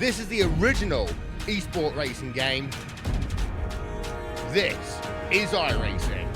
This is the original esport racing game. This is iRacing.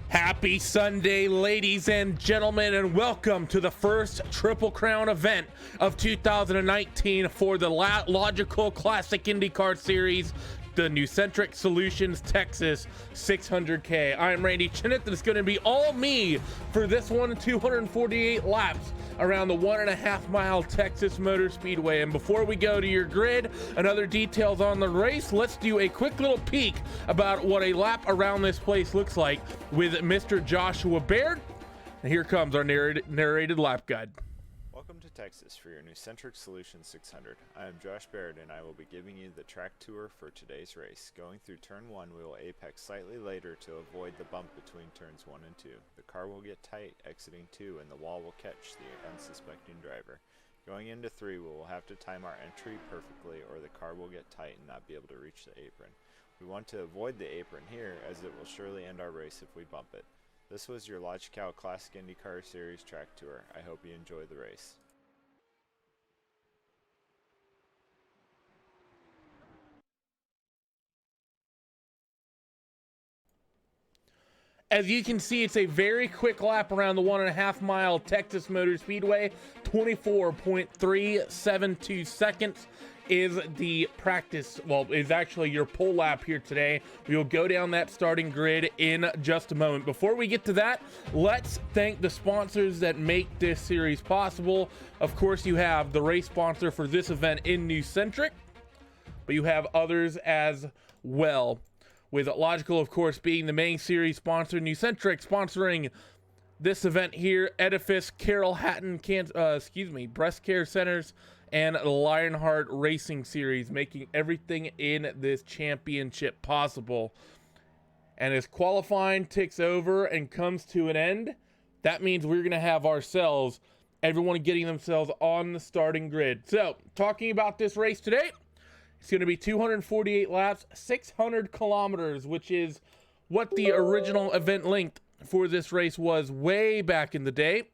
Happy Sunday, ladies and gentlemen, and welcome to the first Triple Crown event of 2019 for the Logykal Classic Indycar Series, the Nucentric Solutions Texas 600K. I'm Randy Chinnett, and it's going to be all me for this one, 248 laps around the 1.5 mile Texas Motor Speedway. And before we go to your grid and other details on the race, let's do a quick little peek about what a lap around this place looks like with Mr. Joshua Baird. And here comes our narrated lap guide. Welcome to Texas for your Nucentric Solutions 600. I am Josh Baird, and I will be giving you the track tour for today's race. Going through turn 1, we will apex slightly later to avoid the bump between turns 1 and 2. The car will get tight exiting 2, and the wall will catch the unsuspecting driver. Going into 3, we will have to time our entry perfectly, or the car will get tight and not be able to reach the apron. We want to avoid the apron here, as it will surely end our race if we bump it. This was your Logykal Classic IndyCar Series track tour. I hope you enjoy the race. As you can see, it's a very quick lap around the 1.5 mile Texas Motor Speedway. 24.372 seconds is the practice, well, is actually your pole lap here today. We will go down that starting grid in just a moment. Before we get to that, let's thank the sponsors that make this series possible. Of course, you have the race sponsor for this event in Nucentric, but you have others as well, with Logykal, of course, being the main series sponsor, Nucentric sponsoring this event here, Edifice, Carroll Hatton, Breast Care Centers, and Lionheart Racing Series, making everything in this championship possible. And as qualifying ticks over and comes to an end, that means we're going to have ourselves, everyone getting themselves on the starting grid. So, talking about this race today, it's going to be 248 laps, 600 kilometers, which is what the original event length for this race was way back in the day.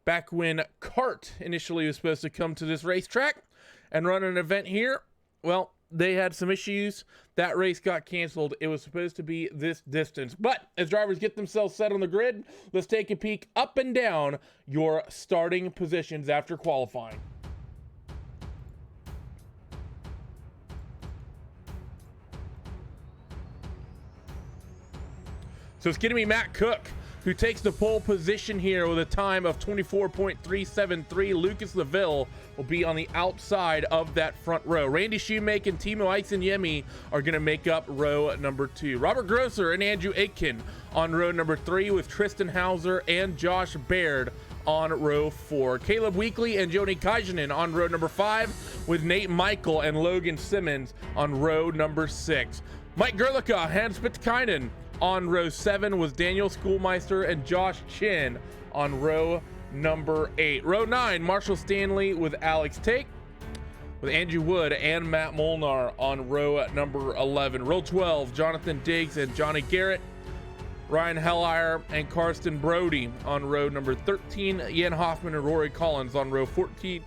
Back when CART initially was supposed to come to this racetrack and run an event here. Well, they had some issues. That race got canceled. It was supposed to be this distance. But as drivers get themselves set on the grid, let's take a peek up and down your starting positions after qualifying. So it's going to be Matt Cook who takes the pole position here with a time of 24.373. Lucas LaVille will be on the outside of that front row. Randy Shoemake and Timo Eisen-Yemi are going to make up row number 2. Robert Grosser and Andrew Aitken on row number 3, with Tristan Hauser and Josh Baird on row 4. Caleb Weekly and Joni Kajanen on row number 5, with Nate Michael and Logan Simmons on row number 6. Mike Gerlicka, Hans Pitkainen on row 7, was Daniel Schoolmeister and Josh Chin on row number 8. Row 9, Marshall Stanley with Alex Take, with Andrew Wood and Matt Molnar on row number 11. Row 12, Jonathan Diggs and Johnny Garrett, Ryan Hellier and Karsten Brody on row number 13. Ian Hoffman and Rory Collins on row 14,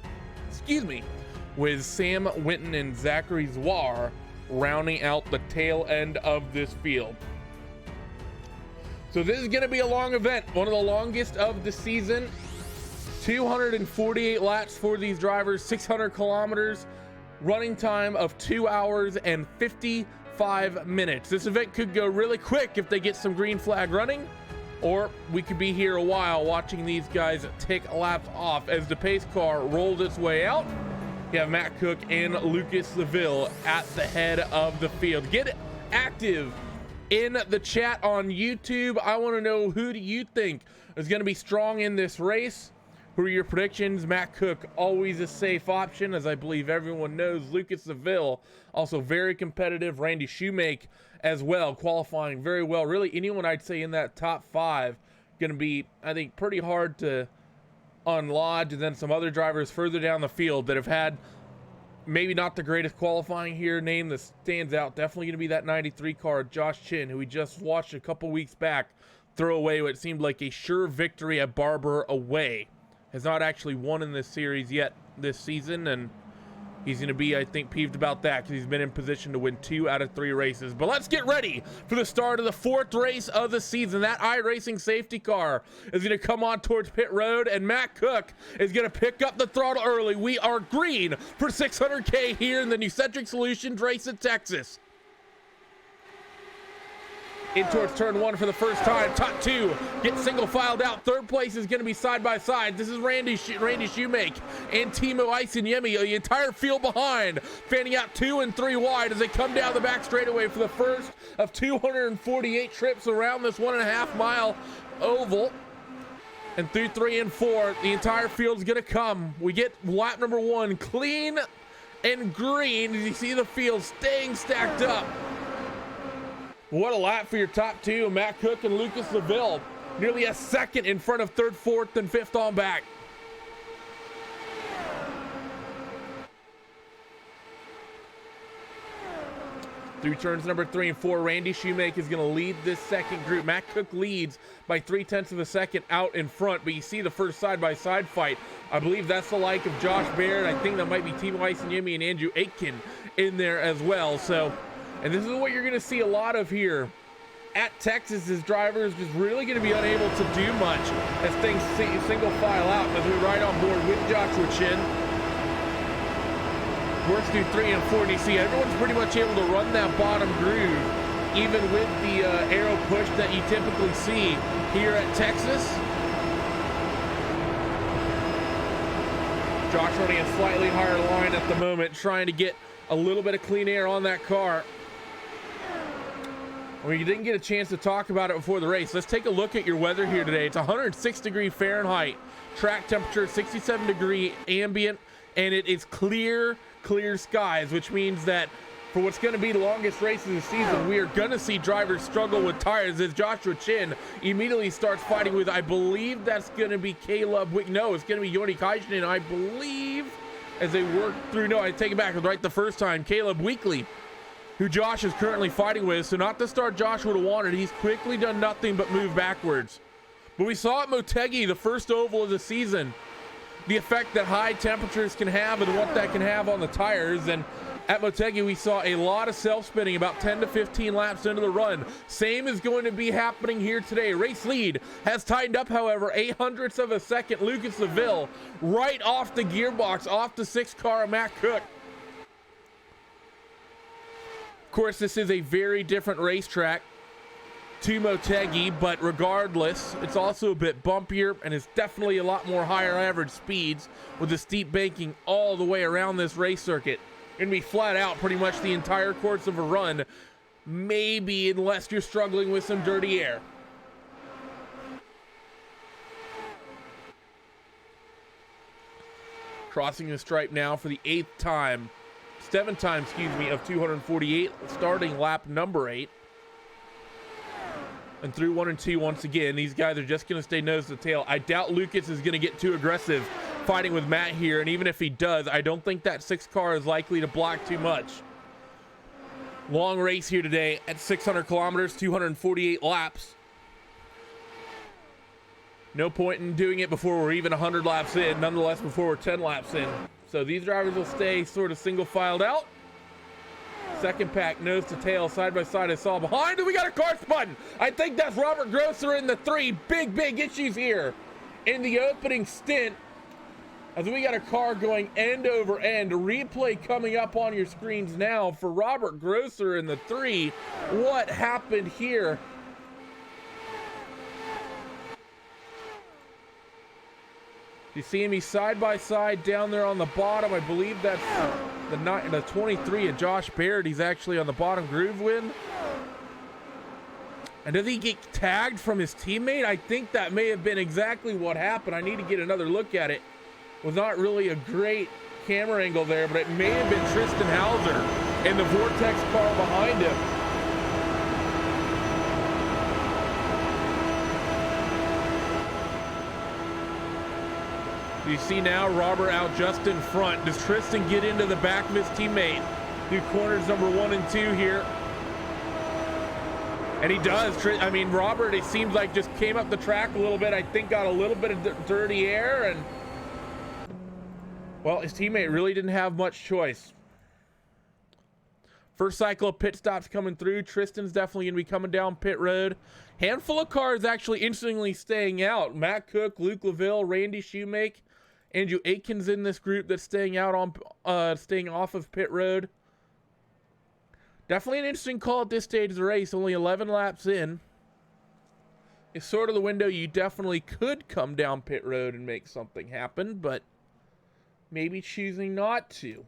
with Sam Winton and Zachary Zwar rounding out the tail end of this field. So this is going to be a long event, one of the longest of the season. 248 laps for these drivers, 600 kilometers, running time of 2 hours and 55 5 minutes. This event could go really quick if they get some green flag running, or we could be here a while watching these guys take laps off as the pace car rolls its way out. You have Matt Cook and Lucas Seville at the head of the field. Get active in the chat on YouTube. I want to know, who do you think is going to be strong in this race? Who are your predictions? Matt Cook, always a safe option, as I believe everyone knows. Lucas Seville, also very competitive. Randy Shoemake as well, qualifying very well. Really, anyone I'd say in that top 5 going to be, I think, pretty hard to unlodge. And then some other drivers further down the field that have had maybe not the greatest qualifying here. Name that stands out, definitely going to be that 93 car, Josh Chin, who we just watched a couple weeks back throw away what seemed like a sure victory at Barber away. Has not actually won in this series yet this season, and he's going to be, I think, peeved about that because he's been in position to win 2 out of 3 races. But let's get ready for the start of the 4th race of the season. That iRacing safety car is going to come on towards pit road, and Matt Cook is going to pick up the throttle early. We are green for 600K here in the New Centric Solutions race at Texas. In towards turn 1 for the first time. Top 2 get single filed out. 3rd place is going to be side by side. This is Randy Shoemake and Timo Isanyemi. The entire field behind, fanning out 2 and 3 wide as they come down the back straightaway for the first of 248 trips around this 1.5 mile oval. And through 3 and 4, the entire field's going to come. We get lap number 1 clean and green as you see the field staying stacked up. What a lap for your top 2, Matt Cook and Lucas Seville. Nearly a second in front of 3rd, 4th, and 5th on back. Through turns number 3 and 4, Randy Shoemake is going to lead this second group. Matt Cook leads by 0.3 of a second out in front, but you see the first side-by-side fight. I believe that's the like of Josh Baird. I think that might be Timo Isanyemi and Andrew Aitken in there as well. And this is what you're going to see a lot of here at Texas, is drivers just really going to be unable to do much as things single file out. As we ride on board with Joshua Chin, works through 3 and 4, and you see everyone's pretty much able to run that bottom groove, even with the aero push that you typically see here at Texas. Josh running a slightly higher line at the moment, trying to get a little bit of clean air on that car. We didn't get a chance to talk about it before the race. Let's take a look at your weather here today. It's 106 degree Fahrenheit, track temperature 67 degree ambient, and it is clear skies, which means that for what's going to be the longest race of the season, we are going to see drivers struggle with tires as Joshua Chin immediately starts fighting with, I believe that's going to be Caleb Wick. No, it's going to be Yoni Kaishinen, I believe, as they work through. No, I take it back. I was right the first time. Caleb Weekly, who Josh is currently fighting with. So not the start Josh would have wanted. He's quickly done nothing but move backwards. But we saw at Motegi, the first oval of the season, the effect that high temperatures can have and what that can have on the tires. And at Motegi, we saw a lot of self-spinning about 10 to 15 laps into the run. Same is going to be happening here today. Race lead has tightened up, however, 0.08 of a second. Lucas Seville right off the gearbox, off the 6th car of Matt Cook. Of course, this is a very different racetrack to Motegi, but regardless, it's also a bit bumpier and it's definitely a lot more higher average speeds with the steep banking all the way around this race circuit. You're going to be flat out pretty much the entire course of a run, maybe unless you're struggling with some dirty air. Crossing the stripe now for the 7th time, of 248, starting lap number 8. And through 1 and 2 once again, these guys are just going to stay nose to tail. I doubt Lucas is going to get too aggressive fighting with Matt here, and even if he does, I don't think that 6th car is likely to block too much. Long race here today at 600 kilometers, 248 laps. No point in doing it before we're even 100 laps in, nonetheless before we're 10 laps in. So these drivers will stay sort of single filed out. Second pack, nose to tail, side by side. I saw behind, and we got a car spun. I think that's Robert Grosser in the 3. Big issues here in the opening stint as we got a car going end over end. A replay coming up on your screens now for Robert Grosser in the 3. What happened here? You see him, he's side by side down there on the bottom. I believe that's the 23 of Josh Baird. He's actually on the bottom groove win. And does he get tagged from his teammate? I think that may have been exactly what happened. I need to get another look at it. Was not really a great camera angle there, but it may have been Tristan Hauser in the Vortex car behind him. You see now Robert out just in front. Does Tristan get into the back of his teammate? Do corners number 1 and 2 here. And he does. I mean, Robert, it seems like just came up the track a little bit. I think got a little bit of dirty air, and well, his teammate really didn't have much choice. First cycle of pit stops coming through. Tristan's definitely gonna be coming down pit road. Handful of cars actually interestingly staying out. Matt Cook, Luke Laville, Randy Shoemake, Andrew Aiken's in this group that's staying out on staying off of pit road. Definitely an interesting call at this stage of the race. Only 11 laps in. It's sort of the window you definitely could come down pit road and make something happen, but maybe choosing not to.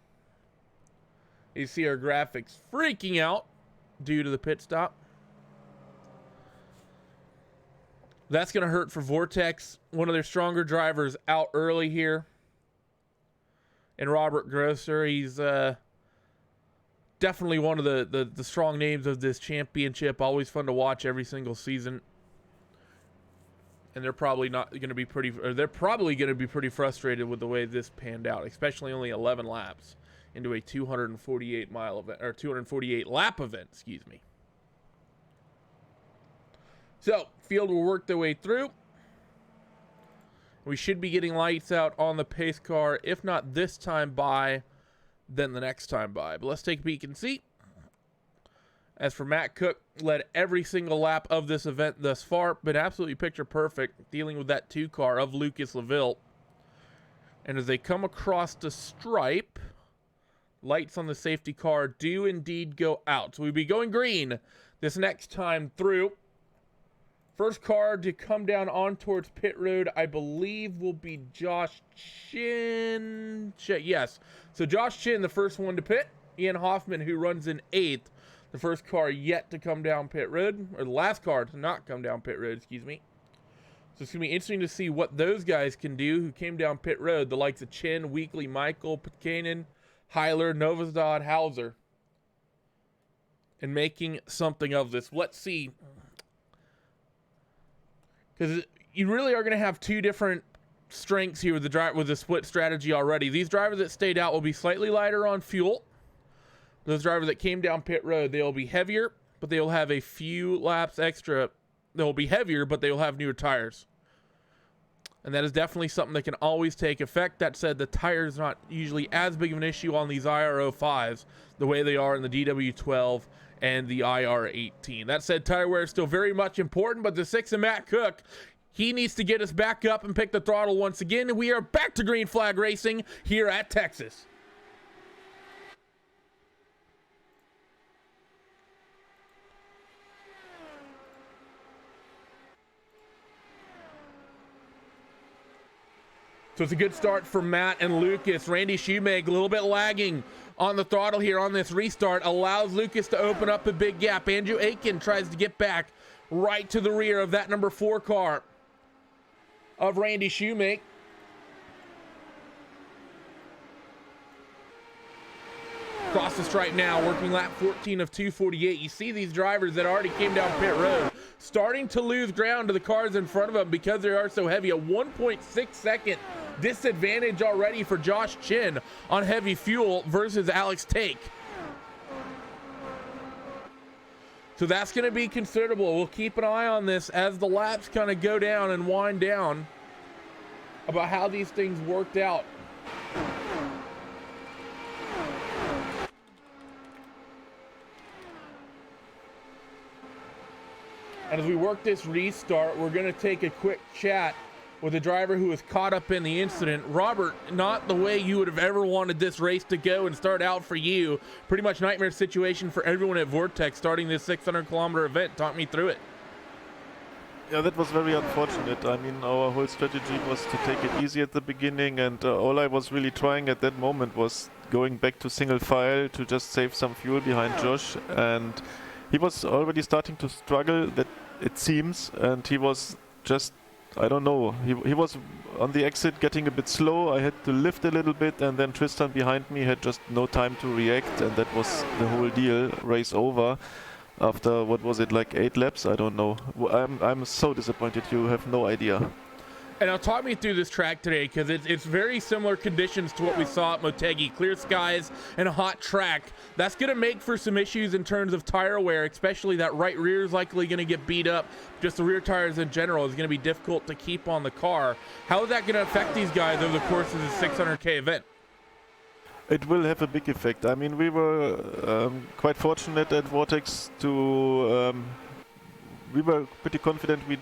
You see our graphics freaking out due to the pit stop. That's going to hurt for Vortex. One of their stronger drivers out early here. And Robert Grosser, he's definitely one of the strong names of this championship. Always fun to watch every single season. And they're probably going to be pretty frustrated with the way this panned out, especially only 11 laps into a 248 mile event, or 248 lap event, excuse me. So, field will work their way through. We should be getting lights out on the pace car, if not this time by, then the next time by. But let's take a peek and see. As for Matt Cook, led every single lap of this event thus far, been absolutely picture perfect, dealing with that 2 car of Lucas Laville. And as they come across the stripe, lights on the safety car do indeed go out. So we'll be going green this next time through. First car to come down on towards pit road, I believe, will be Josh Chin. Yes. So Josh Chin, the first one to pit. Ian Hoffman, who runs in 8th. The first car yet to come down pit road. Or the last car to not come down pit road, excuse me. So it's going to be interesting to see what those guys can do who came down pit road. The likes of Chin, Weekly, Michael, Pitkanen, Heiler, Novosad, Hauser. And making something of this. Let's see. Because you really are going to have 2 different strengths here with the split strategy already. These drivers that stayed out will be slightly lighter on fuel. Those drivers that came down pit road, they will be heavier, but they will have a few laps extra. They will be heavier, but they will have newer tires. And that is definitely something that can always take effect. That said, the tires not usually as big of an issue on these IR05s the way they are in the DW12 and the IR18. That said, tire wear is still very much important, but the 6 of Matt Cook, he needs to get us back up and pick the throttle once again. And we are back to green flag racing here at Texas. So it's a good start for Matt and Lucas. Randy Shoemake a little bit lagging on the throttle here on this restart. Allows Lucas to open up a big gap. Andrew Aiken tries to get back right to the rear of that number 4 car of Randy Shoemake. Across the stripe now, working lap 14 of 248. You see these drivers that already came down pit road starting to lose ground to the cars in front of them because they are so heavy. A 1.6 second disadvantage already for Josh Chin on heavy fuel versus Alex Take. So that's going to be considerable. We'll keep an eye on this as the laps kind of go down and wind down about how these things worked out. And as we work this restart, we're going to take a quick chat with a driver who was caught up in the incident. Robert, not the way you would have ever wanted this race to go and start out for you. Pretty much nightmare situation for everyone at Vortex starting this 600-kilometer event. Talk me through it. Yeah, that was very unfortunate. I mean, our whole strategy was to take it easy at the beginning, and all I was really trying at that moment was going back to single file to just save some fuel behind Josh. And he was already starting to struggle, that it seems, and he was just, I don't know, he was on the exit getting a bit slow. I had to lift a little bit, and then Tristan behind me had just no time to react, and that was the whole deal. Race over after, what was it, like 8 laps? I don't know. I'm so disappointed. You have no idea. And now talk me through this track today, because it's very similar conditions to what we saw at Motegi. Clear skies and a hot track. That's going to make for some issues in terms of tire wear, especially that right rear is likely going to get beat up. Just the rear tires in general is going to be difficult to keep on the car. How is that going to affect these guys over the course of this 600K event? It will have a big effect. I mean, we were quite fortunate at Vortex to... we were pretty confident we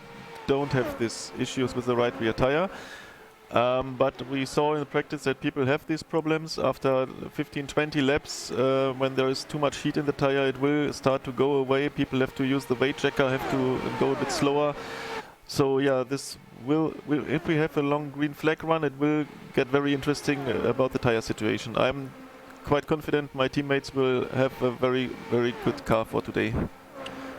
don't have these issues with the right rear tire. But we saw in practice that people have these problems after 15-20 laps. When there is too much heat in the tire, it will start to go away. People have to use the weight checker, have to go a bit slower. So yeah, this will if we have a long green flag run, it will get very interesting about the tire situation. I'm quite confident my teammates will have a very, very good car for today.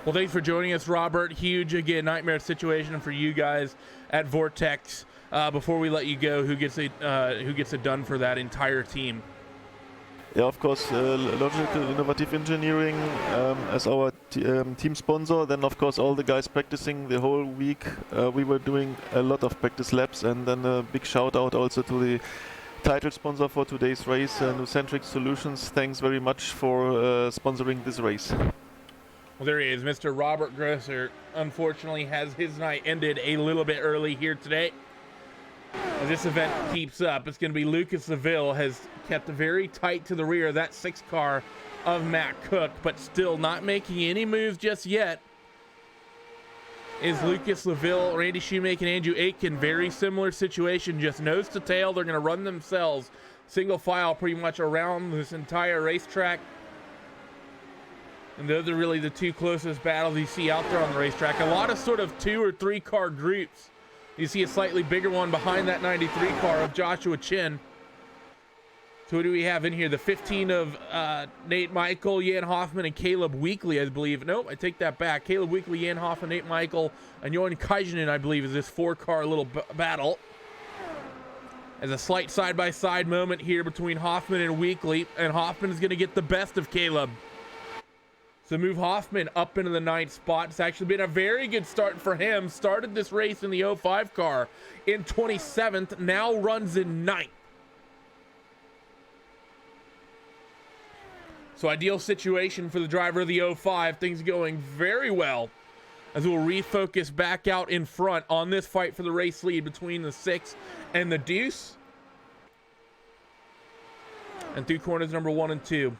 Well, thanks for joining us, Robert. Huge, again, nightmare situation for you guys at Vortex. Before we let you go, who gets it done for that entire team? Yeah, of course, Logykal Innovative Engineering as our team sponsor. Then, of course, all the guys practicing the whole week. We were doing a lot of practice laps, and then a big shout out also to the title sponsor for today's race, Nucentric Solutions. Thanks very much for sponsoring this race. Well, there he is, Mr. Robert Grosser. Unfortunately, has his night ended a little bit early here today. As this event keeps up, it's going to be Lucas Seville has kept very tight to the rear of that 6 car of Matt Cook, but still not making any moves just yet. Is Lucas Seville, Randy Shoemaker, and Andrew Aitken. Very similar situation, just nose to tail. They're going to run themselves single file pretty much around this entire racetrack. And those are really the 2 closest battles you see out there on the racetrack. A lot of sort of 2 or 3 car groups. You see a slightly bigger one behind that 93 car of Joshua Chin. So who do we have in here? The 15 of Nate Michael, Jan Hoffman, and Caleb Weekly, I believe. Nope, I take that back. Caleb Weekly, Jan Hoffman, Nate Michael, and Johan Kajanen, I believe, is this 4-car little battle. As a slight side-by-side moment here between Hoffman and Weekly, and Hoffman is going to get the best of Caleb. So move Hoffman up into the 9th spot. It's actually been a very good start for him. Started this race in the 05 car in 27th, now runs in 9th. So ideal situation for the driver of the 05. Things going very well as we'll refocus back out in front on this fight for the race lead between the 6 and the Deuce. And through corners number 1 and 2.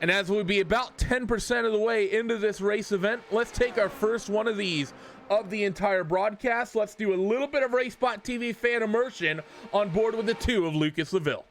And as we'll be about 10% of the way into this race event, let's take our first one of these of the entire broadcast. Let's do a little bit of RaceSpot TV fan immersion on board with the 2 of Lucas Seville.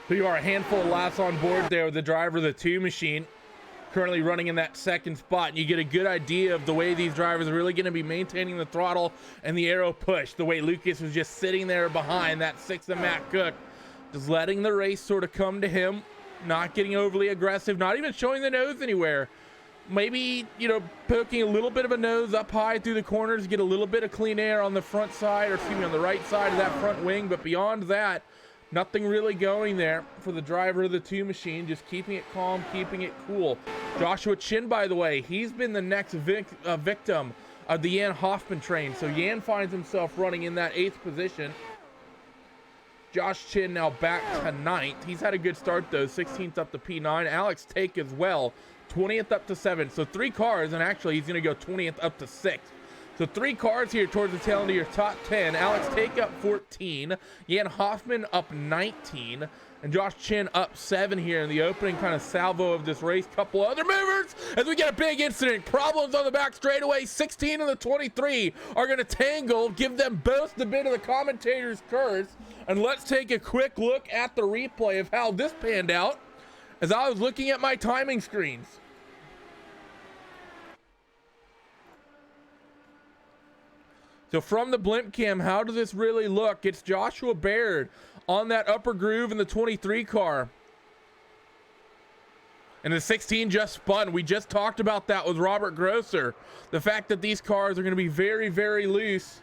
So you are a handful of laps on board there with the driver of the 2 machine, currently running in that second spot. And you get a good idea of the way these drivers are really going to be maintaining the throttle and the aero push. The way Lucas was just sitting there behind that 6th of Matt Cook, just letting the race sort of come to him, not getting overly aggressive, not even showing the nose anywhere. Maybe, you know, poking a little bit of a nose up high through the corners, get a little bit of clean air on the front side, or excuse me, on the right side of that front wing. But beyond that, nothing really going there for the driver of the 2 machine, just keeping it calm, keeping it cool. Joshua Chin, by the way, he's been the next victim of the Jan Hoffman train. So Jan finds himself running in that 8th position. Josh Chin now back to 9th. He's had a good start though, 16th up to P9. Alex Take as well, 20th up to 7th. So 3 cars, and actually he's going to go 20th up to 6th. So 3 cars here towards the tail end of your top 10. Alex Take up 14, Jan Hoffman up 19, and Josh Chin up 7 here in the opening kind of salvo of this race. Couple other movers as we get a big incident. Problems on the back straightaway. 16 and the 23 are going to tangle, give them both the bit of the commentator's curse. And let's take a quick look at the replay of how this panned out as I was looking at my timing screens. So from the blimp cam, how does this really look? It's Joshua Baird on that upper groove in the 23 car. And the 16 just spun. We just talked about that with Robert Grosser. The fact that these cars are going to be very, very loose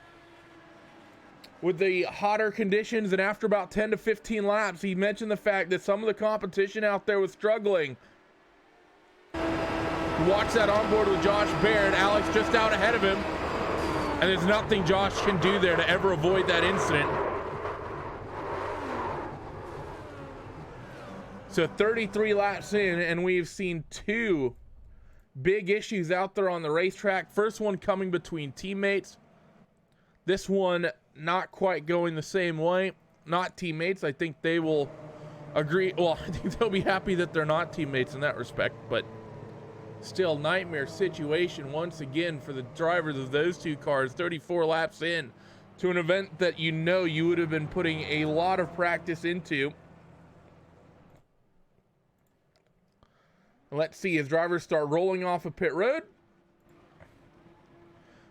with the hotter conditions, and after about 10 to 15 laps, he mentioned the fact that some of the competition out there was struggling. Watch that on board with Josh Baird. Alex just out ahead of him. And there's nothing Josh can do there to ever avoid that incident. So 33 laps in, and we've seen 2 big issues out there on the racetrack. First one coming between teammates. This one not quite going the same way. Not teammates. I think they will agree. Well, I think they'll be happy that they're not teammates in that respect, but still nightmare situation once again for the drivers of those 2 cars. 34 laps in to an event that you know you would have been putting a lot of practice into. Let's see as drivers start rolling off of pit road.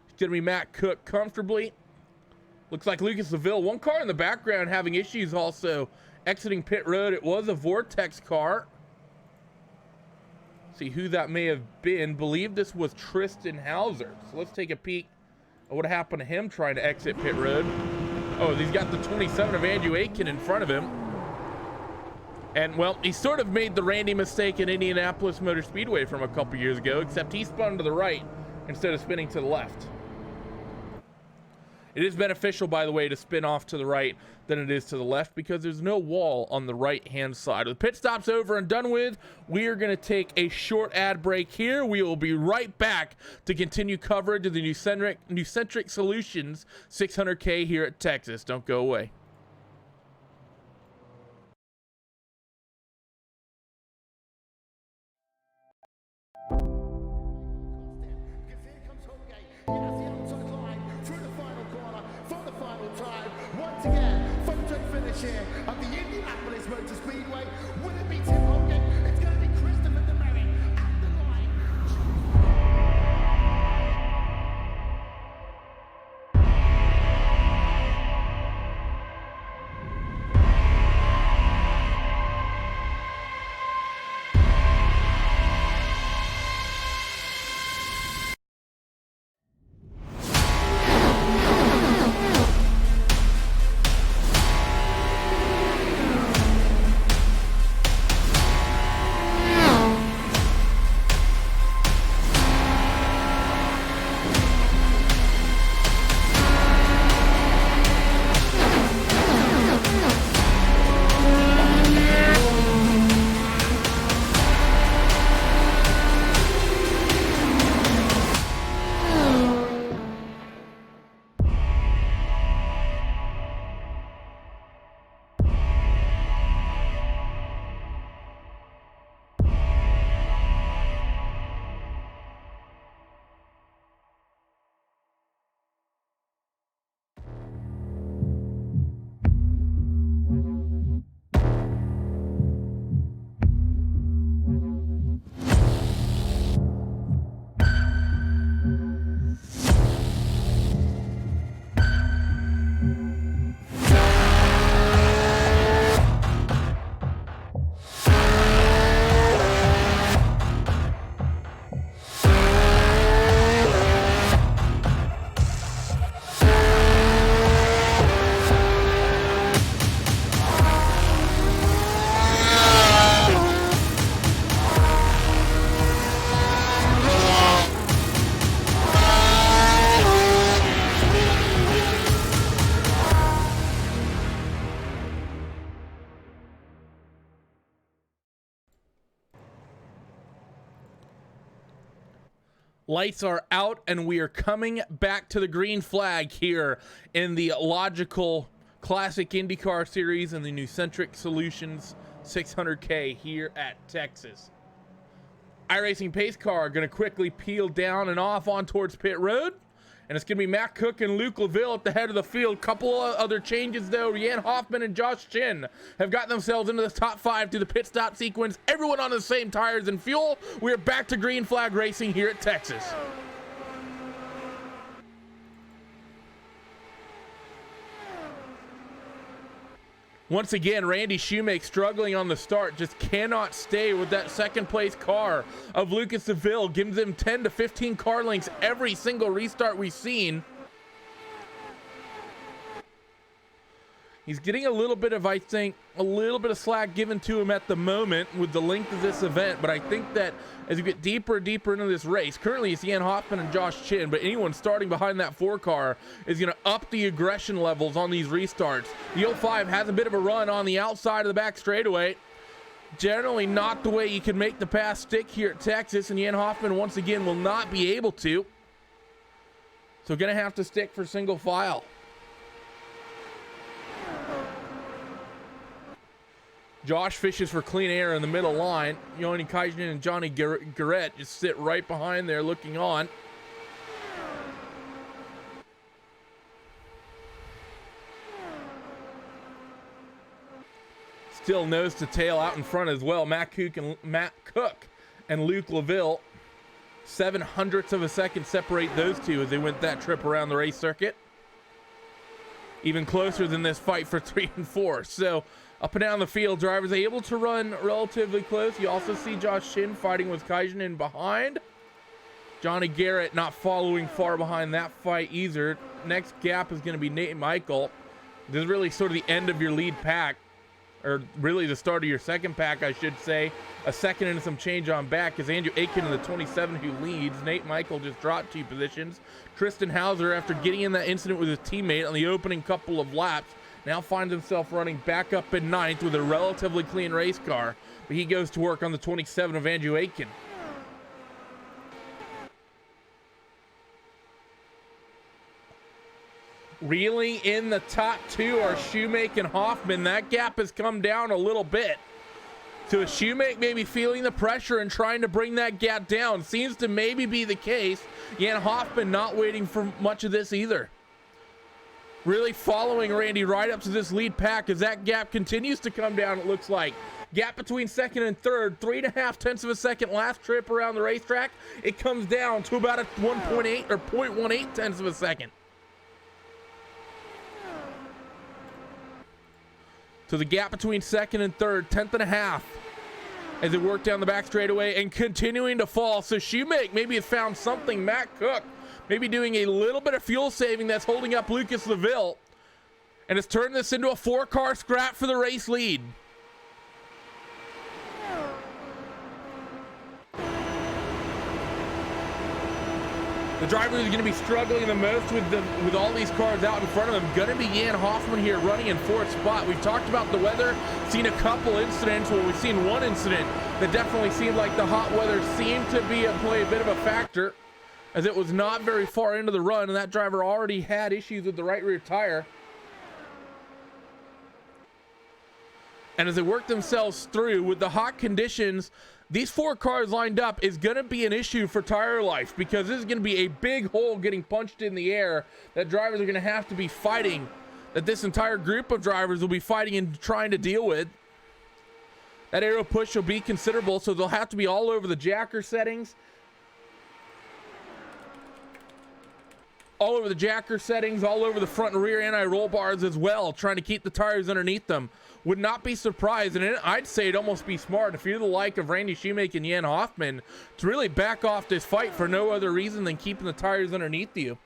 It's going to be Matt Cook comfortably. Looks like Lucas Seville, 1 car in the background having issues also exiting pit road. It was a Vortex car. See who that may have been. Believe this was Tristan Hauser. So let's take a peek at what happened to him trying to exit pit road. Oh, he's got the 27 of Andrew Aitken in front of him. And, well, he sort of made the Randy mistake in Indianapolis Motor Speedway from a couple years ago, except he spun to the right instead of spinning to the left. It is beneficial, by the way, to spin off to the right than it is to the left because there's no wall on the right-hand side. With pit stops over and done with, we are going to take a short ad break here. We will be right back to continue coverage of the Nucentric Solutions 600K here at Texas. Don't go away. Once again, photo finish here at the Indianapolis Motor Speedway. Will it be Tim Hogan? It's going to be Christopher DeMerritt at the line. Lights are out and we are coming back to the green flag here in the Logykal Classic IndyCar Series and the Nucentric Solutions 600K here at Texas. iRacing pace car going to quickly peel down and off on towards pit road. And it's going to be Matt Cook and Luke LaVille at the head of the field. Couple of other changes, though. Jan Hoffman and Josh Chin have got themselves into the top 5 through the pit stop sequence. Everyone on the same tires and fuel. We're back to green flag racing here at Texas. Once again, Randy Shoemake struggling on the start, just cannot stay with that second place car of Lucas DeVille. Gives them 10 to 15 car lengths every single restart we've seen. He's getting a little bit of, I think, a little bit of slack given to him at the moment with the length of this event. But I think that as you get deeper and deeper into this race, currently it's Jan Hoffman and Josh Chin, but anyone starting behind that 4 car is going to up the aggression levels on these restarts. The 05 has a bit of a run on the outside of the back straightaway. Generally not the way you can make the pass stick here at Texas, and Jan Hoffman once again will not be able to. So going to have to stick for single file. Josh fishes for clean air in the middle line. Yoni Kajan and Johnny Garrett just sit right behind there looking on. Still nose to tail out in front as well. Matt Cook and Luke LaVille. 0.07 of a second separate those two as they went that trip around the race circuit. Even closer than this fight for 3 and 4. So up and down the field, drivers able to run relatively close. You also see Josh Shin fighting with Kajan in behind. Johnny Garrett not following far behind that fight either. Next gap is going to be Nate Michael. This is really sort of the end of your lead pack, or really the start of your second pack, I should say. A second and some change on back is Andrew Aiken in the 27 who leads. Nate Michael just dropped 2 positions. Tristan Hauser, after getting in that incident with his teammate on the opening couple of laps, now finds himself running back up in 9th with a relatively clean race car. But he goes to work on the 27 of Andrew Aiken. Really in the top 2 are Shoemake and Hoffman. That gap has come down a little bit. So Shoemake maybe feeling the pressure and trying to bring that gap down. Seems to maybe be the case. Jan Hoffman not waiting for much of this either. Really following Randy right up to this lead pack as that gap continues to come down, it looks like. Gap between second and third, 3.5 of a second last trip around the racetrack. It comes down to about a 1.8 or 0.18 of a second. So the gap between second and third, 1/10.5 as it worked down the back straightaway and continuing to fall. So Shoemake maybe has found something. Matt Cook maybe doing a little bit of fuel saving that's holding up Lucas LaVille. And it's turned this into a 4-car scrap for the race lead. The driver who's going to be struggling the most with all these cars out in front of them going to be Jan Hoffman here running in 4th spot. We've talked about the weather, seen a couple incidents. Well, we've seen one incident that definitely seemed like the hot weather seemed to play a bit of a factor, as it was not very far into the run, and that driver already had issues with the right rear tire. And as they work themselves through with the hot conditions, these 4 cars lined up is going to be an issue for tire life, because this is going to be a big hole getting punched in the air that drivers are going to have to be fighting, that this entire group of drivers will be fighting and trying to deal with. That aero push will be considerable, so they'll have to be all over the jacker settings. All over the jacker settings, all over the front and rear anti-roll bars as well, trying to keep the tires underneath them. Would not be surprised, and I'd say it'd almost be smart if you're the like of Randy Shoemake and Jan Hoffman to really back off this fight for no other reason than keeping the tires underneath you.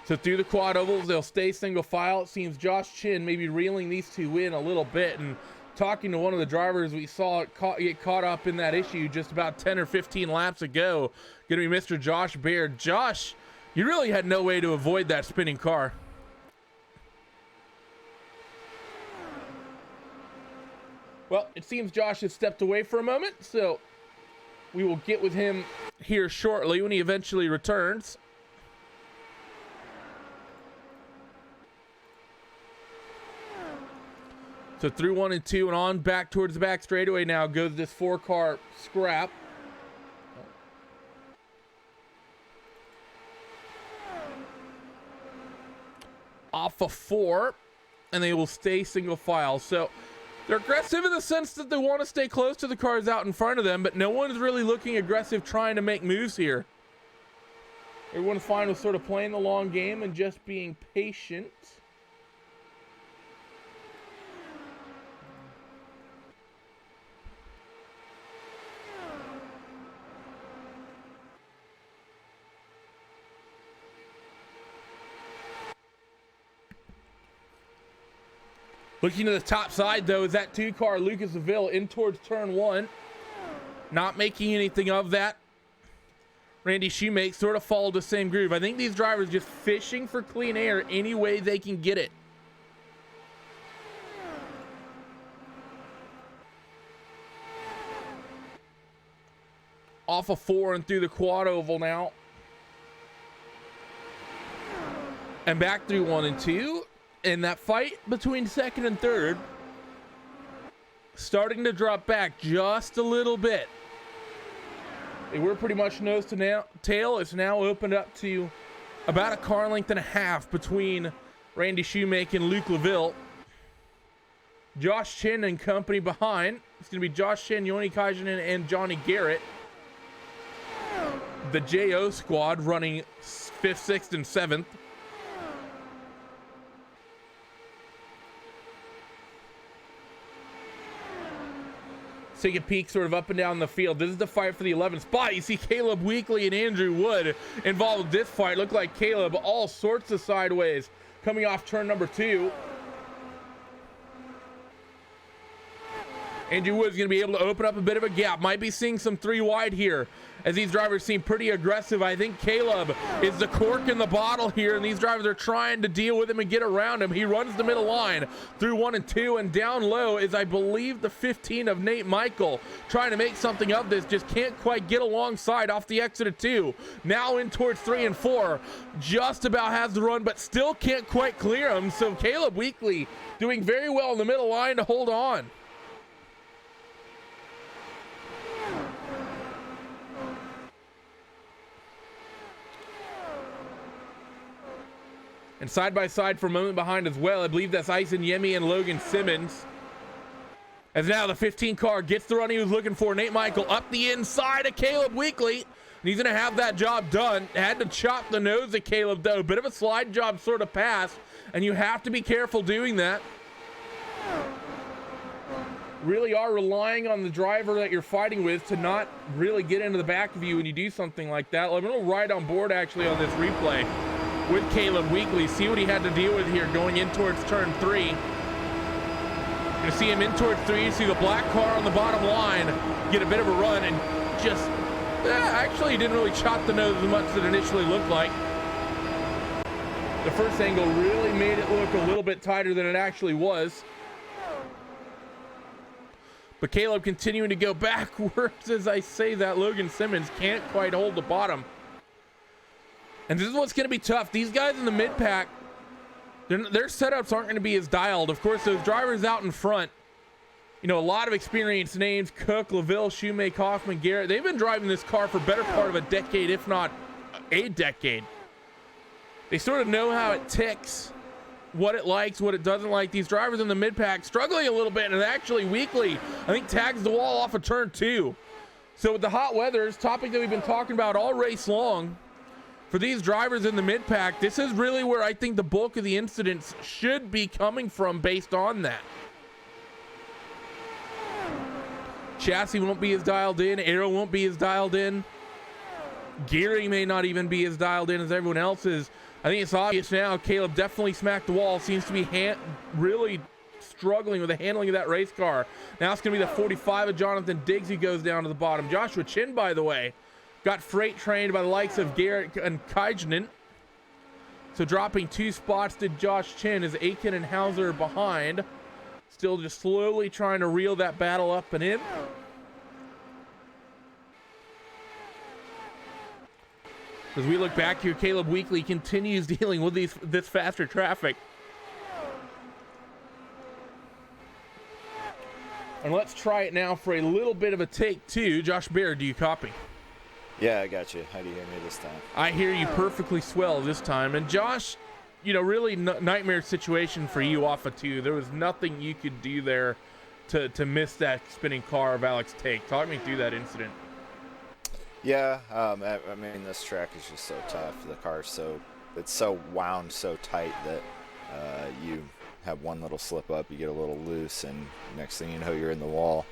So through the quad ovals, they'll stay single file. It seems Josh Chin may be reeling these two in a little bit, and talking to one of the drivers we saw get caught up in that issue just about 10 or 15 laps ago, going to be Mr. Josh Baird. Josh, you really had no way to avoid that spinning car. Well, it seems Josh has stepped away for a moment, so We will get with him here shortly when he eventually returns. So through 1 and 2 and on back towards the back straightaway now goes this 4-car scrap. Off of 4, and they will stay single file. So they're aggressive in the sense that they want to stay close to the cars out in front of them, but no one's really looking aggressive trying to make moves here. Everyone's fine with sort of playing the long game and just being patient. Looking to the top side, though, is that 2-car Lucas Seville in towards turn 1. Not making anything of that. Randy Shoemake sort of followed the same groove. I think these drivers just fishing for clean air any way they can get it. Off of 4 and through the quad oval now. And back through 1 and 2. And that fight between 2nd and 3rd starting to drop back just a little bit. They were pretty much nose to tail. It's now opened up to about a car length and a half between Randy Shoemake and Luke LaVille. Josh Chin and company behind. It's going to be Josh Chin, Yoni Kajanen, and Johnny Garrett. The JO squad running 5th, 6th, and 7th. Take a peek sort of up and down the field. This is the fight for the 11th spot. You see Caleb Weekly and Andrew Wood involved with this fight. Look like Caleb all sorts of sideways coming off turn number 2. Andrew Wood's going to be able to open up a bit of a gap. Might be seeing some 3 wide here as these drivers seem pretty aggressive. I think Caleb is the cork in the bottle here, and these drivers are trying to deal with him and get around him. He runs the middle line through 1 and 2, and down low is, I believe, the 15 of Nate Michael, trying to make something of this. Just can't quite get alongside off the exit of 2. Now in towards 3 and 4. Just about has the run, but still can't quite clear him. So Caleb Weekly doing very well in the middle line to hold on. And side by side for a moment behind as well. I believe that's Ison Yemi and Logan Simmons. As now the 15 car gets the run he was looking for. Nate Michael up the inside of Caleb Weekly. And he's going to have that job done. Had to chop the nose of Caleb though. Bit of a slide job sort of pass. And you have to be careful doing that. Really are relying on the driver that you're fighting with to not really get into the back of you when you do something like that. I'm going to ride on board actually on this replay with Caleb Weekly, see what he had to deal with here going in towards turn 3. You're gonna see him in towards 3, see the black car on the bottom line get a bit of a run, and just actually he didn't really chop the nose as much as it initially looked like. The first angle really made it look a little bit tighter than it actually was. But Caleb continuing to go backwards as I say that. Logan Simmons can't quite hold the bottom. And this is what's going to be tough. These guys in the mid-pack, their setups aren't going to be as dialed. Of course, those drivers out in front, you know, a lot of experienced names, Cook, LaVille, Shoemake, Hoffman, Garrett. They've been driving this car for better part of a decade, if not a decade. They sort of know how it ticks, what it likes, what it doesn't like. These drivers in the mid-pack struggling a little bit, and actually Weekly, I think, tags the wall off of turn 2. So with the hot weathers, topic that we've been talking about all race long, for these drivers in the mid-pack, this is really where I think the bulk of the incidents should be coming from based on that. Chassis won't be as dialed in. Aero won't be as dialed in. Gearing may not even be as dialed in as everyone else is. I think it's obvious now. Caleb definitely smacked the wall. Seems to be really struggling with the handling of that race car. Now it's going to be the 45 of Jonathan Diggs who goes down to the bottom. Joshua Chin, by the way, got freight trained by the likes of Garrett and Kajanen. So dropping 2 spots to Josh Chin as Aiken and Hauser behind. Still just slowly trying to reel that battle up and in. As we look back here, Caleb Weekly continues dealing with this faster traffic. And let's try it now for a little bit of a take two. Josh Baird, do you copy? Yeah, I got you. How do you hear me this time? I hear you perfectly swell this time. And Josh, you know, really nightmare situation for you off of two. There was nothing you could do there to miss that spinning car of Alex Take. Talk me through that incident. Yeah, I mean, this track is just so tough. The car's it's so wound so tight that you have one little slip up, you get a little loose, and next thing you know, you're in the wall.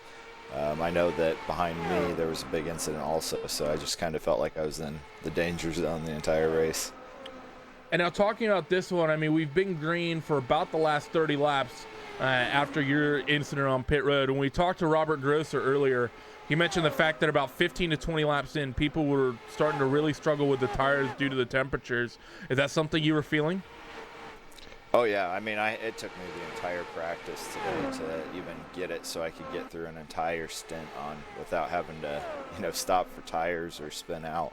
I know that behind me there was a big incident also, so I just kind of felt like I was in the danger zone the entire race. And now talking about this one, I mean, we've been green for about the last 30 laps after your incident on pit road. When we talked to Robert Grosser earlier, he mentioned the fact that about 15 to 20 laps in, people were starting to really struggle with the tires due to the temperatures. Is that something you were feeling? Oh yeah, I mean, it took me the entire practice today to even get it so I could get through an entire stint on without having to, stop for tires or spin out.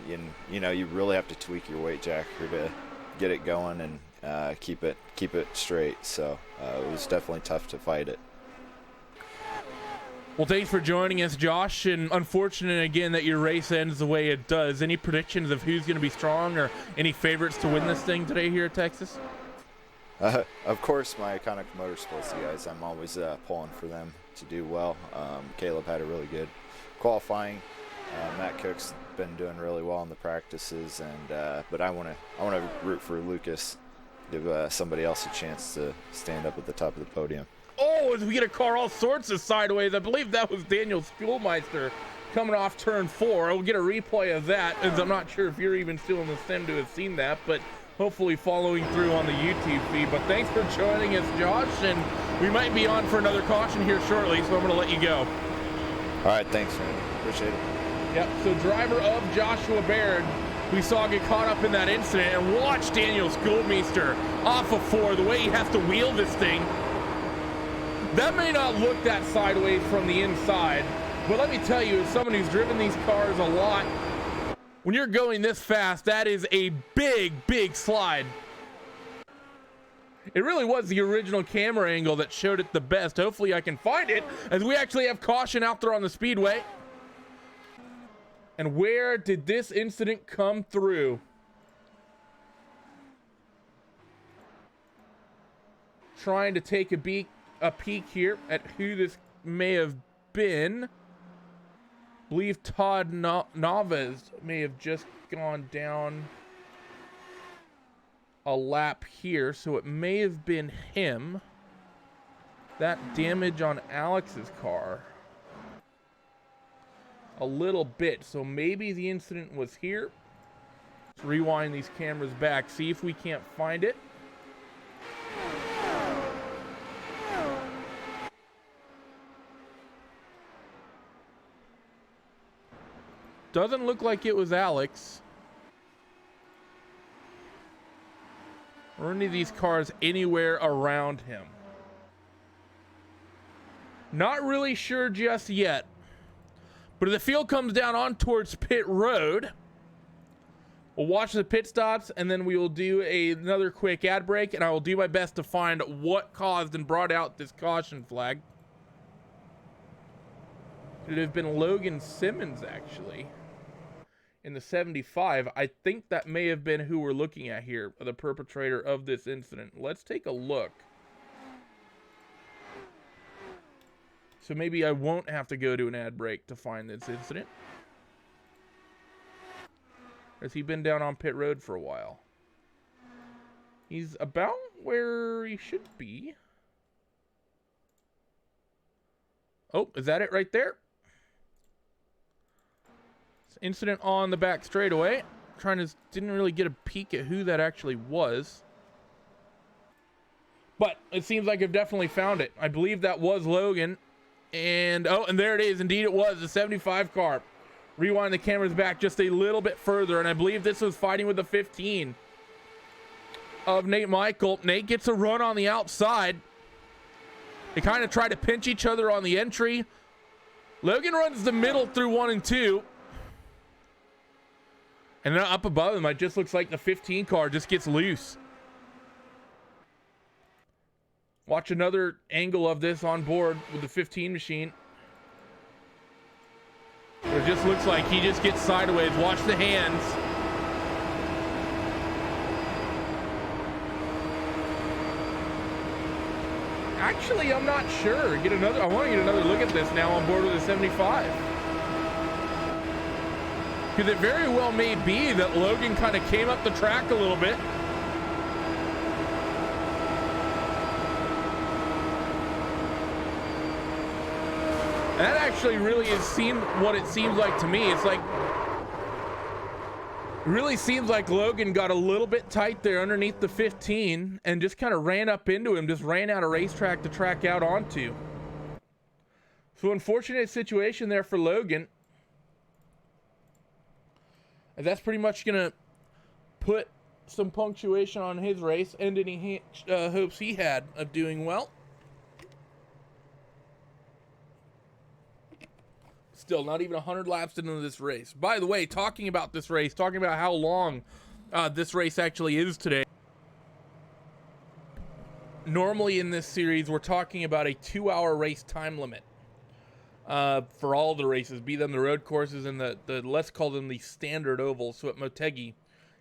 You really have to tweak your weight jacker to get it going and keep it straight. So it was definitely tough to fight it. Well, thanks for joining us, Josh, and unfortunate again that your race ends the way it does. Any predictions of who's going to be strong or any favorites to win this thing today here at Texas? Of course, my Iconic Motorsports guys, I'm always pulling for them to do well. Caleb had a really good qualifying. Matt Cook's been doing really well in the practices, but I want to root for Lucas, give somebody else a chance to stand up at the top of the podium. Oh, as we get a car all sorts of sideways. I believe that was Daniel Spielmeister coming off turn 4. We'll get a replay of that, as I'm not sure if you're even still in the sim to have seen that, but hopefully following through on the YouTube feed. But thanks for joining us, Josh, and we might be on for another caution here shortly, so I'm going to let you go. All right, thanks, man. Appreciate it. Yep, so driver of Joshua Baird, we saw get caught up in that incident, and watch Daniel Spielmeister off of 4, the way he has to wheel this thing. That may not look that sideways from the inside, but let me tell you, as someone who's driven these cars a lot, when you're going this fast, that is a big, big slide. It really was the original camera angle that showed it the best. Hopefully I can find it, as we actually have caution out there on the speedway. And where did this incident come through? Trying to take a peek here at who this may have been. I believe Todd Naves may have just gone down a lap here, so it may have been him. That damage on Alex's car a little bit, so maybe the incident was here. Let's rewind these cameras back, see if we can't find it. Doesn't look like it was Alex or any of these cars anywhere around him. Not really sure just yet. But if the field comes down on towards pit road, we'll watch the pit stops, and then we will do another quick ad break, and I will do my best to find what caused and brought out this caution flag. It would have been Logan Simmons, actually, in the 75. I think that may have been who we're looking at here, the perpetrator of this incident. Let's take a look. So maybe I won't have to go to an ad break to find this incident. Has he been down on pit road for a while? He's about where he should be. Oh, is that it right there? Incident on the back straightaway. Didn't really get a peek at who that actually was. But it seems like I've definitely found it. I believe that was Logan. And there it is. Indeed it was, the 75 car. Rewind the cameras back just a little bit further, and I believe this was fighting with the 15 of Nate Michael. Nate gets a run on the outside. They kind of try to pinch each other on the entry. Logan runs the middle through 1 and 2. And then up above him, it just looks like the 15 car just gets loose. Watch another angle of this on board with the 15 machine. It just looks like he just gets sideways. Watch the hands. Actually, I'm not sure. I want to get another look at this now on board with the 75. Because it very well may be that Logan kind of came up the track a little bit. That actually really what it seems like to me. It's like, really seems like Logan got a little bit tight there underneath the 15 and just kind of ran up into him, just ran out of racetrack to track out onto. So unfortunate situation there for Logan. And that's pretty much going to put some punctuation on his race and any hopes he had of doing well. Still, not even 100 laps into this race. By the way, talking about this race, talking about how long this race actually is today. Normally in this series, we're talking about a 2-hour race time limit for all the races, be them the road courses and the let's call them the standard ovals. So at Motegi,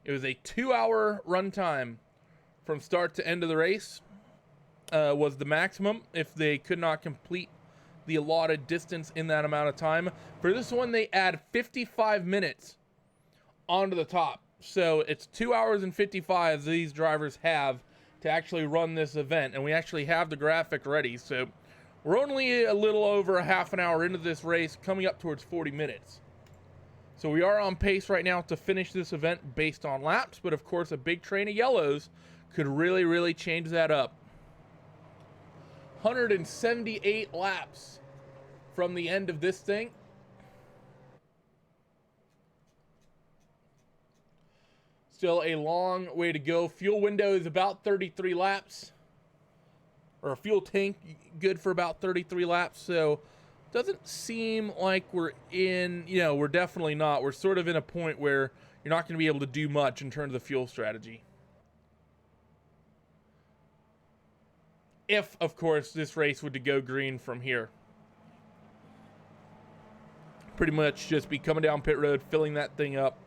it was a 2-hour run time from start to end of the race was the maximum if they could not complete the allotted distance in that amount of time. For this one, they add 55 minutes onto the top. So it's 2 hours and 55 these drivers have to actually run this event. And we actually have the graphic ready. So we're only a little over a half an hour into this race, coming up towards 40 minutes. So we are on pace right now to finish this event based on laps. But of course, a big train of yellows could really, really change that up. 178 laps from the end of this thing. Still a long way to go. Fuel window is about 33 laps. Or a fuel tank good for about 33 laps. So doesn't seem like we're in, we're definitely not. We're sort of in a point where you're not going to be able to do much in terms of fuel strategy. If, of course, this race were to go green from here. Pretty much just be coming down pit road, filling that thing up.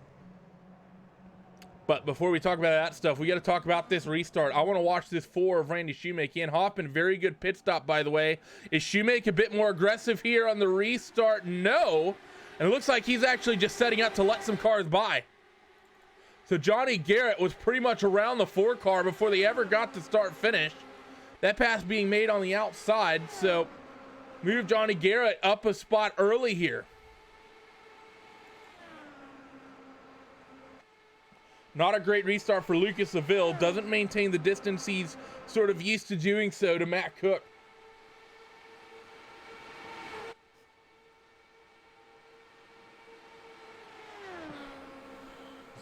But before we talk about that stuff, we got to talk about this restart. I want to watch this 4 of Randy Shoemake. Ian Hoffman, very good pit stop, by the way. Is Shoemake a bit more aggressive here on the restart? No. And it looks like he's actually just setting up to let some cars by. So Johnny Garrett was pretty much around the 4 car before they ever got to start finish. That pass being made on the outside, so move Johnny Garrett up a spot early here. Not a great restart for Lucas Seville. Doesn't maintain the distance he's sort of used to doing so to Matt Cook.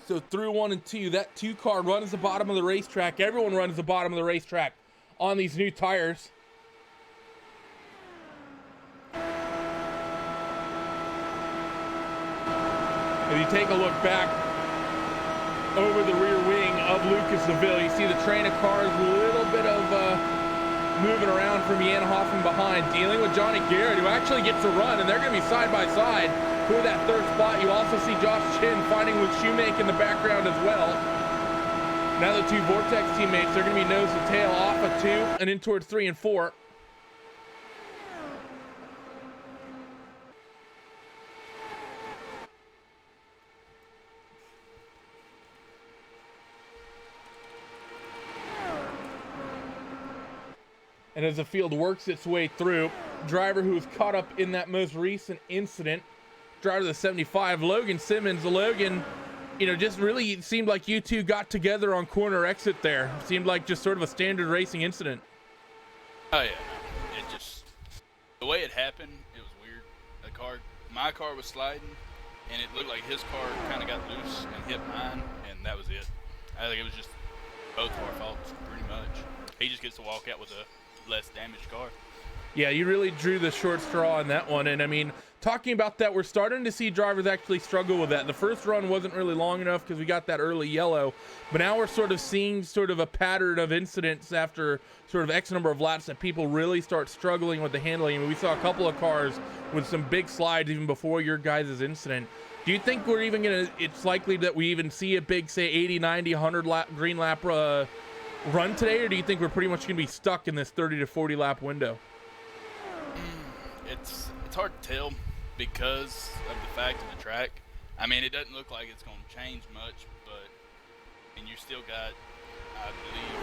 So through 1 and 2, that 2 car runs the bottom of the racetrack. Everyone runs the bottom of the racetrack on these new tires. If you take a look back over the rear wing of Lucas Seville, you see the train of cars, a little bit of moving around from Jan Hoffman behind, dealing with Johnny Garrett, who actually gets a run, and they're going to be side by side for that 3rd spot. You also see Josh Chin fighting with Shoemake in the background as well. Now the 2 Vortex teammates, they're going to be nose to tail off of 2 and in towards 3 and 4. And as the field works its way through, driver who was caught up in that most recent incident, driver of the 75, Logan Simmons. Logan, just really seemed like you two got together on corner exit there. Seemed like just sort of a standard racing incident. Oh yeah, it just, the way it happened, it was weird. My car was sliding, and it looked like his car kind of got loose and hit mine, and that was it. I think it was just both of our faults, pretty much. He just gets to walk out with a less damaged car. Yeah, you really drew the short straw on that one. And I mean, talking about that, we're starting to see drivers actually struggle with that. The first run wasn't really long enough because we got that early yellow, but now we're sort of seeing sort of a pattern of incidents after sort of X number of laps that people really start struggling with the handling. I mean, we saw a couple of cars with some big slides even before your guys' incident. Do you think we're even gonna, it's likely that we even see a big, say, 80, 90, 100 lap, green lap run today, or do you think we're pretty much gonna be stuck in this 30 to 40 lap window? It's hard to tell because of the fact of the track. I mean, it doesn't look like it's going to change much, but and you still got, I believe,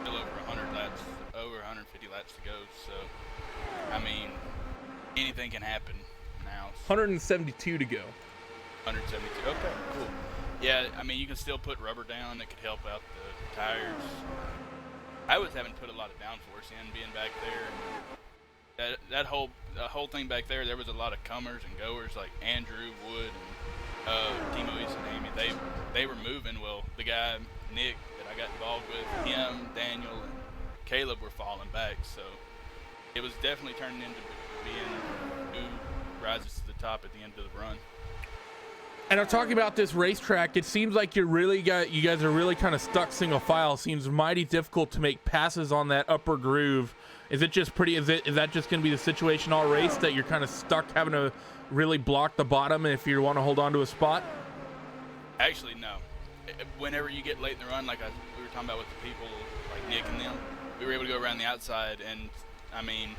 still over 100 laps, over 150 laps to go. So, I mean, anything can happen now. 172 to go. 172. Okay, cool. Yeah, I mean, you can still put rubber down that could help out the tires. I was having to put a lot of downforce in being back there. That whole thing back there, there was a lot of comers and goers like Andrew Wood and Timo Isanami. They were moving. Well, the guy Nick that I got involved with, him, Daniel, and Caleb were falling back. So it was definitely turning into being who rises to the top at the end of the run. And I'm talking about this racetrack. It seems like you guys are really kind of stuck single file. Seems mighty difficult to make passes on that upper groove. Is that just going to be the situation all race that you're kind of stuck having to really block the bottom if you want to hold on to a spot? Actually, no. Whenever you get late in the run, like we were talking about with the people like Nick and them, we were able to go around the outside, and I mean,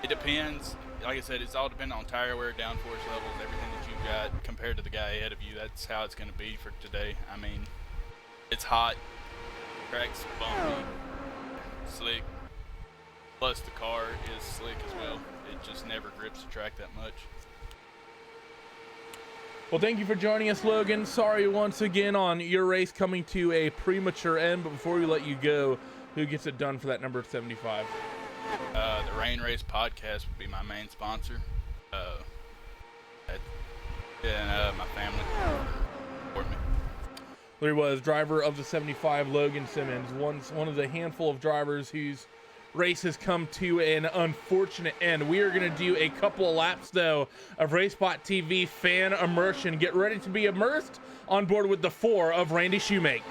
it depends. Like I said, it's all dependent on tire wear, downforce levels, everything that you've got compared to the guy ahead of you. That's how it's going to be for today. I mean, it's hot, track's bumpy, slick, plus the car is slick as well. It just never grips the track that much. Well, thank you for joining us, Logan. Sorry once again on your race coming to a premature end, but before we let you go, who gets it done for that number 75? The Rain Race podcast would be my main sponsor. And my family support me. There he was, driver of the 75, Logan Simmons, one of the handful of drivers whose race has come to an unfortunate end. We are going to do a couple of laps, though, of RaceBot TV fan immersion. Get ready to be immersed on board with the 4 of Randy Shoemake.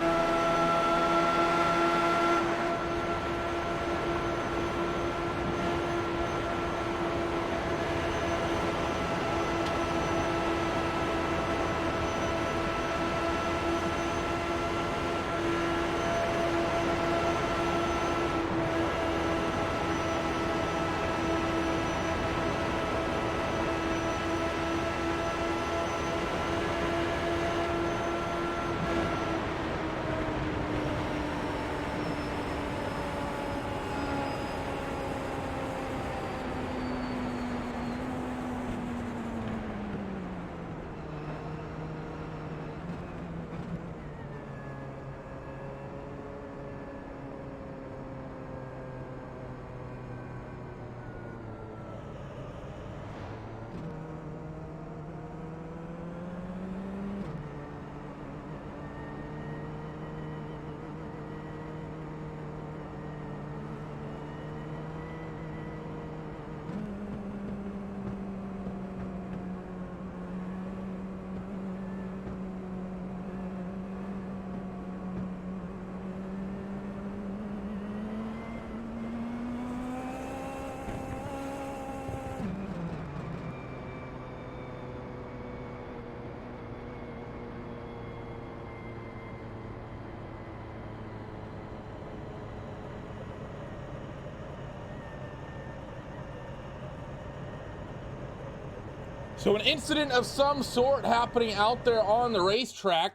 So an incident of some sort happening out there on the racetrack,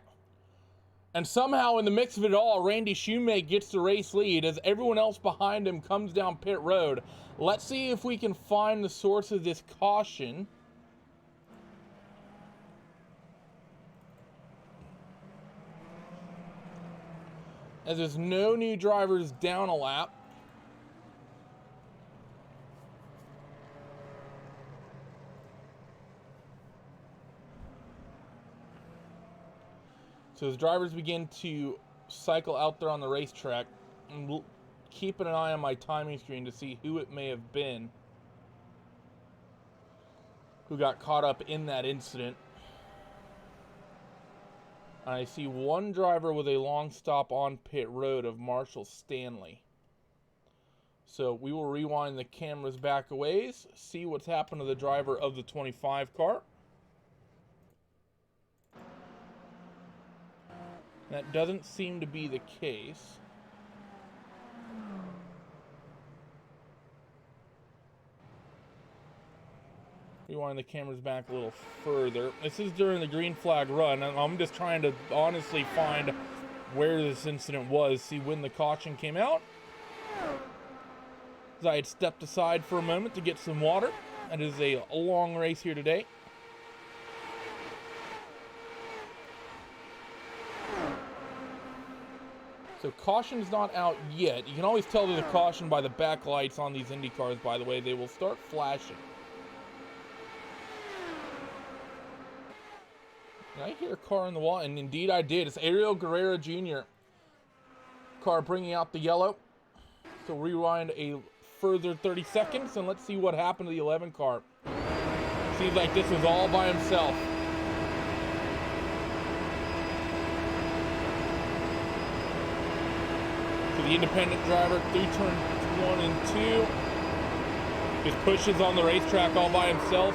and somehow in the mix of it all, Randy Shoemake gets the race lead as everyone else behind him comes down pit road. Let's see if we can find the source of this caution. As there's no new drivers down a lap. So as drivers begin to cycle out there on the racetrack, I'm keeping an eye on my timing screen to see who it may have been. who got caught up in that incident. I see one driver with a long stop on pit road of Marshall Stanley. So we will rewind the cameras back a ways, see what's happened to the driver of the 25 car. That doesn't seem to be the case. Rewind the cameras back a little further. This is during the green flag run. I'm just trying to honestly find where this incident was, see when the caution came out. As I had stepped aside for a moment to get some water. It is a long race here today. So caution's not out yet. You can always tell there's a caution by the backlights on these Indy cars, by the way. They will start flashing. Did I hear a car in the wall? And indeed I did. It's Ariel Guerrero Jr. car bringing out the yellow. So rewind a further 30 seconds and let's see what happened to the 11 car. Seems like this was all by himself. So the independent driver through turn 1 and 2 just pushes on the racetrack all by himself.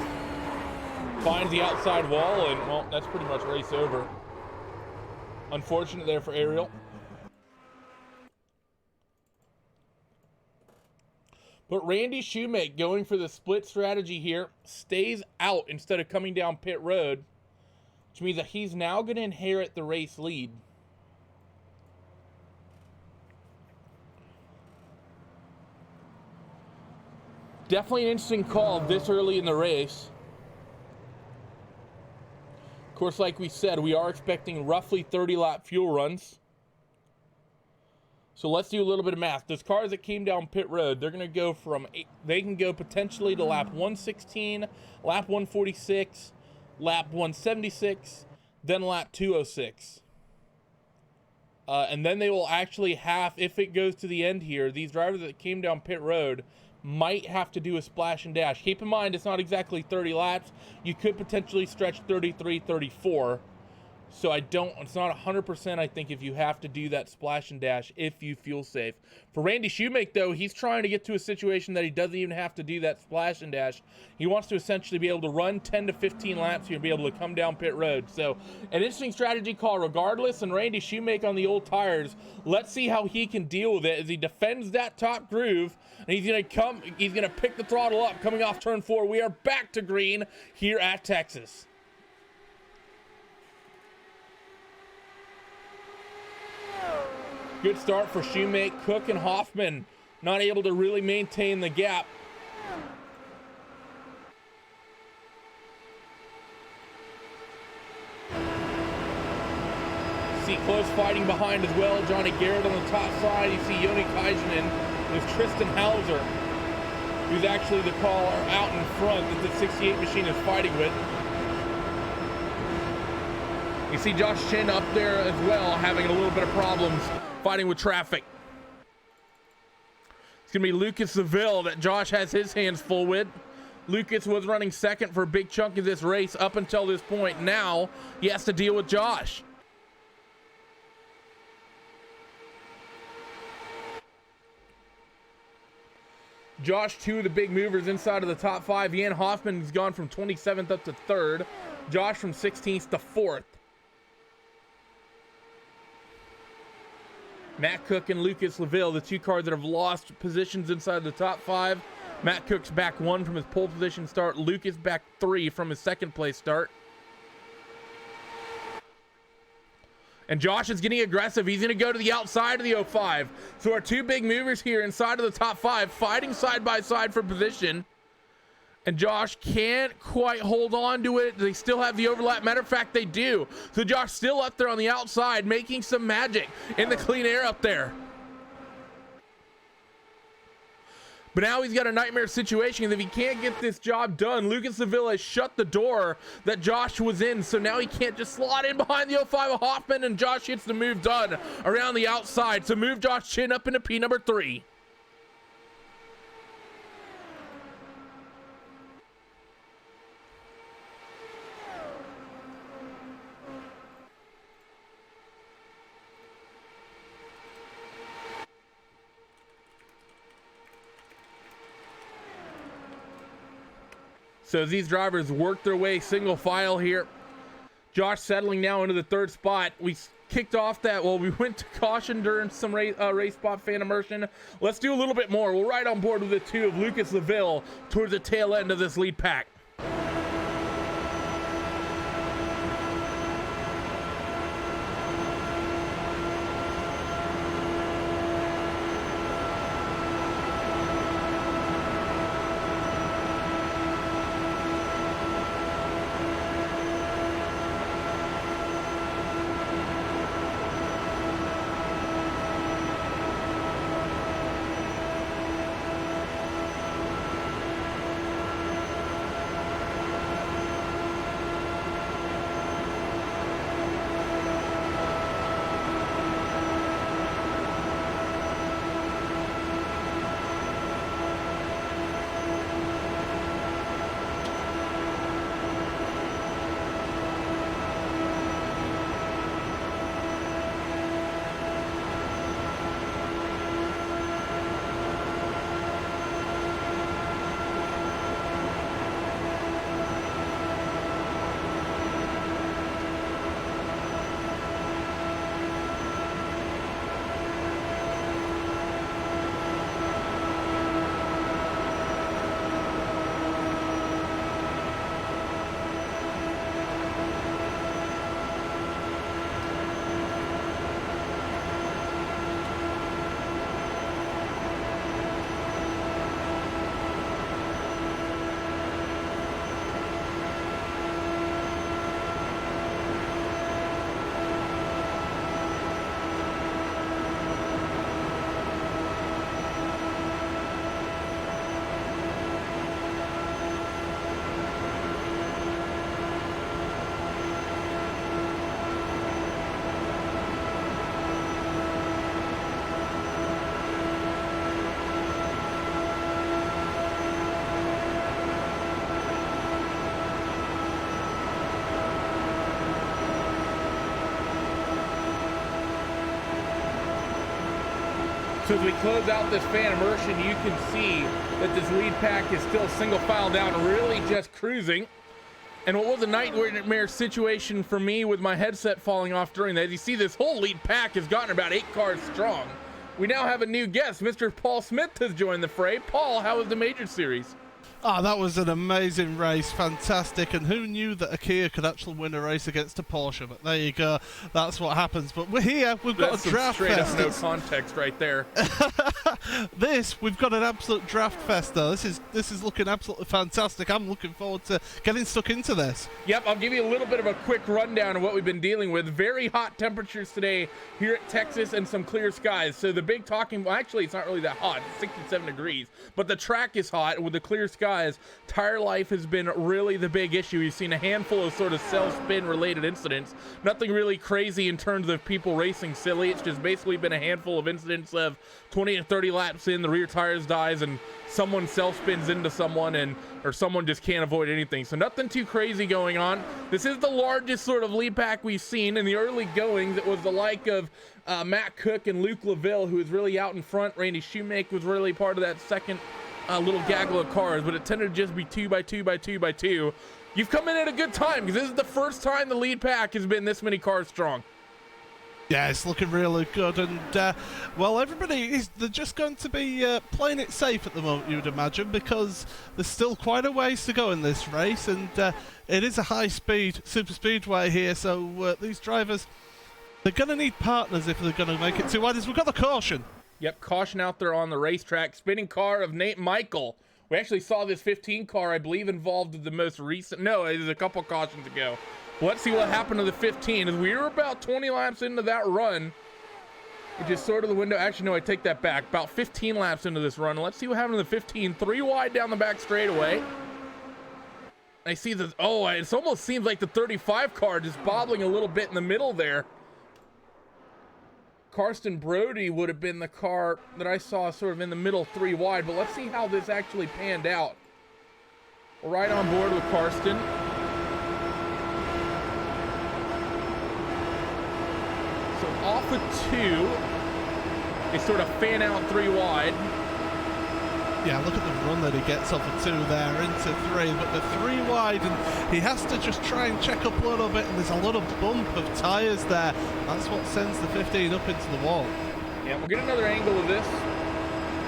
Finds the outside wall, and well, that's pretty much race over. Unfortunate there for Ariel. But Randy Shoemake going for the split strategy here, stays out instead of coming down pit road, which means that he's now going to inherit the race lead. Definitely an interesting call this early in the race. Of course, like we said, we are expecting roughly 30 lap fuel runs. So let's do a little bit of math. Those cars that came down pit road, they're going to go from, they can go potentially to lap 116, lap 146, lap 176, then lap 206. And then they will actually have, if it goes to the end here, these drivers that came down pit road might have to do a splash and dash. Keep in mind, it's not exactly 30 laps. You could potentially stretch 33, 34. So it's not 100%, I think, if you have to do that splash and dash if you feel safe. For Randy Shoemake, though, he's trying to get to a situation that he doesn't even have to do that splash and dash. He wants to essentially be able to run 10 to 15 laps here and be able to come down pit road. So an interesting strategy call regardless, and Randy Shoemake on the old tires. Let's see how he can deal with it as he defends that top groove. And he's going to pick the throttle up coming off turn 4. We are back to green here at Texas. Good start for Shoemake. Cook and Hoffman not able to really maintain the gap. See close fighting behind as well. Johnny Garrett on the top side. You see Yoni Kajanen with Tristan Hauser, who's actually the caller out in front that the 68 machine is fighting with. You see Josh Chin up there as well, having a little bit of problems fighting with traffic. It's going to be Lucas Seville that Josh has his hands full with. Lucas was running second for a big chunk of this race up until this point. Now he has to deal with Josh. Josh, two of the big movers inside of the top 5. Jan Hoffman has gone from 27th up to 3rd. Josh from 16th to 4th. Matt Cook and Lucas LaVille, the two cars that have lost positions inside the top 5. Matt Cook's back 1 from his pole position start. Lucas back 3 from his second place start. And Josh is getting aggressive. He's going to go to the outside of the 05. So our two big movers here inside of the top 5 fighting side by side for position. And Josh can't quite hold on to it. They still have the overlap. Matter of fact, they do. So Josh still up there on the outside, making some magic in the clean air up there. But now he's got a nightmare situation. If he can't get this job done, Lucas Seville has shut the door that Josh was in. So now he can't just slot in behind the 05 of Hoffman, and Josh gets the move done around the outside. So move Josh Chin up into P number 3. So as these drivers work their way single file here, Josh settling now into the third spot. We kicked off that, well, we went to caution during some race spot fan immersion. Let's do a little bit more. We'll ride on board with the two of Lucas LaVille towards the tail end of this lead pack. So as we close out this fan immersion, you can see that this lead pack is still single file down, really just cruising. And what was a nightmare situation for me with my headset falling off during that, you see this whole lead pack has gotten about 8 cars strong. We now have a new guest. Mr. Paul Smith has joined the fray. Paul, how was the major series? Oh, that was an amazing race, fantastic, and who knew that a Kia could actually win a race against a Porsche? But there you go, that's what happens. But we're here, we've got That's a draft straight fest. up no context right there. We've got an absolute draft fest though. This is looking absolutely fantastic. I'm looking forward to getting stuck into this. Yep, I'll give you a little bit of a quick rundown of what we've been dealing with. Very hot temperatures today here at Texas and some clear skies. So the big talking, well, actually it's not really that hot, it's 67 degrees, but the track is hot with the clear skies. Tire life has been really the big issue. You've seen a handful of sort of self-spin related incidents. Nothing really crazy in terms of people racing silly. It's just basically been a handful of incidents of 20 to 30 laps in, the rear tires dies and someone self-spins into someone or someone just can't avoid anything. So nothing too crazy going on. This is the largest sort of lead pack we've seen in the early goings. It was the like of Matt Cook and Luke LaVille, who was really out in front. Randy Shoemake was really part of that second little gaggle of cars, but it tended to just be 2 by 2 by 2 by 2. You've come in at a good time because this is the first time the lead pack has been this many cars strong. Yeah, it's looking really good, and well, they're just going to be playing it safe at the moment, you would imagine, because there's still quite a ways to go in this race, and it is a high-speed super speedway here, so these drivers, they're going to need partners if they're going to make it too wide. We've got the caution. Yep, caution out there on the racetrack. Spinning car of Nate Michael. We actually saw this 15 car, I believe, involved the most recent. No, it was a couple cautions ago. Let's see what happened to the 15. As we were about 20 laps into that run, which is sort of the window. Actually, no, I take that back. About 15 laps into this run. Let's see what happened to the 15. 3 wide down the back straightaway. I see the, oh, it almost seems like the 35 car just bobbling a little bit in the middle there. Karsten Brody would have been the car that I saw sort of in the middle 3 wide, but let's see how this actually panned out. We're right on board with Karsten. So off of 2, they sort of fan out 3 wide. Yeah, look at the run that he gets off of 2 there into 3, but the 3 wide, and he has to just try and check up a little bit, and there's a little bump of tyres there. That's what sends the 15 up into the wall. Yeah, we'll get another angle of this.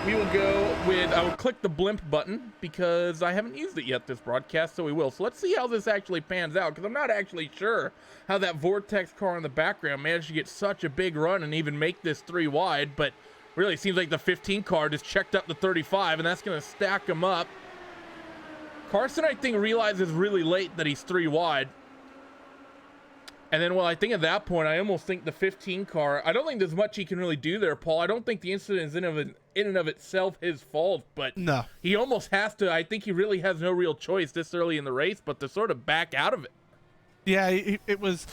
We will go with, I will click the blimp button because I haven't used it yet this broadcast, so we will. So let's see how this actually pans out, because I'm not actually sure how that Vortex car in the background managed to get such a big run and even make this 3 wide, but really it seems like the 15 car just checked up the 35, and that's going to stack him up. Carson, I think, realizes really late that he's 3 wide. And then, well, I think at that point, I almost think the 15 car, I don't think there's much he can really do there, Paul. I don't think the incident is in and of itself his fault, but no, he almost has to. I think he really has no real choice this early in the race, but to sort of back out of it. Yeah, it was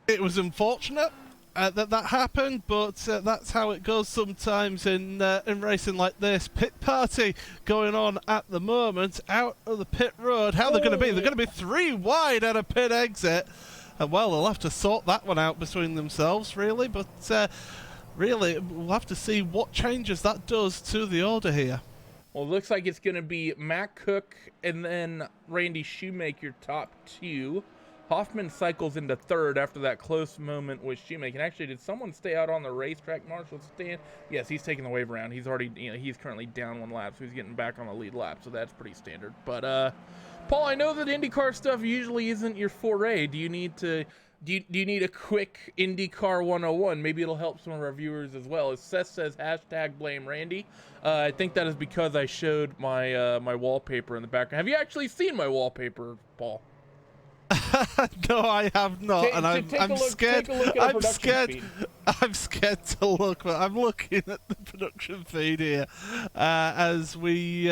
unfortunate that happened, but that's how it goes sometimes in racing like this. Pit party going on at the moment out of the pit road. How they're going to be? They're going to be 3 wide at a pit exit. Well, they'll have to sort that one out between themselves, really. But really, we'll have to see what changes that does to the order here. Well, it looks like it's going to be Matt Cook and then Randy Shoemaker top 2. Hoffman cycles into 3rd after that close moment with Shoemaker. And actually, did someone stay out on the racetrack? Marshall staying? Yes, he's taking the wave around. He's already, he's currently down 1 lap, so he's getting back on the lead lap. So that's pretty standard. But Paul, I know that IndyCar stuff usually isn't your foray. Do you need to? Do you need a quick IndyCar 101? Maybe it'll help some of our viewers as well. As Seth says, #blame Randy. I think that is because I showed my my wallpaper in the background. Have you actually seen my wallpaper, Paul? No, I have not, and I'm scared. I'm scared. Feed. I'm scared to look, but I'm looking at the production feed here as we.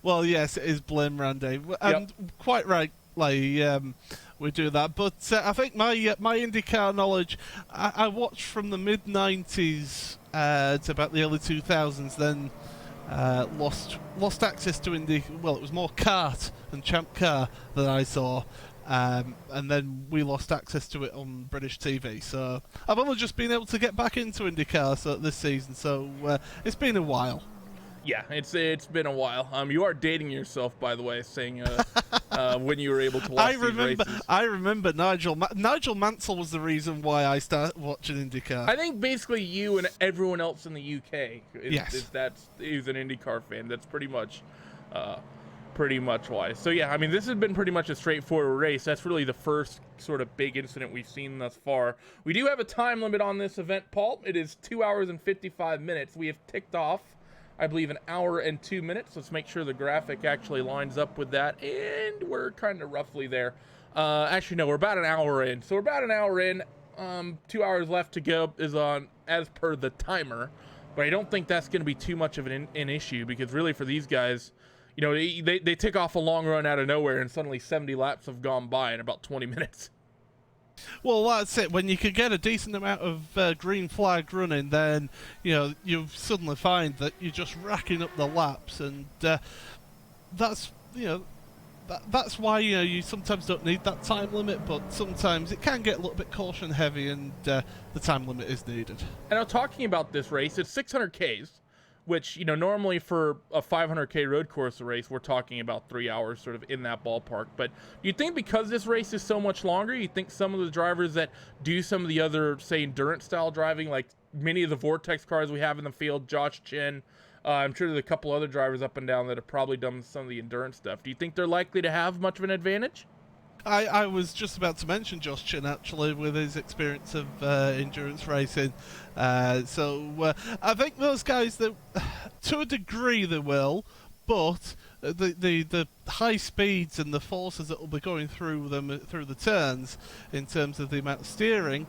Well, yes, it is blame Randy, and quite right. We do that, but I think my IndyCar knowledge, I watched from the mid '90s to about the early 2000s, then lost access to Indy. Well, it was more kart and Champ Car that I saw, and then we lost access to it on British TV. So I've only just been able to get back into IndyCar this season. So it's been a while. Yeah, it's been a while. You are dating yourself, by the way, saying when you were able to watch these races. I remember Nigel Mansell was the reason why I started watching IndyCar. I think basically you and everyone else in the UK is an IndyCar fan. That's pretty much why. So yeah, I mean, this has been pretty much a straightforward race. That's really the first sort of big incident we've seen thus far. We do have a time limit on this event, Paul. It is 2 hours and 55 minutes. We have ticked off, I believe, 1 hour and 2 minutes. Let's make sure the graphic actually lines up with that. And we're kind of roughly there. Actually, no, we're about an hour in. So we're about an hour in. 2 hours left to go is on as per the timer. But I don't think that's going to be too much of an issue, because really for these guys, they take off a long run out of nowhere and suddenly 70 laps have gone by in about 20 minutes. Well, that's it. When you can get a decent amount of green flag running, then you suddenly find that you're just racking up the laps, and that's why you sometimes don't need that time limit, but sometimes it can get a little bit caution heavy, and the time limit is needed. And I'm talking about this race. It's 600 Ks. Which, normally for a 500K road course race, we're talking about 3 hours, sort of in that ballpark. But do you think because this race is so much longer, you think some of the drivers that do some of the other, say, endurance-style driving, like many of the Vortex cars we have in the field, Josh Chin, I'm sure there's a couple other drivers up and down that have probably done some of the endurance stuff. Do you think they're likely to have much of an advantage? I was just about to mention Josh Chin, actually, with his experience of endurance racing. So I think those guys, that to a degree they will, but the high speeds and the forces that will be going through them through the turns in terms of the amount of steering,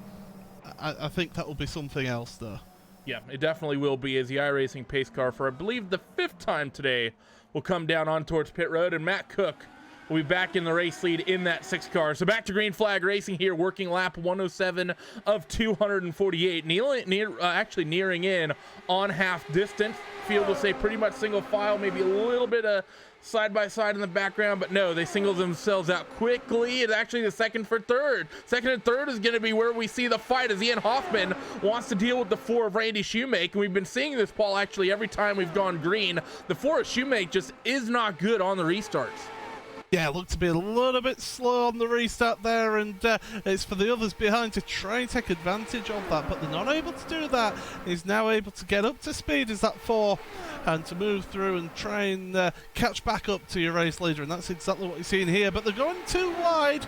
I think that will be something else, though. Yeah, it definitely will be, as the iRacing pace car for, I believe, the 5th time today will come down on towards pit road, and Matt Cook will be back in the race lead in that 6 car. So back to green flag racing here, working lap 107 of 248. Actually nearing in on half distance. Field will say pretty much single file, maybe a little bit of side by side in the background, but no, they single themselves out quickly. It's actually the second and third is going to be where we see the fight, as Ian Hoffman wants to deal with the 4 of Randy Shoemake. And we've been seeing this, Paul, actually every time we've gone green. The 4 of Shoemake just is not good on the restarts. Yeah, looked to be a little bit slow on the restart there, and it's for the others behind to try and take advantage of that, but they're not able to do that. He's now able to get up to speed as that 4 and to move through and try and catch back up to your race leader, and that's exactly what you're seeing here. But they're going too wide,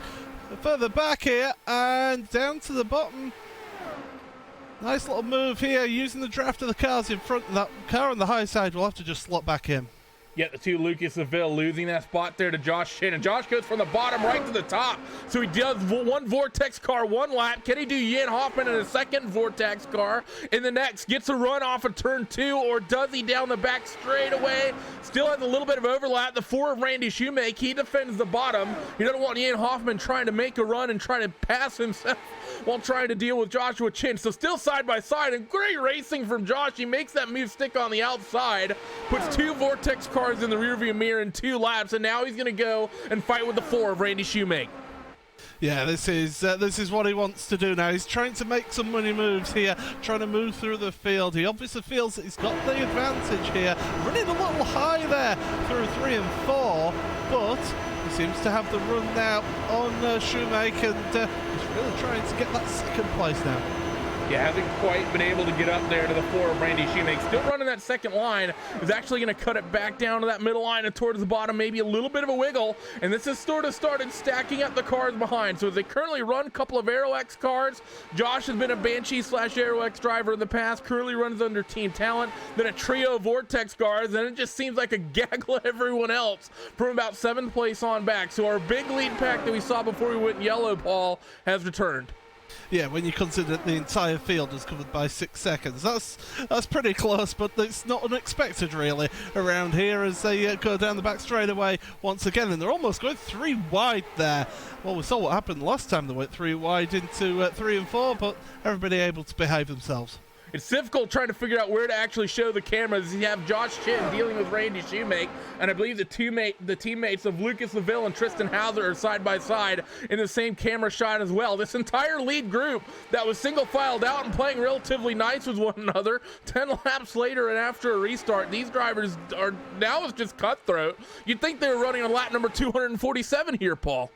further back here, and down to the bottom. Nice little move here, using the draft of the cars in front of that car on the high side. We'll have to just slot back in. Yet the 2 Lucas Seville losing that spot there to Josh Chin, and Josh goes from the bottom right to the top. So he does 1 Vortex car 1 lap. Can he do Ian Hoffman in a second Vortex car in the next? Gets a run off of turn 2, or does he down the back straightaway? Still has a little bit of overlap. The 4 of Randy Shoemake, he defends the bottom. He doesn't want Ian Hoffman trying to make a run and trying to pass himself while trying to deal with Joshua Chin. So still side by side, and great racing from Josh. He makes that move stick on the outside, puts 2 Vortex cars in the rearview mirror in 2 laps, and now he's going to go and fight with the 4 of Randy Shoemake. Yeah, this is what he wants to do now. He's trying to make some money moves here, trying to move through the field. He obviously feels that he's got the advantage here, running a little high there through 3 and 4, but he seems to have the run now on Shoemake, and he's really trying to get that second place now. Yeah, hasn't quite been able to get up there to the 4 of Randy Shoemake. Still running that second line. Is actually going to cut it back down to that middle line and towards the bottom. Maybe a little bit of a wiggle. And this has sort of started stacking up the cars behind. So as they currently run a couple of AeroX cars, Josh has been a Banshee / AeroX driver in the past. Currently runs under Team Talent. Then a trio of Vortex cars. And it just seems like a gaggle of everyone else from about 7th place on back. So our big lead pack that we saw before we went yellow, Paul, has returned. Yeah, when you consider that the entire field is covered by 6 seconds, that's pretty close, but it's not unexpected really around here as they go down the back straightaway once again, and they're almost going 3 wide there. Well, we saw what happened last time they went 3 wide into 3 and 4, but everybody able to behave themselves. It's difficult trying to figure out where to actually show the cameras. You have Josh Chin dealing with Randy Shoemake, and I believe the teammates of Lucas Seville and Tristan Hauser are side by side in the same camera shot as well. This entire lead group that was single filed out and playing relatively nice with one another, 10 laps later and after a restart, these drivers are now it's just cutthroat. You'd think they were running on lap number 247 here, Paul.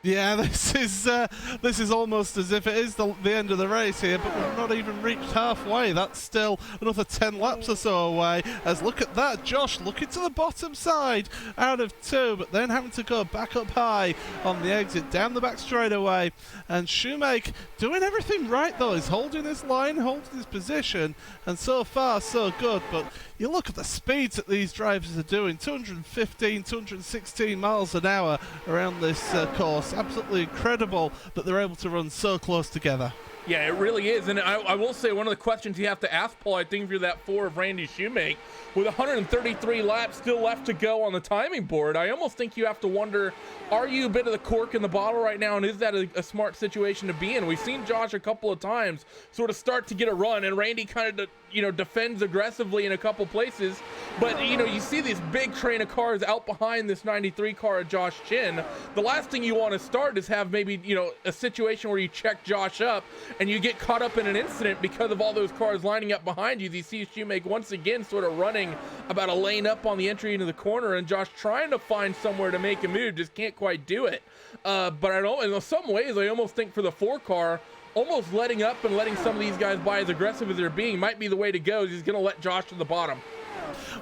Yeah, this is almost as if it is the end of the race here, but we've not even reached halfway. That's still another 10 laps or so away. As look at that, Josh looking to the bottom side out of 2, but then having to go back up high on the exit, down the back straightaway. And Shoemake doing everything right though. He's holding his line, holding his position, and so far so good. But you look at the speeds that these drivers are doing, 215, 216 miles an hour around this course. Absolutely incredible that they're able to run so close together. Yeah, it really is. And I will say one of the questions you have to ask, Paul, I think, if you're that 4 of Randy Shoemake, with 133 laps still left to go on the timing board, I almost think you have to wonder, are you a bit of the cork in the bottle right now, and is that a smart situation to be in? We've seen Josh a couple of times sort of start to get a run, and Randy kind of defends aggressively in a couple places, but you see this big train of cars out behind this 93 car of Josh Chin. The last thing you want to start is have maybe a situation where you check Josh up and you get caught up in an incident because of all those cars lining up behind you. You see Shoemake once again sort of running about a lane up on the entry into the corner, and Josh trying to find somewhere to make a move, just can't quite do it. But I don't, in some ways I almost think for the 4 car, almost letting up and letting some of these guys by as aggressive as they're being might be the way to go. He's going to let Josh to the bottom.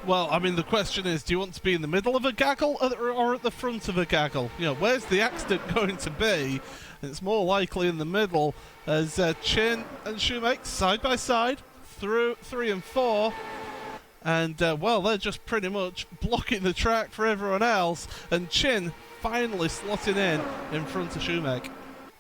Well, I mean, the question is, do you want to be in the middle of a gaggle or at the front of a gaggle? Where's the accident going to be? It's more likely in the middle, as Chin and Shoemake side by side through 3 and 4. And, well, they're just pretty much blocking the track for everyone else. And Chin finally slotting in front of Shoemake.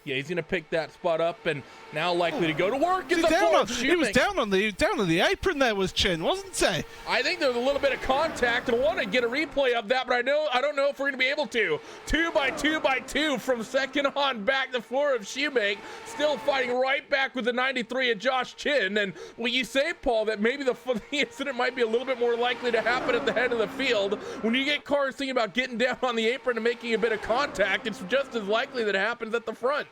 Yeah, he's going to pick that spot up, and now likely to go to work. He was down on the apron there, was Chin, wasn't he? I think there's a little bit of contact, and I want to get a replay of that, but I don't know if we're going to be able to. 2x2 from second on back, the floor of Shoemake, still fighting right back with the 93 of Josh Chin. And will you say, Paul, that maybe the incident might be a little bit more likely to happen at the head of the field? When you get cars thinking about getting down on the apron and making a bit of contact, it's just as likely that it happens at the front.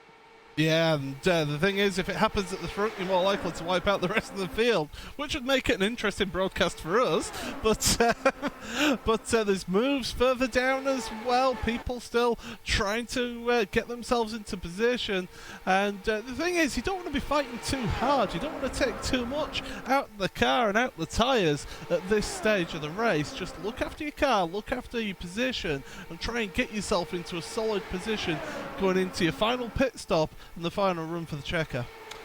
Yeah, and the thing is, if it happens at the front, you're more likely to wipe out the rest of the field, which would make it an interesting broadcast for us. But there's moves further down as well. People still trying to get themselves into position. And the thing is, you don't want to be fighting too hard. You don't want to take too much out of the car and out the tyres at this stage of the race. Just look after your car, look after your position, and try and get yourself into a solid position going into your final pit stop and the final run for the checker.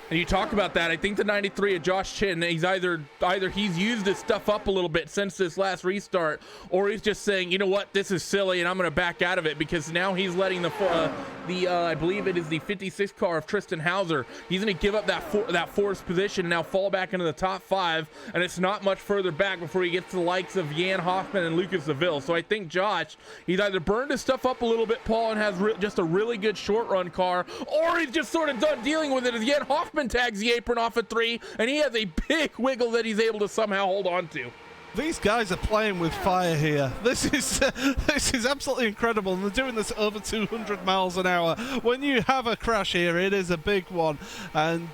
And you talk about that, I think the 93 of Josh Chin, he's either he's used his stuff up a little bit since this last restart, or he's just saying, you know what, this is silly and I'm going to back out of it, because now he's letting I believe it is the 56 car of Tristan Hauser. He's going to give up that fourth position and now fall back into the top 5, and it's not much further back before he gets to the likes of Jan Hoffman and Lucas Seville. So I think Josh, he's either burned his stuff up a little bit, Paul, and has just a really good short run car, or he's just sort of done dealing with it as Jan Hoffman tags the apron off at 3, and he has a big wiggle that he's able to somehow hold on to. These guys are playing with fire here. This is absolutely incredible, and they're doing this over 200 miles an hour. When you have a crash here, it is a big one. And,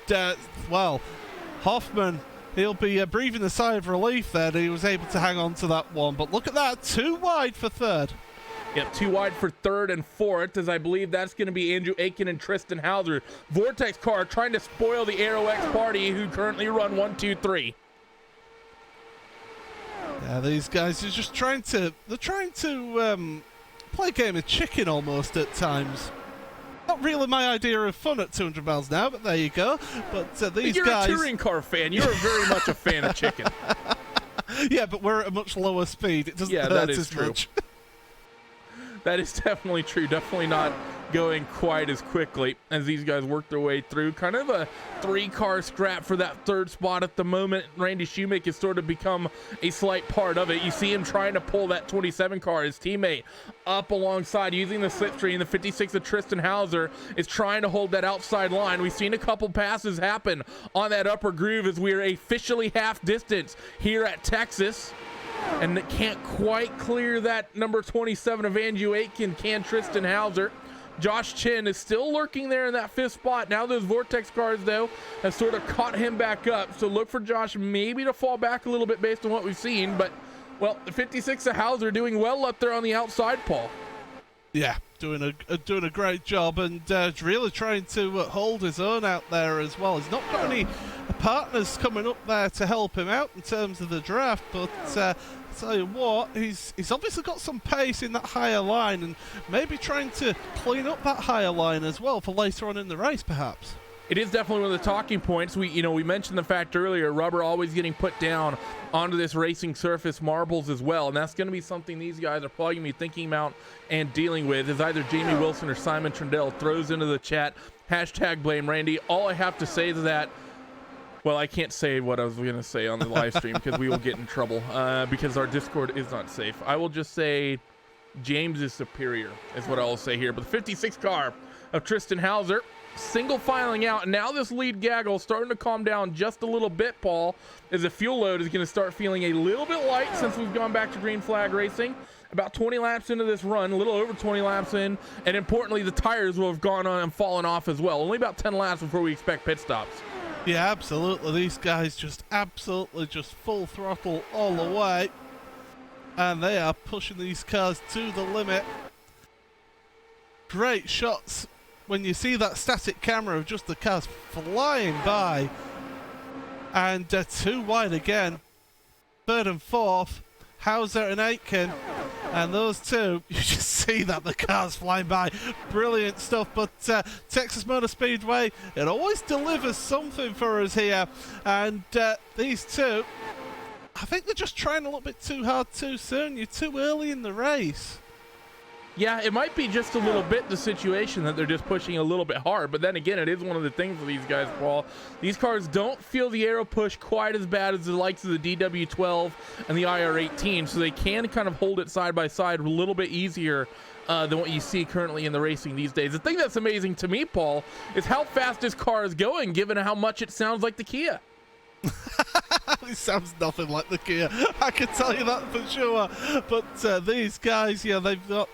well, Hoffman, he'll be breathing a sigh of relief there that he was able to hang on to that one. But look at that, 2 wide for third. Yep, 2 wide for third and fourth, as I believe that's going to be Andrew Aiken and Tristan Hauser. Vortex car trying to spoil the Aero X party, who currently run 1, 2, 3. Yeah, these guys are just trying to play a game of chicken almost at times. Not really my idea of fun at 200 miles an hour, but there you go. But these guys... You're a touring car fan. You're very much a fan of chicken. Yeah, but we're at a much lower speed. It doesn't hurt as much. That is definitely true. Definitely not going quite as quickly as these guys work their way through. Kind of a 3-car scrap for that third spot at the moment. Randy Shoemake has sort of become a slight part of it. You see him trying to pull that 27 car. His teammate up alongside using the slipstream. The 56 of Tristan Hauser is trying to hold that outside line. We've seen a couple passes happen on that upper groove as we are officially half distance here at Texas. And it can't quite clear that number 27 of Andrew Aiken, can Tristan Hauser. Josh Chin is still lurking there in that 5th spot. Now those Vortex cars, though, have sort of caught him back up. So look for Josh maybe to fall back a little bit based on what we've seen. But, well, the 56 of Hauser doing well up there on the outside, Paul. Yeah, doing a great job, and really trying to hold his own out there as well. He's not got any partners coming up there to help him out in terms of the draft, but I'll tell you what, he's obviously got some pace in that higher line, and maybe trying to clean up that higher line as well for later on in the race, perhaps. It is definitely one of the talking points. We mentioned the fact earlier, rubber always getting put down onto this racing surface, marbles as well, and that's going to be something these guys are probably going to be thinking about and dealing with, as either Jamie Wilson or Simon Trundell throws into the chat, #blame Randy. All I have to say to that, well, I can't say what I was going to say on the live stream because we will get in trouble because our Discord is not safe. I will just say James is superior is what I will say here. But the 56 car of Tristan Hauser, single filing out, and now this lead gaggle starting to calm down just a little bit, Paul, as the fuel load is going to start feeling a little bit light since we've gone back to green flag racing. About 20 laps into this run, a little over 20 laps in, and importantly, the tires will have gone on and fallen off as well. Only about 10 laps before we expect pit stops. Yeah, absolutely. These guys just absolutely just full throttle all the way, and they are pushing these cars to the limit. Great shots when you see that static camera of just the cars flying by, and 2 wide again, 3rd and 4th, Hauser and Aitken, and those two, you just see that the cars flying by. Brilliant stuff, but Texas Motor Speedway, it always delivers something for us here, and these two, I think they're just trying a little bit too hard too soon. You're too early in the race. Yeah, it might be just a little bit the situation that they're just pushing a little bit hard. But then again, it is one of the things for these guys, Paul. These cars don't feel the aero push quite as bad as the likes of the DW12 and the IR18, so they can kind of hold it side by side a little bit easier than what you see currently in the racing these days. The thing that's amazing to me, Paul, is how fast this car is going, given how much it sounds like the Kia. It sounds nothing like the Kia, I can tell you that for sure. But these guys, yeah, they've got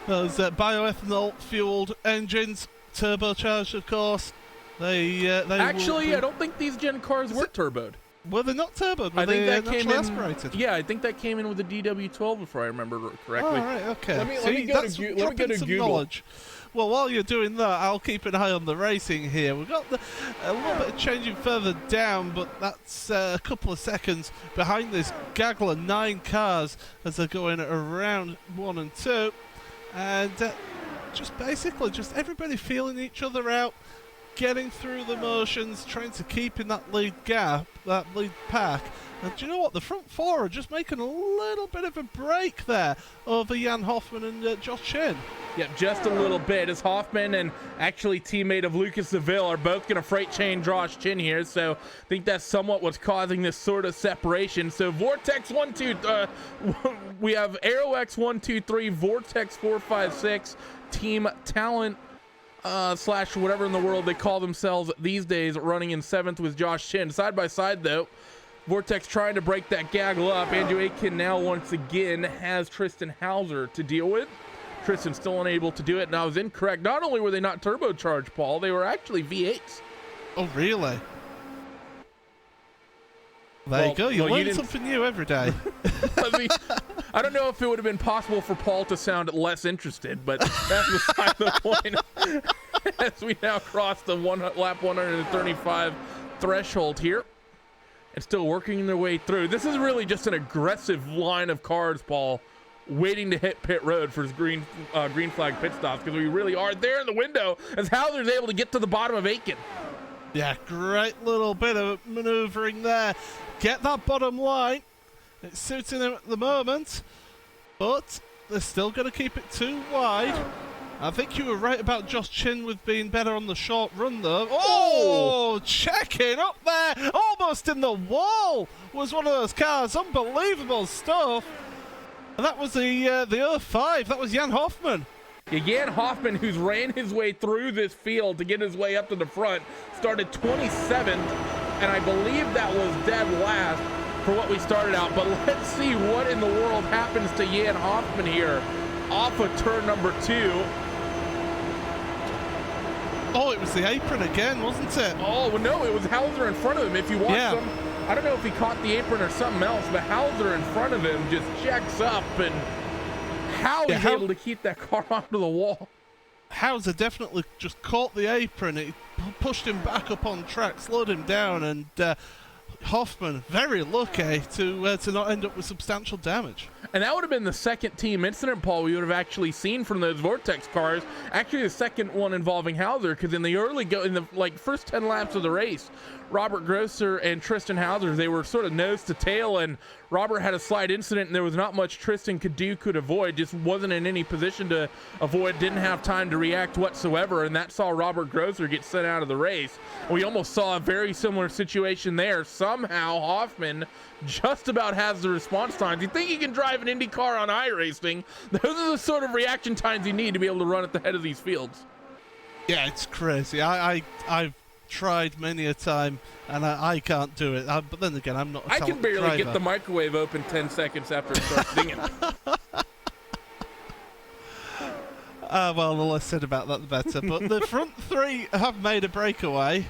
those bioethanol fueled engines, turbocharged, of course. They Actually, I don't think these gen cars were turboed. Were they not turboed? Were I think that came in. Aspirated? Yeah, I think that came in with the DW12, if I remember correctly. Oh, right, okay. Let me get a Google. Knowledge. Well, while you're doing that, I'll keep an eye on the racing here. We've got a little bit of changing further down, but that's a couple of seconds behind this gaggle of 9 cars as they're going around 1 and 2. And just basically, just everybody feeling each other out, getting through the motions, trying to keep in that lead gap, that lead pack. And do you know what? The front 4 are just making a little bit of a break there over Jan Hoffman and Josh Chin. Yep, just a little bit, as Hoffman and actually teammate of Lucas Seville are both going to freight chain Josh Chin here, so I think that's somewhat what's causing this sort of separation. So Vortex 1, 2, we have AeroX 1, 2, 3, Vortex 4, 5, 6, Team Talent slash whatever in the world they call themselves these days, running in 7th with Josh Chin. Side by side though, Vortex trying to break that gaggle up. Andrew Aitken now once again has Tristan Hauser to deal with. Tristan still unable to do it, and I was incorrect. Not only were they not turbocharged, Paul, they were actually V8s. Oh, really? There you go. You learn something new every day. I don't know if it would have been possible for Paul to sound less interested, but that's beside the point. As we now cross the lap 135 threshold here, and still working their way through. This is really just an aggressive line of cars, Paul, waiting to hit pit road for his green flag pit stops, because we really are there in the window as Hauser's able to get to the bottom of Aitken. Yeah, great little bit of maneuvering there. Get that bottom line. It's suiting him at the moment, but they're still going to keep it too wide. I think you were right about Josh Chin with being better on the short run, though. Oh, checking up there, almost in the wall, was one of those cars. Unbelievable stuff. And that was the 05. That was Jan Hoffman. Yeah, Jan Hoffman, who's ran his way through this field to get his way up to the front, started 27th, and I believe that was dead last for what we started out. But let's see what in the world happens to Jan Hoffman here off of turn number 2. Oh, it was the apron again, wasn't it? Oh, no, it was Hauser in front of him. If you watch him, I don't know if he caught the apron or something else, but Hauser in front of him just checks up, and how he's able to keep that car onto the wall. Hauser definitely just caught the apron. It pushed him back up on track, slowed him down, and Hoffman very lucky to not end up with substantial damage. And that would have been the second team incident, Paul, we would have actually seen from those Vortex cars. Actually, the second one involving Hauser, because in the first 10 laps of the race, Robert Grosser and Tristan Hauser, they were sort of nose to tail, and Robert had a slight incident, and there was not much Tristan could avoid. Just wasn't in any position to avoid, didn't have time to react whatsoever, and that saw Robert Grosser get sent out of the race. We almost saw a very similar situation there. Somehow Hoffman just about has the response times. You think you can drive an IndyCar on iRacing? Those are the sort of reaction times you need to be able to run at the head of these fields. Yeah, it's crazy. I've tried many a time, and I can't do it. But then again, I'm not a I can barely driver. get the microwave open 10 seconds after it starts dinging. Well, the less said about that, the better. But the front 3 have made a breakaway.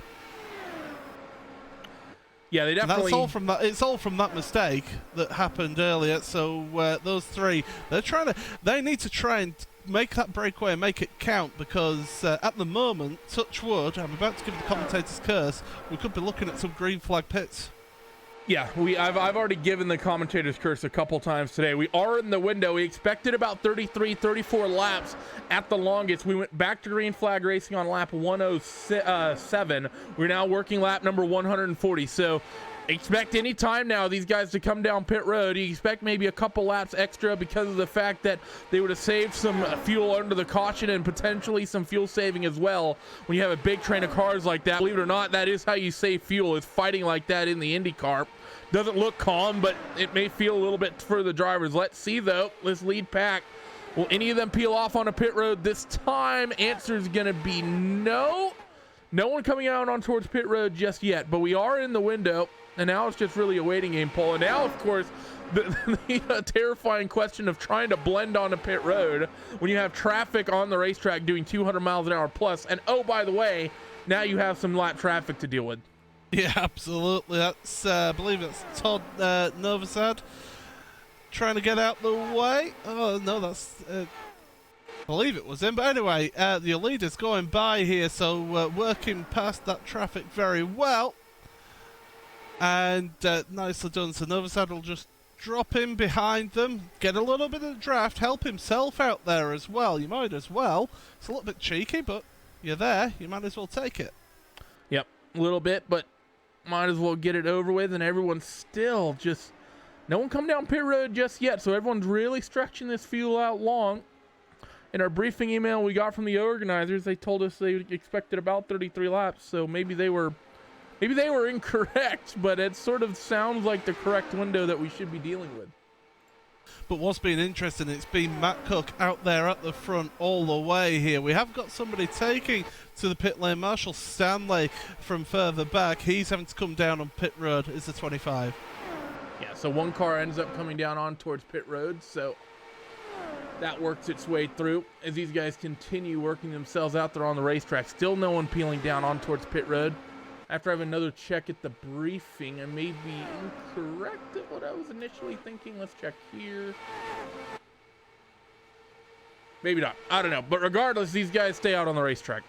Yeah, they definitely. That's all from that. It's all from that mistake that happened earlier. So those 3, they need to try and make that breakaway and make it count, because at the moment, touch wood, I'm about to give the commentator's curse, we could be looking at some green flag pits. Yeah, I've already given the commentator's curse a couple times today. We are in the window. We expected about 33, 34 laps at the longest. We went back to green flag racing on lap 107. We're now working lap number 140. So Expect any time now these guys to come down pit road. You expect maybe a couple laps extra because of the fact that they would have saved some fuel under the caution and potentially some fuel saving as well. When you have a big train of cars like that, believe it or not, that is how you save fuel, is fighting like that in the IndyCar. Doesn't look calm, but it may feel a little bit for the drivers. Let's see though, this lead pack. Will any of them peel off on a pit road this time? Answer is gonna be no. No one coming out on towards pit road just yet, but we are in the window. And now it's just really a waiting game, Paul. And now, of course, the terrifying question of trying to blend on a pit road when you have traffic on the racetrack doing 200 miles an hour plus. And oh, by the way, now you have some lap traffic to deal with. Yeah, absolutely. That's, I believe it's Todd Novosad trying to get out the way. Oh, no, that's... I believe it was him. But anyway, the leader's going by here, so working past that traffic very well. And nicely done. So Novosad will just drop in behind them, get a little bit of draft, help himself out there as well. You might as well. It's a little bit cheeky, but you're there. You might as well take it. Yep, a little bit, but might as well get it over with. And everyone's still just... No one come down pit road just yet, so everyone's really stretching this fuel out long. In our briefing email we got from the organizers, they told us they expected about 33 laps, so maybe they were incorrect, but it sort of sounds like the correct window that we should be dealing with. But what's been interesting, it's been Matt Cook out there at the front all the way here. We have got somebody taking to the pit lane. Marshall Stanley from further back. He's having to come down on pit road. Is the 25. Yeah, so one car ends up coming down on towards pit road, so that works its way through as these guys continue working themselves out there on the racetrack. Still no one peeling down on towards pit road. After I have another check at the briefing, I may be incorrect at what I was initially thinking. Let's check here. Maybe not. I don't know. But regardless, these guys stay out on the racetrack.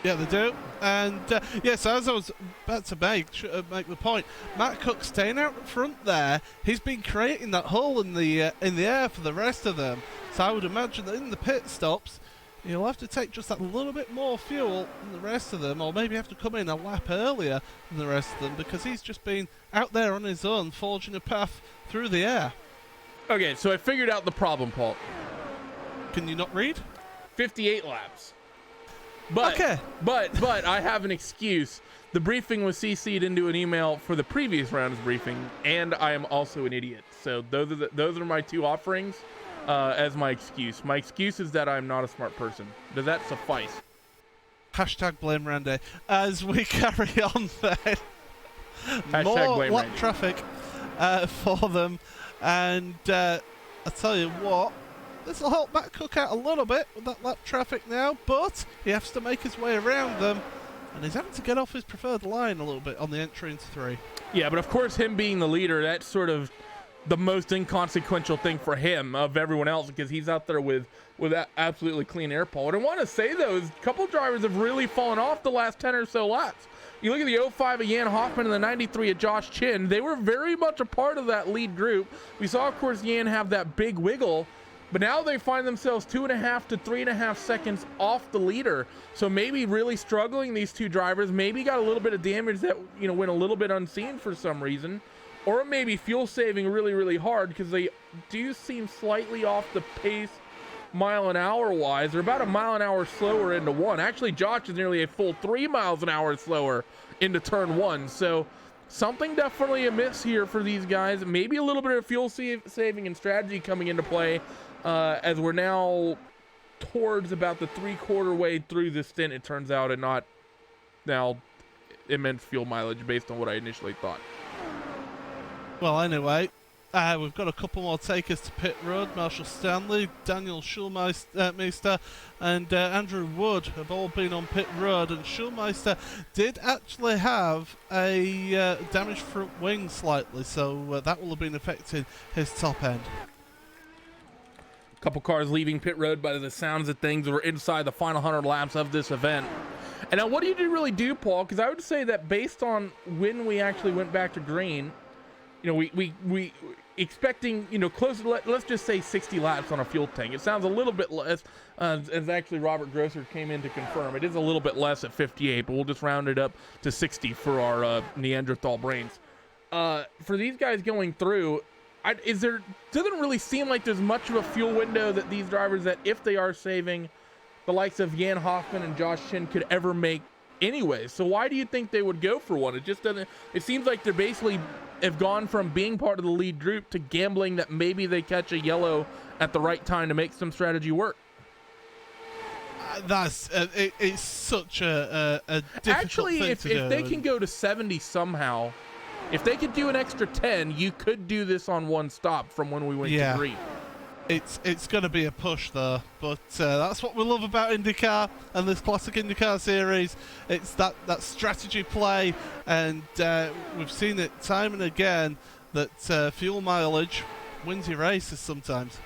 Yeah, they do. And yes, as I was about to make the point, Matt Cook staying out front there. He's been creating that hole in the air for the rest of them. So I would imagine that in the pit stops, you'll have to take just that little bit more fuel than the rest of them, or maybe have to come in a lap earlier than the rest of them, because he's just been out there on his own, forging a path through the air. Okay, so I figured out the problem, Paul. Can you not read? 58 laps. But, okay. But I have an excuse. The briefing was CC'd into an email for the previous round's briefing, and I am also an idiot. So those are my two offerings. As my excuse. My excuse is that I'm not a smart person. Does that suffice? Hashtag blame Randy. As we carry on then. More blame lap Randy. traffic for them. And I tell you what, this will help Matt Cook out a little bit with that lap traffic now, but he has to make his way around them. And he's having to get off his preferred line a little bit on the entry into 3. Yeah, but of course him being the leader, that's sort of the most inconsequential thing for him of everyone else, because he's out there with that absolutely clean air, Paul. And I want to say, though, a couple drivers have really fallen off the last 10 or so laps. You look at the 05 of Jan Hoffman and the 93 of Josh Chin. They were very much a part of that lead group. We saw, of course, Jan have that big wiggle, but now they find themselves 2.5 to 3.5 seconds off the leader. So maybe really struggling, these two drivers. Maybe got a little bit of damage that, went a little bit unseen for some reason. Or maybe fuel saving really, really hard, because they do seem slightly off the pace mile an hour wise. They're about a mile an hour slower into 1. Actually, Josh is nearly a full 3 miles an hour slower into turn 1. So something definitely amiss here for these guys. Maybe a little bit of fuel saving and strategy coming into play as we're now towards about the 3/4 way through this stint, it turns out, and not now immense fuel mileage based on what I initially thought. Well, anyway, we've got a couple more takers to pit road. Marshall Stanley, Daniel Schulmeister, and Andrew Wood have all been on pit road. And Schulmeister did actually have a damaged front wing slightly, so that will have been affecting his top end. A couple cars leaving pit road by the sounds of things. We're inside the final 100 laps of this event. And now what do you really do, Paul? Because I would say that based on when we actually went back to green, you know, we expecting, you know, close to, let's just say 60 laps on a fuel tank. It sounds a little bit less, as actually Robert Grosser came in to confirm. It is a little bit less at 58, but we'll just round it up to 60 for our Neanderthal brains. For these guys going through, doesn't really seem like there's much of a fuel window that these drivers, that if they are saving, the likes of Jan Hoffman and Josh Chin could ever make anyway. So why do you think they would go for one? It just doesn't, it seems like they're basically have gone from being part of the lead group to gambling that maybe they catch a yellow at the right time to make some strategy work. It's such a difficult Actually, thing if to do. they can go to 70 somehow, if they could do an extra 10, you could do this on one stop from when we went to green. It's going to be a push though, but that's what we love about IndyCar and this classic IndyCar series. It's that strategy play, and we've seen it time and again that fuel mileage wins your races sometimes.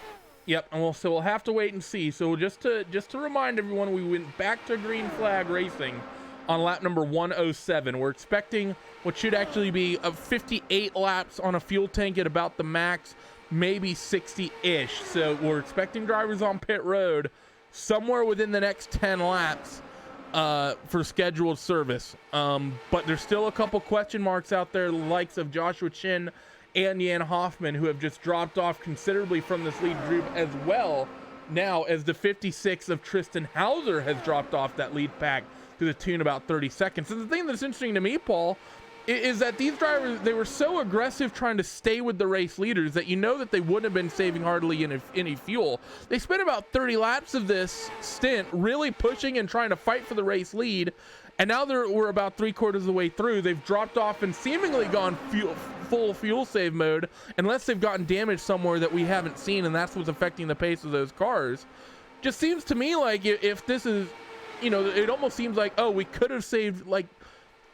Yep, and we'll have to wait and see. So just to remind everyone, we went back to green flag racing on lap number 107. We're expecting what should actually be 58 laps on a fuel tank at about the max, maybe 60-ish. So we're expecting drivers on pit road somewhere within the next 10 laps for scheduled service. But there's still a couple question marks out there, the likes of Joshua Chin and Jan Hoffman, who have just dropped off considerably from this lead group, as well now as the 56 of Tristan Hauser has dropped off that lead pack to the tune about 30 seconds. And the thing that's interesting to me, Paul, is that these drivers, they were so aggressive trying to stay with the race leaders that you know that they wouldn't have been saving hardly any fuel. They spent about 30 laps of this stint really pushing and trying to fight for the race lead, and now we're about 3/4 of the way through. They've dropped off and seemingly gone full fuel save mode, unless they've gotten damaged somewhere that we haven't seen, and that's what's affecting the pace of those cars. Just seems to me like if this is, you know, it almost seems like, oh, we could have saved, like,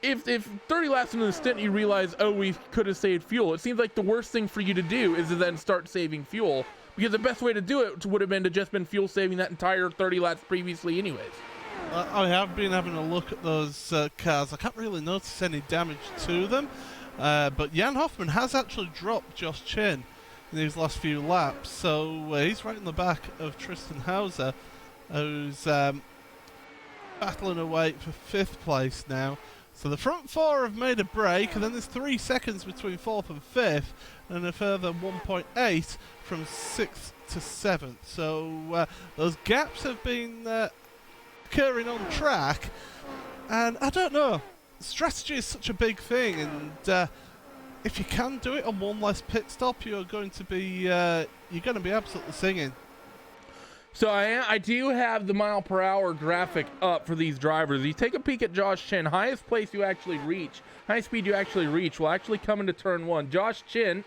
if 30 laps into the stint you realize, oh, we could have saved fuel, it seems like the worst thing for you to do is to then start saving fuel, because the best way to do it would have been to just been fuel saving that entire 30 laps previously anyways. I have been having a look at those cars. I can't really notice any damage to them, but Jan Hoffman has actually dropped Josh Chin in these last few laps, so he's right in the back of Tristan Hauser, who's battling away for 5th place now. So the front four have made a break, and then there's 3 seconds between 4th and 5th, and a further 1.8 from 6th to 7th. So those gaps have been occurring on track, and I don't know. Strategy is such a big thing, and if you can do it on one less pit stop, you're going to be absolutely singing. So I do have the mile per hour graphic up for these drivers. You take a peek at Josh Chin. Highest speed you actually reach will actually come into turn 1. Josh Chin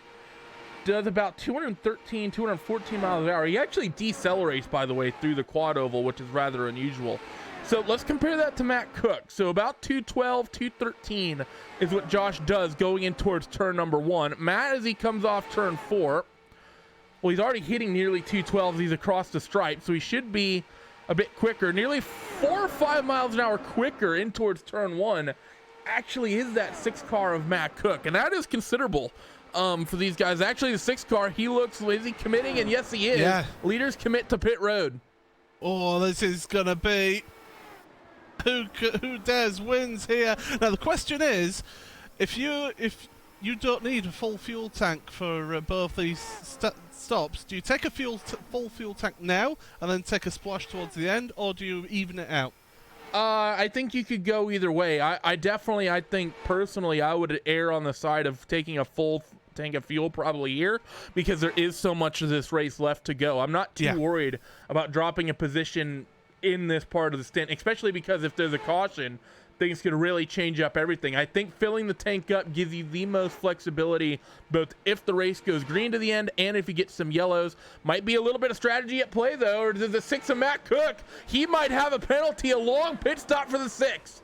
does about 213, 214 miles an hour. He actually decelerates, by the way, through the quad oval, which is rather unusual. So let's compare that to Matt Cook. So about 212, 213 is what Josh does going in towards turn number 1. Matt, as he comes off turn 4, well, he's already hitting nearly 212 as he's across the stripe, so he should be a bit quicker. Nearly 4 or 5 miles an hour quicker in towards turn 1 actually is that 6 car of Matt Cook, and that is considerable for these guys. Actually, the 6 car, he looks, is he committing? And yes, he is. Yeah. Leaders commit to pit road. Oh, this is going to be who dares wins here. Now, the question is, if you don't need a full fuel tank for both these stops, do you take a full fuel tank now and then take a splash towards the end, or do you even it out? I think you could go either way. I think personally I would err on the side of taking a full tank of fuel probably here, because there is so much of this race left to go. I'm not too worried about dropping a position in this part of the stint, especially because if there's a caution, things could really change up everything. I think filling the tank up gives you the most flexibility, both if the race goes green to the end and if you get some yellows. Might be a little bit of strategy at play, though. Or the 6 of Matt Cook, he might have a penalty, a long pit stop for the 6.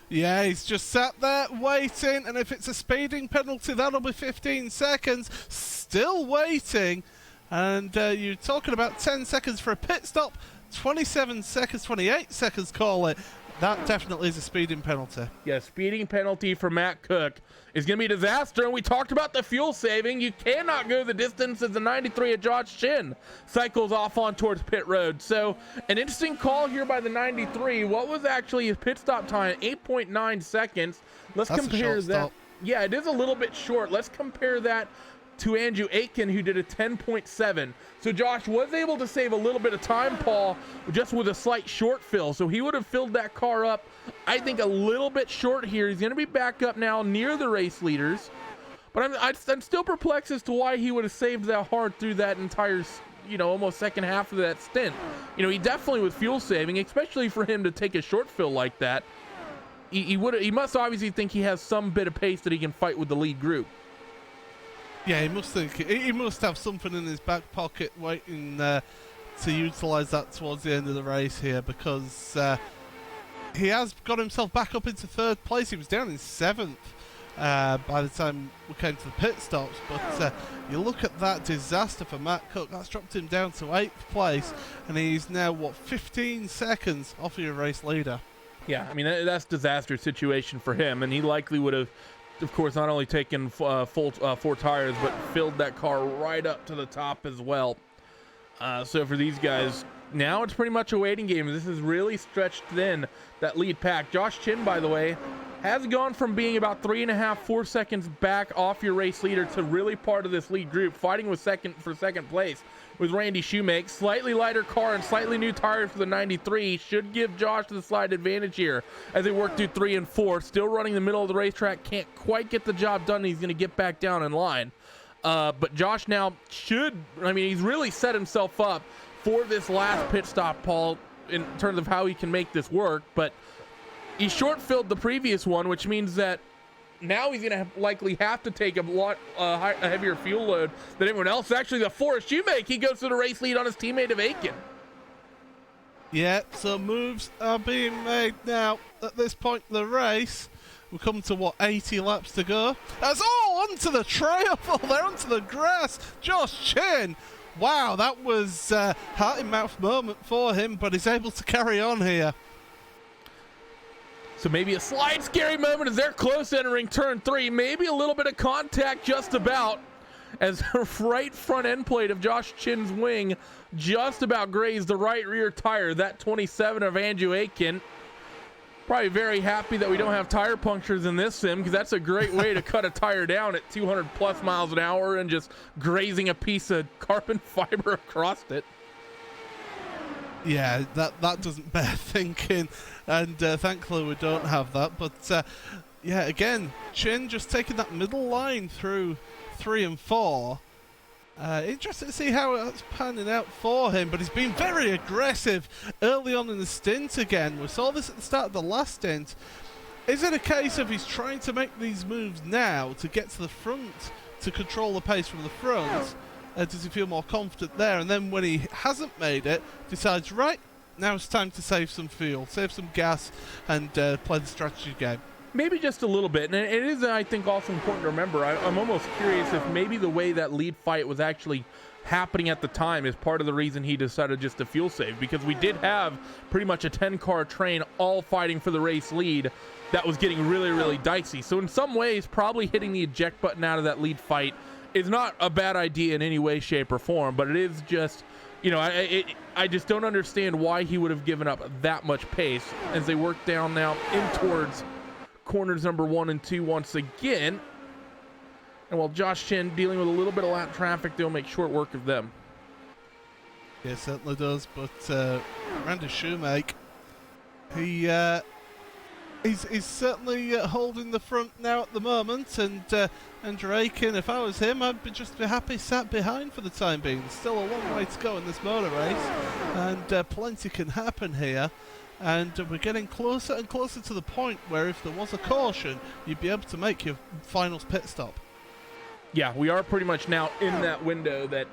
Yeah, he's just sat there waiting, and if it's a speeding penalty, that'll be 15 seconds. Still waiting, and you're talking about 10 seconds for a pit stop, 27 seconds, 28 seconds, call it, that definitely is a speeding penalty. Yeah, speeding penalty for Matt Cook is going to be a disaster. And we talked about the fuel saving. You cannot go the distance as the 93 of Josh Chin cycles off on towards pit road. So an interesting call here by the 93. What was actually his pit stop time? 8.9 seconds. Let's That's compare a short that. stop. Yeah, it is a little bit short. Let's compare that to Andrew Aiken, who did a 10.7. So Josh was able to save a little bit of time, Paul, just with a slight short fill. So he would have filled that car up, I think, a little bit short here. He's going to be back up now near the race leaders. But I'm still perplexed as to why he would have saved that hard through that entire, almost second half of that stint. He definitely was fuel saving, especially for him to take a short fill like that. He must obviously think he has some bit of pace that he can fight with the lead group. Yeah, he must have something in his back pocket waiting to utilise that towards the end of the race here, because he has got himself back up into third place. He was down in seventh by the time we came to the pit stops, but you look at that disaster for Matt Cook. That's dropped him down to 8th place, and he's now 15 seconds off your race leader. Yeah, I mean, that's a disaster situation for him, and he likely would have, of course, not only taken full 4 tires, but filled that car right up to the top as well. So for these guys, now it's pretty much a waiting game. This is really stretched thin, that lead pack. Josh Chin, by the way, has gone from being about 3.5, 4 seconds back off your race leader to really part of this lead group, fighting for second place with Randy Shoemake. Slightly lighter car and slightly new tires for the 93 should give Josh the slight advantage here as they work through 3 and 4. Still running the middle of the racetrack, can't quite get the job done. He's going to get back down in line. But Josh now he's really set himself up for this last pit stop, Paul, in terms of how he can make this work. But he short-filled the previous one, which means that now he's going to likely have to take a lot heavier fuel load than everyone else. Actually, the Forrest Shoemake, he goes to the race lead on his teammate of Aiken. Yeah, so moves are being made now at this point in the race. We'll come to 80 laps to go. That's all onto the trail. They're onto the grass. Josh Chin. Wow, that was a heart-in-mouth moment for him, but he's able to carry on here. So maybe a slight scary moment as they're close entering turn 3. Maybe a little bit of contact just about, as the right front end plate of Josh Chin's wing just about grazed the right rear tire. That 27 of Andrew Aiken. Probably very happy that we don't have tire punctures in this sim, because that's a great way to cut a tire down at 200 plus miles an hour and just grazing a piece of carbon fiber across it. Yeah, that doesn't bear thinking, and thankfully we don't have that. But yeah, again, Chin just taking that middle line through 3 and 4. Interesting to see how that's panning out for him, but he's been very aggressive early on in the stint again. We saw this at the start of the last stint. Is it a case of he's trying to make these moves now to get to the front, to control the pace from the front? Does he feel more confident there? And then when he hasn't made it, decides, right, now it's time to save some fuel, save some gas, and play the strategy game. Maybe just a little bit. And it is, I think, also important to remember. I'm almost curious if maybe the way that lead fight was actually happening at the time is part of the reason he decided just to fuel save, because we did have pretty much a 10-car train all fighting for the race lead that was getting really, really dicey. So in some ways, probably hitting the eject button out of that lead fight is not a bad idea in any way, shape, or form, but it is just, I just don't understand why he would have given up that much pace as they work down now in towards corners number 1 and 2 once again. And while Josh Chin dealing with a little bit of lap traffic, they'll make short work of them. Yeah, certainly does. But Randy Shoemake, he's certainly holding the front now at the moment. And Andrew Aiken, if I was him, I'd just be happy sat behind for the time being. There's still a long way to go in this motor race, and plenty can happen here. And we're getting closer and closer to the point where if there was a caution, you'd be able to make your final pit stop. Yeah, we are pretty much now in that window that,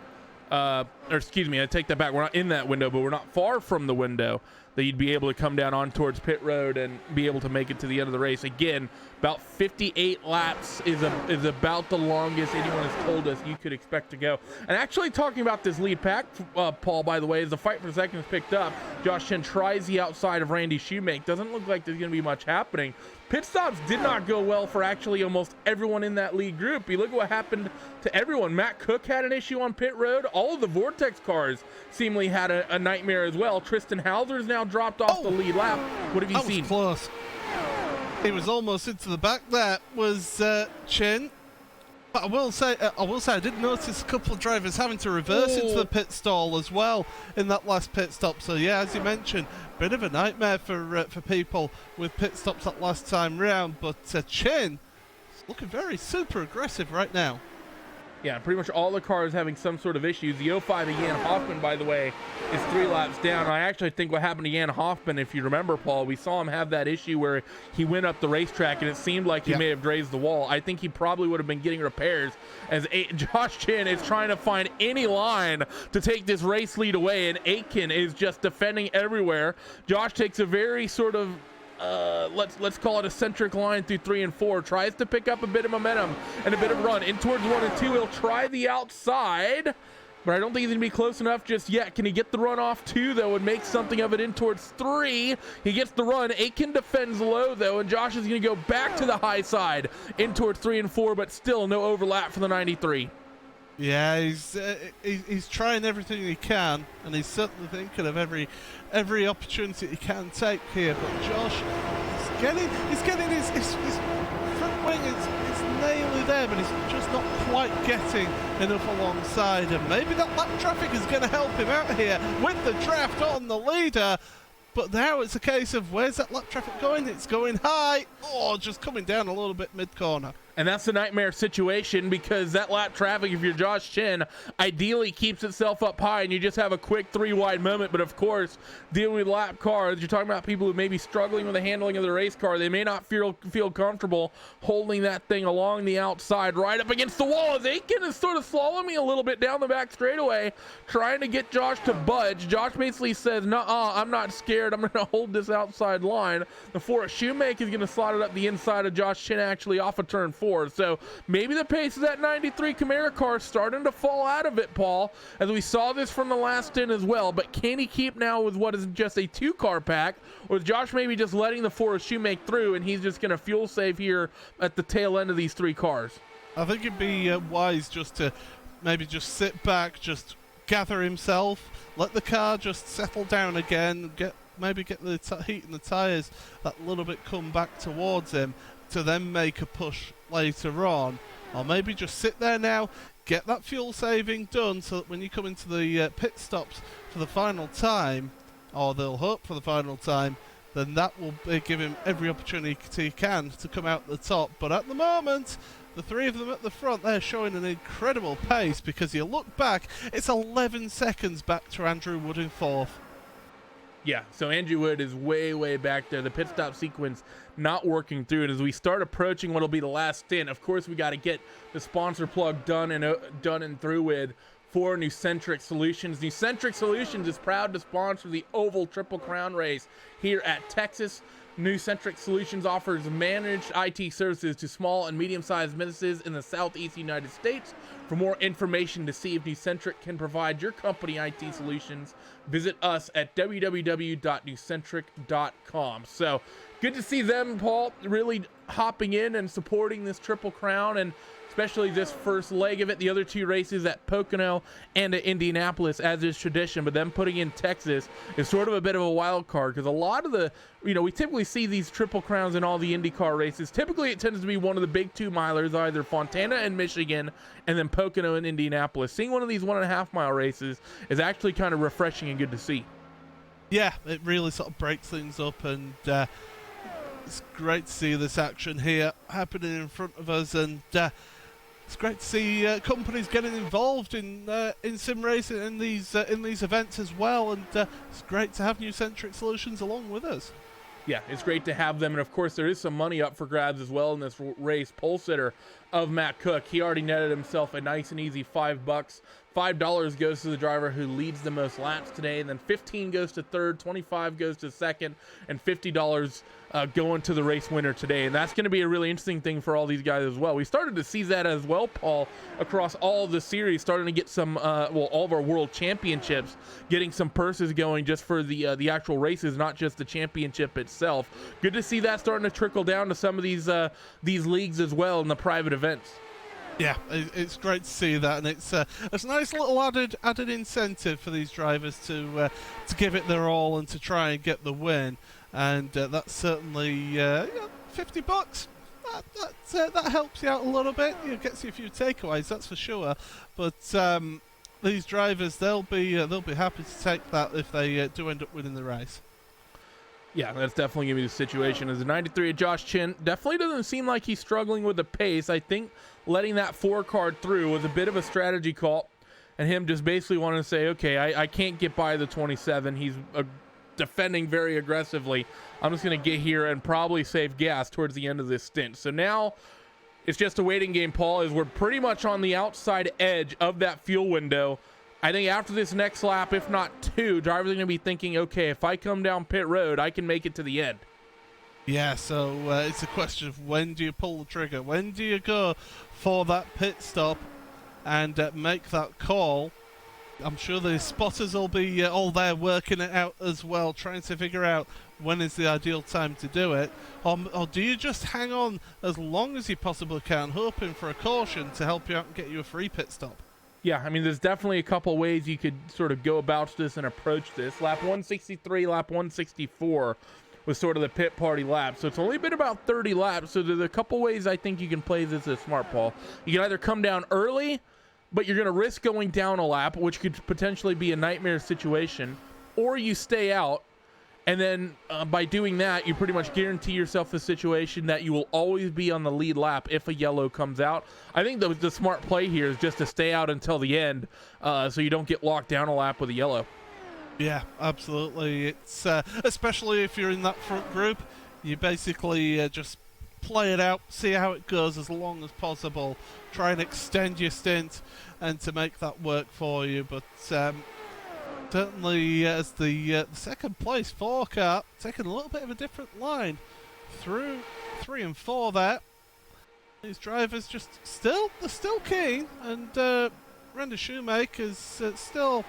or excuse me, I take that back. We're not in that window, but we're not far from the window that you'd be able to come down on towards pit road and be able to make it to the end of the race. Again, about 58 laps is about the longest anyone has told us you could expect to go. And actually talking about this lead pack, Paul, by the way, as the fight for second is picked up, Josh Chen tries the outside of Randy Shoemake. Doesn't look like there's going to be much happening. Pit stops did not go well for actually almost everyone in that lead group. You look at what happened to everyone. Matt Cook had an issue on pit road. All of the Vortex cars seemingly had a nightmare as well. Tristan Hauser's now dropped off the lead lap. What have you seen? That was close. He was almost into the back. That was Chen. But I will say I did notice a couple of drivers having to reverse into the pit stall as well in that last pit stop. So yeah, as you mentioned, bit of a nightmare for people with pit stops that last time round. But Chen is looking very super aggressive right now. Yeah, pretty much all the cars having some sort of issues. The 05 of Jan Hoffman, by the way, is 3 laps down. I actually think what happened to Jan Hoffman, if you remember, Paul, we saw him have that issue where he went up the racetrack and it seemed like he may have grazed the wall. I think he probably would have been getting repairs as Josh Chen is trying to find any line to take this race lead away, and Aitken is just defending everywhere. Josh takes a very sort of let's call it a centric line through 3 and 4, tries to pick up a bit of momentum and a bit of run in towards 1 and 2. He'll try the outside, but I don't think he's gonna be close enough just yet. Can he get the run off 2 though and make something of it in towards 3? He gets the run. Aitken defends low though, and Josh is gonna go back to the high side in towards 3 and 4, but still no overlap for the 93. Yeah, he's trying everything he can, and he's certainly thinking of every opportunity he can take here. But Josh, he's getting his front wing is nearly there, but he's just not quite getting enough alongside. And maybe that lap traffic is going to help him out here with the draft on the leader. But now it's a case of where's that lap traffic going? It's going high. Oh, just coming down a little bit mid-corner. And that's the nightmare situation, because that lap traffic, if you're Josh Chen, ideally keeps itself up high and you just have a quick 3-wide moment. But of course, dealing with lap cars, you're talking about people who may be struggling with the handling of the race car. They may not feel comfortable holding that thing along the outside right up against the wall, as Aitken is sort of slaloming a little bit down the back straightaway, trying to get Josh to budge. Josh basically says, "Nuh-uh, I'm not scared. I'm going to hold this outside line." The Forrest Shoemake is going to slot it up the inside of Josh Chen, actually off of turn 4. So maybe the pace of that 93 Camaro car is starting to fall out of it, Paul, as we saw this from the last stint as well. But can he keep now with what is just a 2-car pack, or is Josh maybe just letting the Forrest Shoemake through and he's just going to fuel save here at the tail end of these 3 cars? I think it'd be wise just to maybe just sit back, just gather himself, let the car just settle down again, maybe get the heat in the tyres that little bit come back towards him, to then make a push later on. Or maybe just sit there now, get that fuel saving done, so that when you come into the pit stops for the final time, or they'll hope for the final time, then that will give him every opportunity he can to come out the top. But at the moment, the 3 of them at the front, they're showing an incredible pace, because you look back, it's 11 seconds back to Andrew Wood in 4th. Yeah, so Andrew Wood is way back there. The pit stop sequence not working through it. As we start approaching what'll be the last stint, of course we got to get the sponsor plug done and through with for Nucentric Solutions. Nucentric Solutions is proud to sponsor the Oval Triple Crown race here at Texas. Nucentric Solutions offers managed IT services to small and medium-sized businesses in the Southeast United States. For more information to see if Nucentric can provide your company IT solutions, visit us at www.nucentric.com. So good to see them, Paul, really hopping in and supporting this Triple Crown, and especially this first leg of it. The other 2 races at Pocono and at Indianapolis, as is tradition, but them putting in Texas is sort of a bit of a wild card, because a lot of the, we typically see these Triple Crowns in all the IndyCar races. Typically it tends to be one of the big 2-milers, either Fontana and Michigan, and then Pocono and Indianapolis. Seeing one of these 1.5-mile races is actually kind of refreshing and good to see. Yeah, it really sort of breaks things up, and it's great to see this action here happening in front of us, and it's great to see companies getting involved in sim racing in these events as well, and it's great to have Nucentric Solutions along with us. Yeah, it's great to have them, and of course there is some money up for grabs as well in this race. Pole sitter of Matt Cook, he already netted himself a nice and easy $5 $5 goes to the driver who leads the most laps today, and then 15 goes to third, 25 goes to second, and $50 going to the race winner today. And that's going to be a really interesting thing for all these guys as well. We started to see that as well, Paul, across all of the series, starting to get some, all of our world championships, getting some purses going just for the actual races, not just the championship itself. Good to see that starting to trickle down to some of these leagues as well in the private events. Yeah, it's great to see that, and it's a nice little added incentive for these drivers to give it their all and to try and get the win. And that's certainly $50. That helps you out a little bit. Gets you a few takeaways, that's for sure. But these drivers, they'll be happy to take that if they do end up winning the race. Yeah, that's definitely going to be the situation. As a 93 of Josh Chin, definitely doesn't seem like he's struggling with the pace. I think letting that 4 card through was a bit of a strategy call, and him just basically wanting to say, okay, I can't get by the 27. He's defending very aggressively. I'm just going to get here and probably save gas towards the end of this stint. So now it's just a waiting game, Paul, as we're pretty much on the outside edge of that fuel window. I think after this next lap, if not 2, drivers are going to be thinking, okay, if I come down pit road, I can make it to the end. Yeah, so it's a question of when do you pull the trigger? When do you go for that pit stop and make that call? I'm sure the spotters will be all there working it out as well, trying to figure out when is the ideal time to do it. Or do you just hang on as long as you possibly can, hoping for a caution to help you out and get you a free pit stop? Yeah, I mean, there's definitely a couple ways you could sort of go about this and approach this. Lap 163, lap 164 was sort of the pit party lap. So it's only been about 30 laps. So there's a couple ways I think you can play this as smart, Paul. You can either come down early, but you're going to risk going down a lap, which could potentially be a nightmare situation, or you stay out. And then by doing that, you pretty much guarantee yourself the situation that you will always be on the lead lap if a yellow comes out. I think the smart play here is just to stay out until the end so you don't get locked down a lap with a yellow. Yeah, absolutely. It's especially if you're in that front group, you basically just play it out, see how it goes as long as possible, try and extend your stint and to make that work for you. But certainly as the second place 4 car taking a little bit of a different line through 3 and 4 there. These drivers just still keen, and Randy Shoemaker's still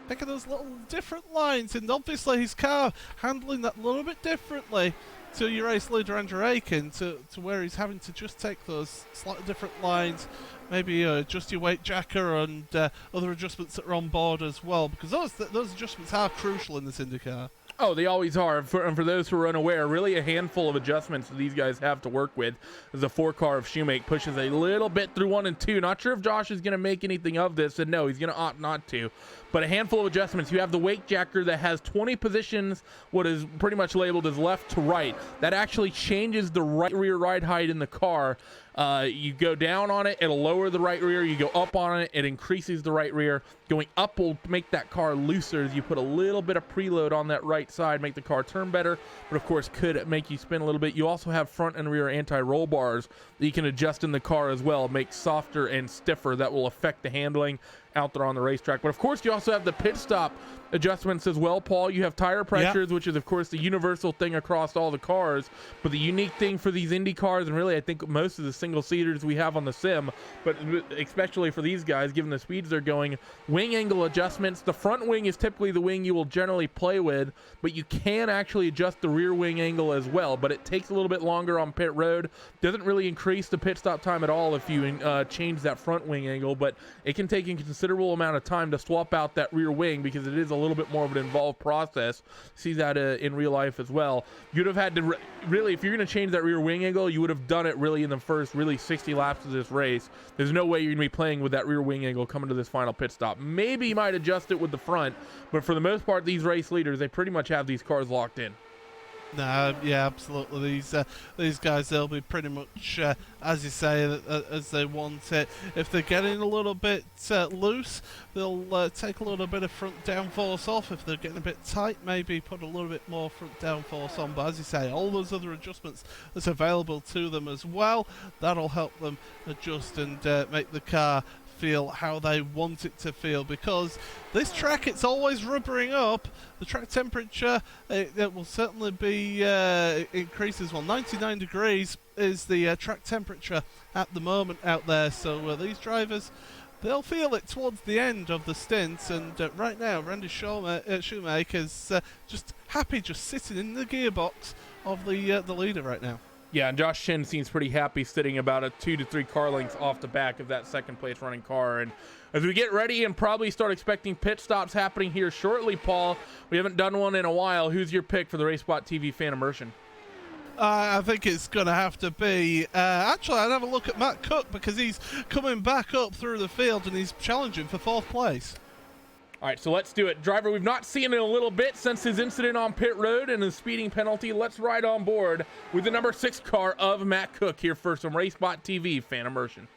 taking those little different lines, and obviously his car handling that a little bit differently to your race leader Andrew Aiken, to where he's having to just take those slightly different lines, maybe adjust your weight jacker and other adjustments that are on board as well, because those adjustments are crucial in this IndyCar. Oh, they always are. And for those who are unaware, really a handful of adjustments these guys have to work with. As the 4 car of Shoemaker pushes a little bit through 1 and 2. Not sure if Josh is going to make anything of this, and no, he's going to opt not to. But a handful of adjustments. You have the weight jacker that has 20 positions, what is pretty much labeled as left to right. That actually changes the right rear ride height in the car. You go down on it, it'll lower the right rear. You go up on it, it increases the right rear. Going up will make that car looser as you put a little bit of preload on that right side, make the car turn better, but of course could make you spin a little bit. You also have front and rear anti-roll bars that you can adjust in the car as well, make softer and stiffer. That will affect the handling out there on the racetrack. But of course you also have the pit stop adjustments as well, Paul. You have tire pressures, which is of course the universal thing across all the cars, but the unique thing for these Indy cars, and really I think most of the single seaters we have on the sim, but especially for these guys given the speeds they're going, wing angle adjustments. The front wing is typically the wing you will generally play with, but you can actually adjust the rear wing angle as well, but it takes a little bit longer on pit road. Doesn't really increase the pit stop time at all if you change that front wing angle, but it can take a considerable amount of time to swap out that rear wing because it is a little bit more of an involved process. See that in real life as well. You'd have had to really, if you're going to change that rear wing angle, you would have done it really in the first 60 laps of this race. There's no way you're going to be playing with that rear wing angle coming to this final pit stop. Maybe you might adjust it with the front, but for the most part, these race leaders, they pretty much have these cars locked in. No, yeah, absolutely. These guys, they'll be pretty much, as you say, as they want it. If they're getting a little bit loose, they'll take a little bit of front downforce off. If they're getting a bit tight, maybe put a little bit more front downforce on. But as you say, all those other adjustments that's available to them as well, that'll help them adjust and make the car feel how they want it to feel, because this track, it's always rubbering up. The track temperature, it will certainly be increases. Well, 99 degrees is the track temperature at the moment out there, so these drivers, they'll feel it towards the end of the stint. And right now, Randy Shoemaker's just happy, just sitting in the gearbox of the leader right now. Yeah, and Josh Chin seems pretty happy sitting about a 2 to 3 car lengths off the back of that second place running car. And as we get ready and probably start expecting pit stops happening here shortly, Paul, we haven't done one in a while. Who's your pick for the RaceSpot TV fan immersion? I think it's going to have to be... actually, I'd have a look at Matt Cook, because he's coming back up through the field and he's challenging for 4th place. All right, so let's do it. Driver we've not seen in a little bit since his incident on pit road and his speeding penalty. Let's ride on board with the number 6 car of Matt Cook here first on RaceSpot TV fan immersion.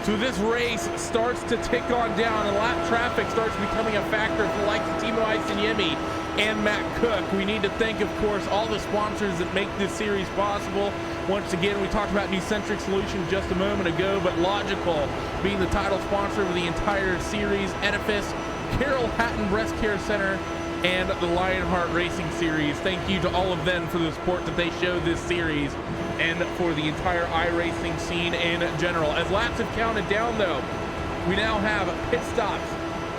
So this race starts to tick on down, and lap traffic starts becoming a factor for the likes of Timo Ice and Matt Cook. We need to thank, of course, all the sponsors that make this series possible. Once again, we talked about New-Centric Solutions just a moment ago, but Logykal being the title sponsor of the entire series, Edifice, Carroll Hatton Breast Care Center, and the Lionheart Racing Series. Thank you to all of them for the support that they show this series and for the entire iRacing scene in general. As laps have counted down, though, we now have pit stops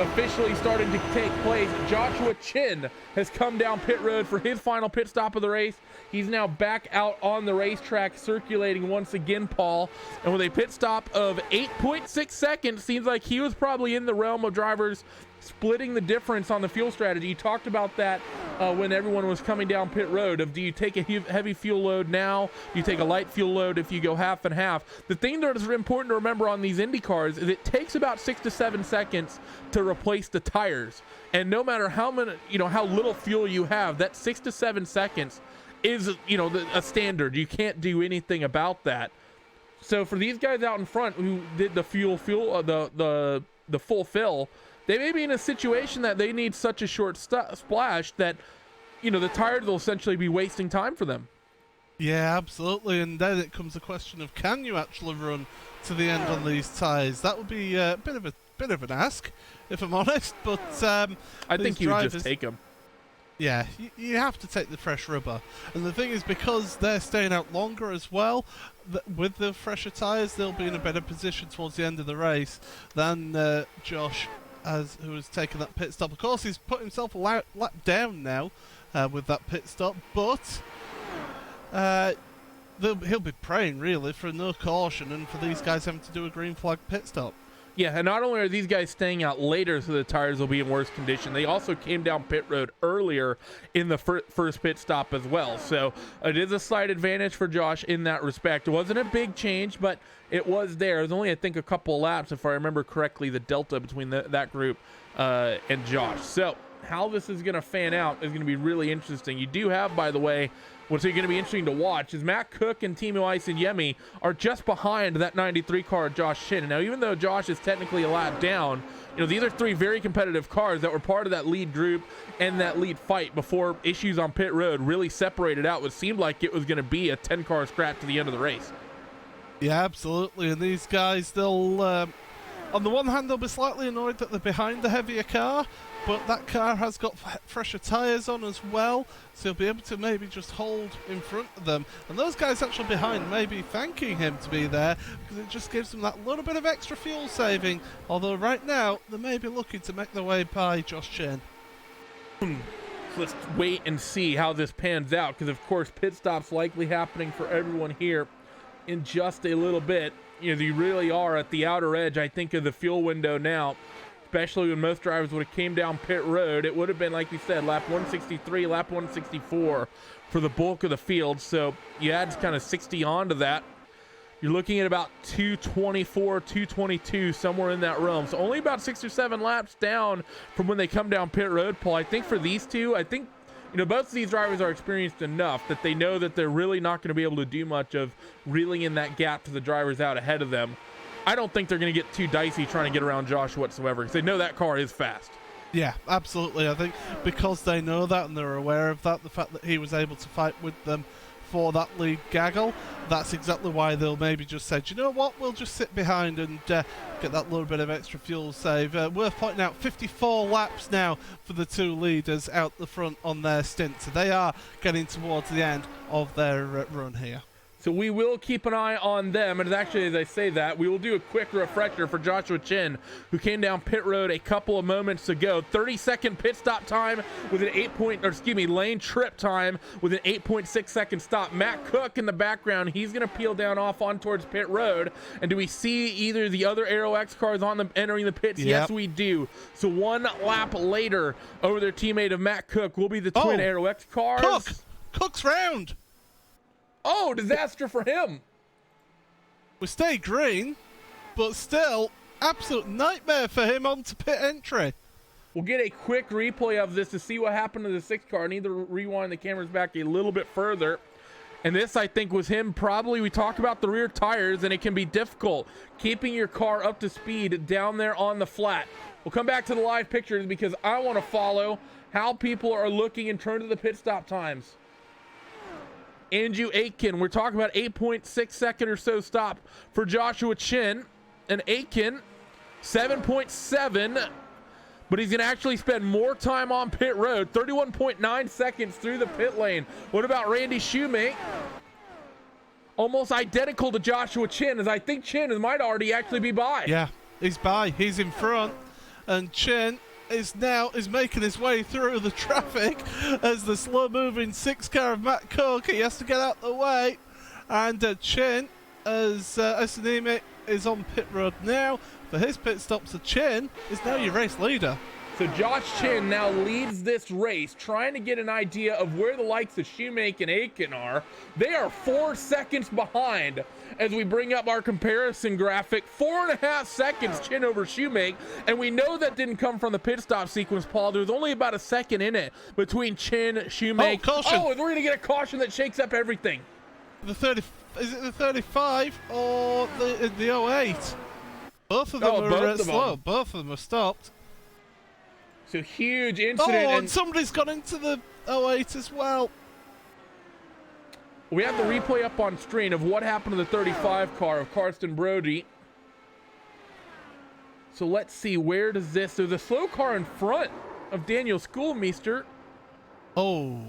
officially starting to take place. Joshua Chin has come down pit road for his final pit stop of the race. He's now back out on the racetrack circulating once again, Paul. And with a pit stop of 8.6 seconds, seems like he was probably in the realm of drivers splitting the difference on the fuel strategy. You talked about that when everyone was coming down pit road of, do you take a heavy fuel load now? Do you take a light fuel load if you go half and half? The thing that is important to remember on these Indy cars is it takes about 6 to 7 seconds to replace the tires. And no matter how many, how little fuel you have, that 6 to 7 seconds is, a standard. You can't do anything about that. So for these guys out in front who did the the full fill, they may be in a situation that they need such a short splash that, you know, the tires will essentially be wasting time for them. Yeah, absolutely. And then it comes the question of, can you actually run to the end on these tyres? That would be a bit of an ask, if I'm honest. But I think you would just take them. Yeah, you have to take the fresh rubber. And the thing is, because they're staying out longer as well, with the fresher tyres, they'll be in a better position towards the end of the race than Josh, who has taken that pit stop. Of course, he's put himself a lap down now with that pit stop, but he'll be praying, really, for no caution and for these guys having to do a green flag pit stop. Yeah, and not only are these guys staying out later so the tires will be in worse condition, they also came down pit road earlier in the first pit stop as well. So it is a slight advantage for Josh in that respect. It wasn't a big change, but it was there. It was only, I think, a couple of laps, if I remember correctly, the delta between that group and Josh. So how this is going to fan out is going to be really interesting. You do have, by the way, what's going to be interesting to watch is Matt Cook and Timo Isin-Yemi are just behind that 93 car, Josh Chin. Now, even though Josh is technically a lap down, you know, these are three very competitive cars that were part of that lead group and that lead fight before issues on pit road really separated out what seemed like it was going to be a 10-car scrap to the end of the race. Yeah, absolutely. And these guys, they'll, on the one hand, they'll be slightly annoyed that they're behind the heavier car, but that car has got fresher tyres on as well, so he'll be able to maybe just hold in front of them. And those guys actually behind may be thanking him to be there, because it just gives them that little bit of extra fuel saving, although right now they may be looking to make their way by Josh Chen. Let's wait and see how this pans out, because of course pit stop's likely happening for everyone here in just a little bit. You know, you really are at the outer edge, I think, of the fuel window now, especially when most drivers would have came down pit road. It would have been, like we said, lap 163, lap 164 for the bulk of the field. So you add kind of 60 onto that. You're looking at about 224, 222, somewhere in that realm. So only about 6 or 7 laps down from when they come down pit road, Paul. I think for these two, I think, you know, both of these drivers are experienced enough that they know that they're really not going to be able to do much of reeling in that gap to the drivers out ahead of them. I don't think they're going to get too dicey trying to get around Josh whatsoever, because they know that car is fast. Yeah, absolutely. I think because they know that and they're aware of that, the fact that he was able to fight with them for that lead gaggle, that's exactly why they'll maybe just say, do you know what, we'll just sit behind and get that little bit of extra fuel save. Worth pointing out, 54 laps now for the two leaders out the front on their stint, so they are getting towards the end of their run here. So we will keep an eye on them, and actually, as I say that, we will do a quick refresher for Joshua Chin, who came down pit road a couple of moments ago. 30-second pit stop time with an lane trip time with an 8.6 second stop. Matt Cook in the background, he's going to peel down off on towards pit road. And do we see either the other Aero X cars entering the pits? Yep. Yes, we do. So one lap later, over their teammate of Matt Cook will be the twin Aero X cars. Cook's round. Oh, disaster for him. We stay green, but still, absolute nightmare for him onto pit entry. We'll get a quick replay of this to see what happened to the 6 car. I need to rewind the cameras back a little bit further. And this, I think, was him probably, we talk about the rear tires, and it can be difficult keeping your car up to speed down there on the flat. We'll come back to the live pictures because I want to follow how people are looking in terms of the pit stop times. Andrew Aitken, we're talking about 8.6 second or so stop for Joshua Chin. And Aitken, 7.7, but he's going to actually spend more time on pit road, 31.9 seconds through the pit lane. What about Randy Shoemake? Almost identical to Joshua Chin, as I think Chin might already actually be by. Yeah, he's by. He's in front. And Chin is making his way through the traffic as the slow-moving 6 car of Matt Cook. He has to get out the way. And Chin, as Asinime is on pit road now for his pit stop. So Chin is now your race leader. So Josh Chin now leads this race, trying to get an idea of where the likes of Shoemake and Aitken are. They are 4 seconds behind as we bring up our comparison graphic. 4.5 seconds Chin over Shoemake, and we know that didn't come from the pit stop sequence, Paul. There's only about a second in it between Chin, Shoemake. Oh, caution. Oh, and we're going to get a caution that shakes up everything. The is it the 35 or the 08? Both of them Oh, are both of slow. them. Both of them are stopped. So huge incident. Oh, and somebody's got into the 08 as well. We have the replay up on screen of what happened to the 35 car of Karsten Brody. So let's see, where does this... There's a slow car in front of Daniel Schoolmeister. Oh.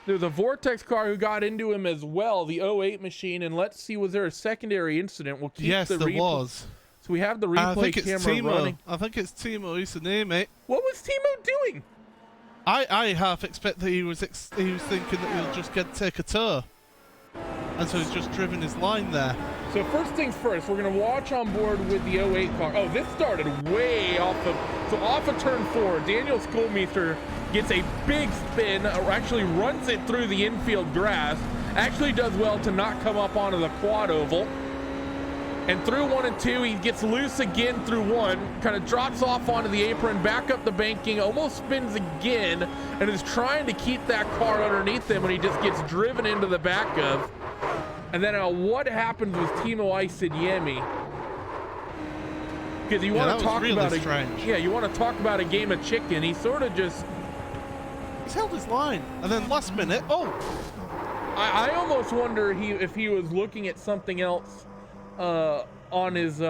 There's a Vortex car who got into him as well, the 08 machine. And let's see, was there a secondary incident? We'll keep Yes, the there was. So we have the I replay think it's camera Timo. running. I think it's Timo Isanemi. What was Timo doing? I half expect that he was thinking that he'll just take a tour. And so he's just driven his line there. So first things first, we're going to watch on board with the 08 car. Oh, this started way off of turn 4. Daniel Schoolmeister gets a big spin, or actually runs it through the infield grass. Actually does well to not come up onto the quad oval. And through 1 and 2, he gets loose again through 1, kind of drops off onto the apron, back up the banking, almost spins again, and is trying to keep that car underneath him when he just gets driven into the back of. And then what happens with Timo Isanemi? Because you want to talk really about strange. you want to talk about a game of chicken. He sort of just... He's held his line. And then last minute, I almost wonder if he was looking at something else on his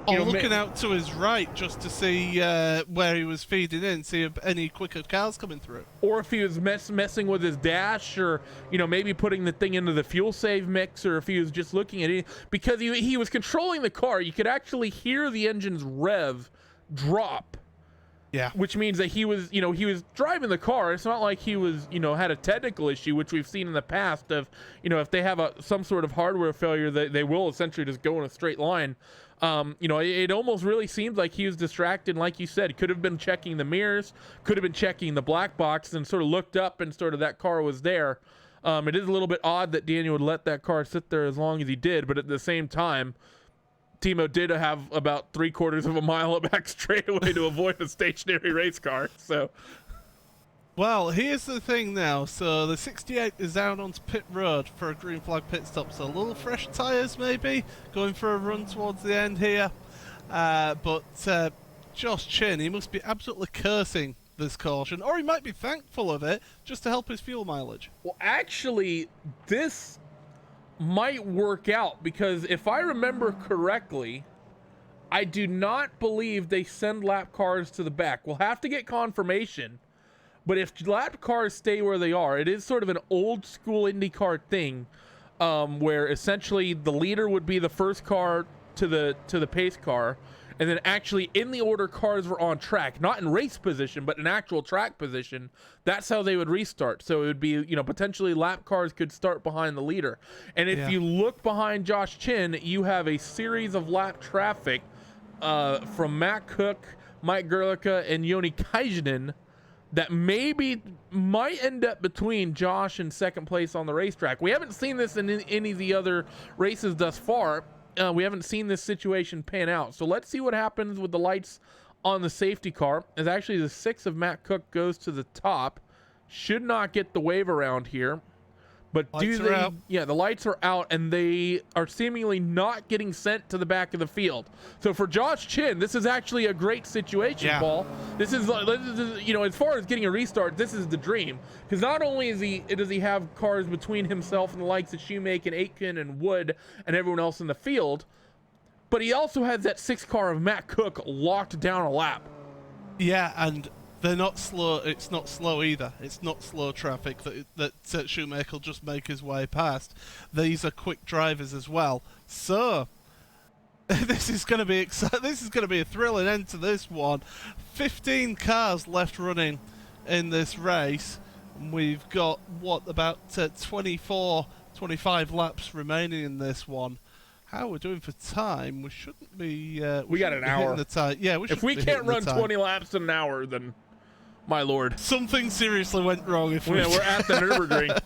looking out to his right just to see where he was feeding in, see if any quicker cars coming through. Or if he was messing with his dash, or maybe putting the thing into the fuel save mix, or if he was just looking at it. Because he was controlling the car, you could actually hear the engine's rev drop. Yeah. Which means that he was driving the car. It's not like he was, had a technical issue, which we've seen in the past of, if they have some sort of hardware failure, they will essentially just go in a straight line. It almost really seems like he was distracted. Like you said, could have been checking the mirrors, could have been checking the black box, and sort of looked up and sort of that car was there. It is a little bit odd that Daniel would let that car sit there as long as he did, but at the same time, Timo did have about 3/4 of a mile back straightaway to avoid a stationary race car. So, well, here's the thing now. So the 68 is out onto pit road for a green flag pit stop. So a little fresh tyres maybe going for a run towards the end here. But Josh Chin, he must be absolutely cursing this caution, or he might be thankful of it just to help his fuel mileage. well, actually, this might work out, because if I remember correctly, I do not believe they send lap cars to the back. We'll have to get confirmation, but if lap cars stay where they are, it is sort of an old school IndyCar thing, where essentially the leader would be the first car to the pace car, and then actually in the order cars were on track, not in race position, but in actual track position, that's how they would restart. So it would be, potentially lap cars could start behind the leader. And if you look behind Josh Chin, you have a series of lap traffic from Matt Cook, Mike Gerlicka, and Joni Kajanen that might end up between Josh and second place on the racetrack. We haven't seen this in any of the other races thus far. We haven't seen this situation pan out. So let's see what happens with the lights on the safety car. As actually the 6 of Matt Cook goes to the top. Should not get the wave around here. But Lights are out. Yeah, the lights are out, and they are seemingly not getting sent to the back of the field. So for Josh Chin, this is actually a great situation, Paul. This is, as far as getting a restart, this is the dream. Because not only does he have cars between himself and the likes of Shoemake and Aitken and Wood and everyone else in the field, but he also has that 6 car of Matt Cook locked down a lap. Yeah, and they're not slow. It's not slow either. It's not slow traffic that Shoemaker will just make his way past. These are quick drivers as well. So this is going to be exciting. This is going to be a thrilling end to this one. 15 cars left running in this race. We've got about 24, 25 laps remaining in this one. How we're doing for time? We shouldn't be. We got an hour. The time. Yeah, if we can't run 20 laps in an hour, then my lord, something seriously went wrong. We're at the Nürburgring.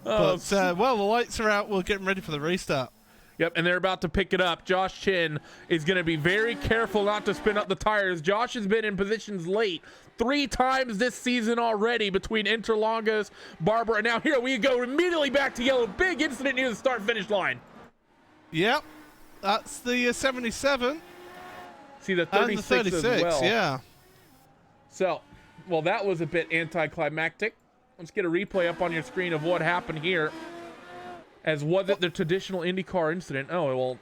But the lights are out. We're getting ready for the restart. Yep, and they're about to pick it up. Josh Chin is going to be very careful not to spin up the tires. Josh has been in positions late 3 times this season already between Interlagos, Barber, and now here we go immediately back to yellow. Big incident near the start-finish line. Yep, that's the 77. See the And the 36 as 36, well. yeah. So, well, that was a bit anticlimactic. Let's get a replay up on your screen of what happened here. As was it the traditional IndyCar incident? Oh, well.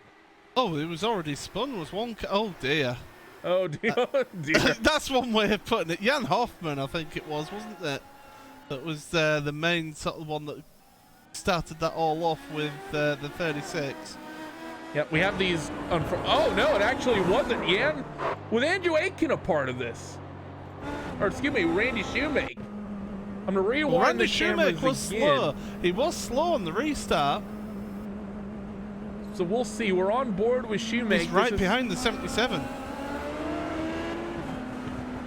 Oh, it was already spun, was one... Oh, dear. Oh, dear. Oh, dear. That's one way of putting it. Jan Hoffman, I think it was, wasn't it? That was the main sort of one that started that all off with the 36. Yep, we have these... oh, no, it actually wasn't Jan. Was Andrew Aitken a part of this? Or, excuse me, Randy Shoemake. I'm going to rewind Randy the cameras Shoemake was again. slow. He was slow on the restart. So we'll see. We're on board with Shoemake. He's right behind the 77.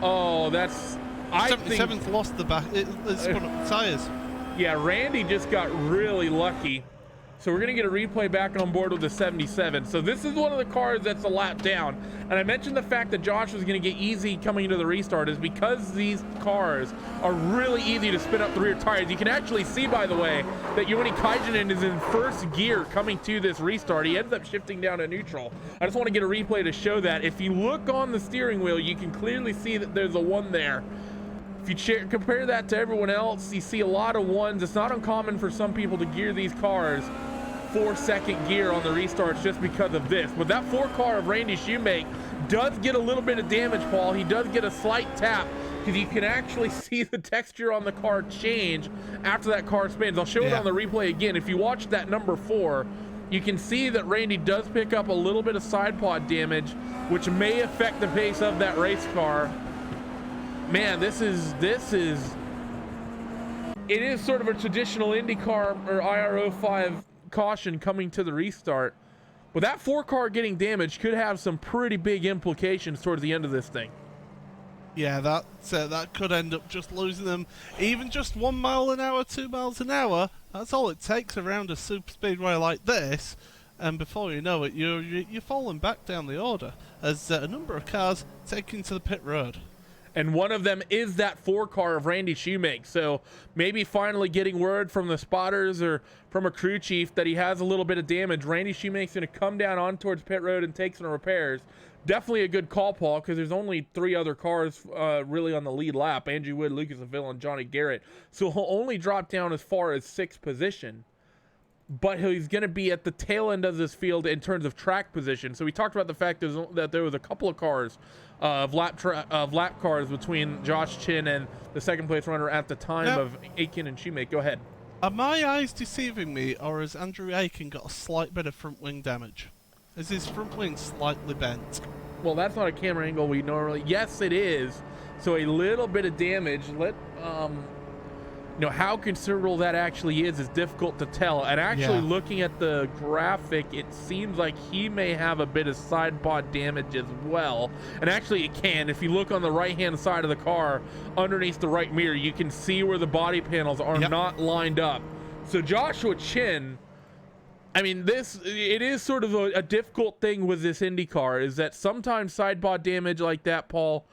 Oh, that's... I 77th think... lost the back. It spun up the tyres. Yeah, Randy just got really lucky. So we're going to get a replay back on board with the 77. So this is one of the cars that's a lap down. And I mentioned the fact that Josh was going to get easy coming into the restart is because these cars are really easy to spin up the rear tires. You can actually see, by the way, that Jouni Kajanen is in first gear coming to this restart. He ends up shifting down to neutral. I just want to get a replay to show that. If you look on the steering wheel, you can clearly see that there's a 1 there. If you compare that to everyone else, you see a lot of 1s. It's not uncommon for some people to gear these cars 4-second gear on the restarts just because of this. But that 4 car of Randy Shoemake does get a little bit of damage, Paul. He does get a slight tap because you can actually see the texture on the car change after that car spins. I'll show it on the replay again. If you watch that number 4, you can see that Randy does pick up a little bit of side pod damage, which may affect the pace of that race car. Man, it is sort of a traditional IndyCar or IR05 caution coming to the restart, but that 4 car getting damaged could have some pretty big implications towards the end of this thing. Yeah, that could end up just losing them. Even just 1 mile an hour, 2 miles an hour, that's all it takes around a super speedway like this, and before you know it, you're falling back down the order as a number of cars taking to the pit road. And one of them is that 4 car of Randy Shoemake. So maybe finally getting word from the spotters or from a crew chief that he has a little bit of damage. Randy Shoemake's going to come down on towards pit road and take some repairs. Definitely a good call, Paul, because there's only 3 other cars really on the lead lap. Andrew Wood, Lucas Avila, and Johnny Garrett. So he'll only drop down as far as 6th position. But he's going to be at the tail end of this field in terms of track position. So we talked about the fact that there was a couple of cars of lap cars between Josh Chin and the second place runner at the time of Aitken and Shoemake. Go ahead. Are my eyes deceiving me, or has Andrew Aitken got a slight bit of front wing damage? Is his front wing slightly bent? Well, that's not a camera angle we normally... Yes, it is. So a little bit of damage. How considerable that actually is difficult to tell. And actually looking at the graphic, it seems like he may have a bit of side pod damage as well. And actually it can. If you look on the right-hand side of the car, underneath the right mirror, you can see where the body panels are not lined up. So Joshua Chin, I mean, it is sort of a difficult thing with this IndyCar, is that sometimes side pod damage like that, Paul,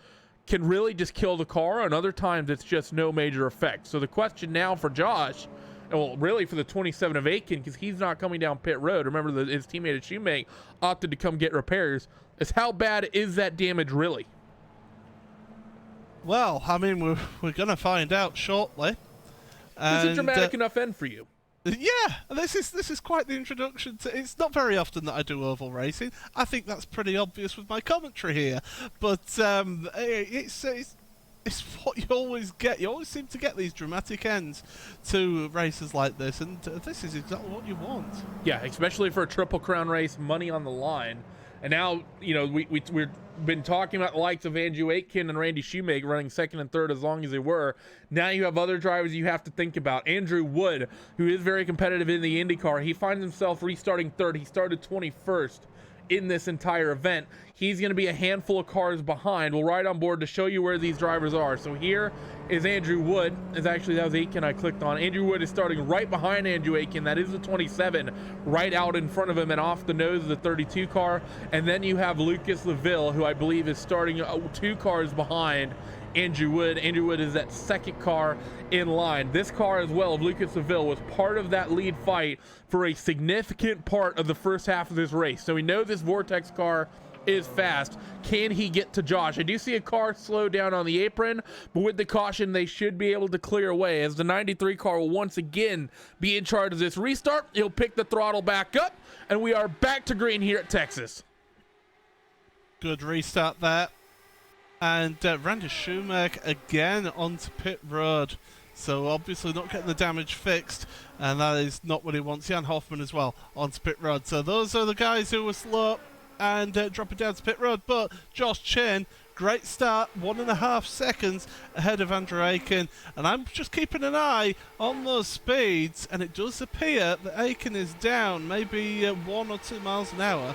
can really just kill the car, and other times it's just no major effect. So the question now for Josh, well, really for the 27 of Aitken, because he's not coming down pit road, remember his teammate at Shoemake opted to come get repairs, is how bad is that damage really? Well, I mean, we're going to find out shortly. Is it dramatic enough end for you? Yeah, this is quite the introduction to. It's not very often that I do oval racing. I think that's pretty obvious with my commentary here, but it's what you always get. You always seem to get these dramatic ends to races like this, and this is exactly what you want. Yeah, especially for a Triple Crown race, money on the line. And now, we've been talking about the likes of Andrew Aitken and Randy Shoemake running 2nd and 3rd as long as they were. Now you have other drivers you have to think about. Andrew Wood, who is very competitive in the IndyCar, he finds himself restarting 3rd. He started 21st in this entire event. He's going to be a handful of cars behind. We'll ride on board to show you where these drivers are. So here is Andrew Wood. That was Aiken I clicked on. Andrew Wood is starting right behind Andrew Aiken. That is the 27, right out in front of him and off the nose of the 32 car. And then you have Lucas LaVille, who I believe is starting 2 cars behind Andrew Wood. Andrew Wood is that second car in line. This car as well of Lucas LaVille was part of that lead fight for a significant part of the first half of this race. So we know this Vortex car is fast. Can he get to Josh? I do see a car slow down on the apron, but with the caution, they should be able to clear away as the 93 car will once again be in charge of this restart. He'll pick the throttle back up, and we are back to green here at Texas. Good restart there. And Randy Schumacher again onto pit road. So obviously not getting the damage fixed, and that is not what he wants. Jan Hoffman as well onto pit road. So those are the guys who were slow and dropping down to pit road. But Josh Chain, great start, 1.5 seconds ahead of Andrew Aiken. And I'm just keeping an eye on those speeds, and it does appear that Aiken is down maybe 1 or 2 miles an hour.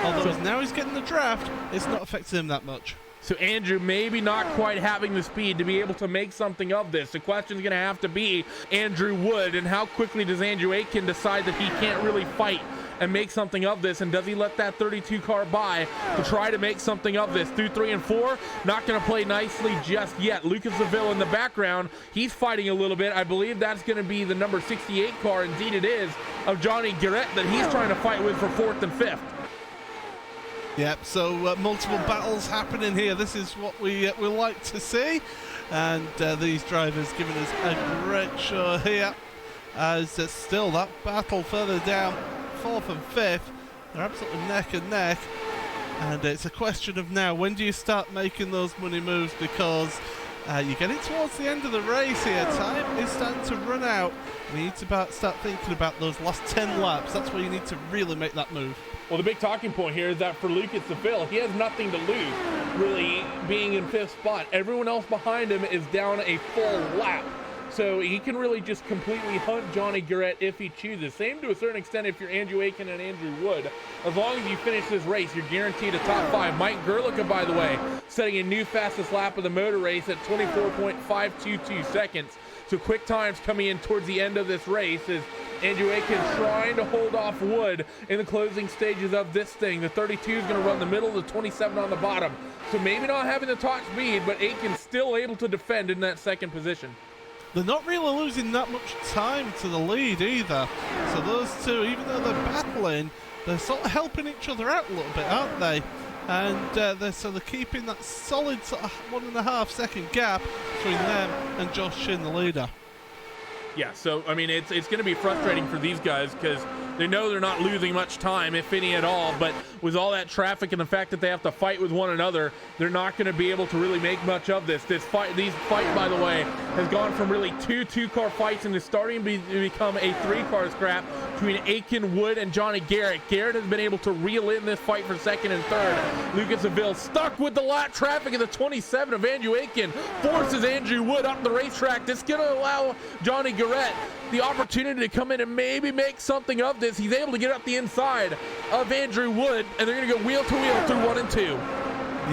Although now he's getting the draft, it's not affecting him that much. So Andrew maybe not quite having the speed to be able to make something of this. The question's going to have to be Andrew Wood, and how quickly does Andrew Aiken decide that he can't really fight and make something of this, and does he let that 32 car by to try to make something of this? Through 3 and 4, not going to play nicely just yet. Lucas LaVille in the background, he's fighting a little bit. I believe that's going to be the number 68 car, indeed it is, of Johnny Garrett that he's trying to fight with for 4th and 5th. Yep, so multiple battles happening here. This is what we like to see. And these drivers giving us a great show here. As still that battle further down, 4th and 5th. They're absolutely neck and neck. And it's a question of now, when do you start making those money moves? Because you're getting towards the end of the race here. Time is starting to run out. You need to start thinking about those last 10 laps. That's where you need to really make that move. Well, the big talking point here is that for Lucas LaVille, he has nothing to lose, really, being in 5th spot. Everyone else behind him is down a full lap. So he can really just completely hunt Johnny Garrett if he chooses. Same to a certain extent if you're Andrew Aiken and Andrew Wood. As long as you finish this race, you're guaranteed a top 5. Mike Gerlicka, by the way, setting a new fastest lap of the motor race at 24.522 seconds. So quick times coming in towards the end of this race as Andrew Aiken trying to hold off Wood in the closing stages of this thing. The 32 is going to run the middle, the 27 on the bottom. So maybe not having the top speed, but Aiken still able to defend in that 2nd position. They're not really losing that much time to the lead either. So those two, even though they're battling, they're sort of helping each other out a little bit, aren't they? And they're keeping that solid sort of 1.5 second gap between them and Josh Chin, the leader. Yeah, so, I mean, it's going to be frustrating for these guys because they know they're not losing much time, if any at all, but with all that traffic and the fact that they have to fight with one another, they're not going to be able to really make much of this. These fight, by the way, has gone from really 2 2-car fights and is starting to become a 3-car scrap between Aiken, Wood, and Johnny Garrett. Garrett has been able to reel in this fight for 2nd and 3rd. Lucas LaVille stuck with the lap traffic of the 27 of Andrew Aiken, forces Andrew Wood up the racetrack. This is going to allow Johnny Garrett the opportunity to come in and maybe make something of this. He's able to get up the inside of Andrew Wood, and they're going to go wheel to wheel through 1 and 2.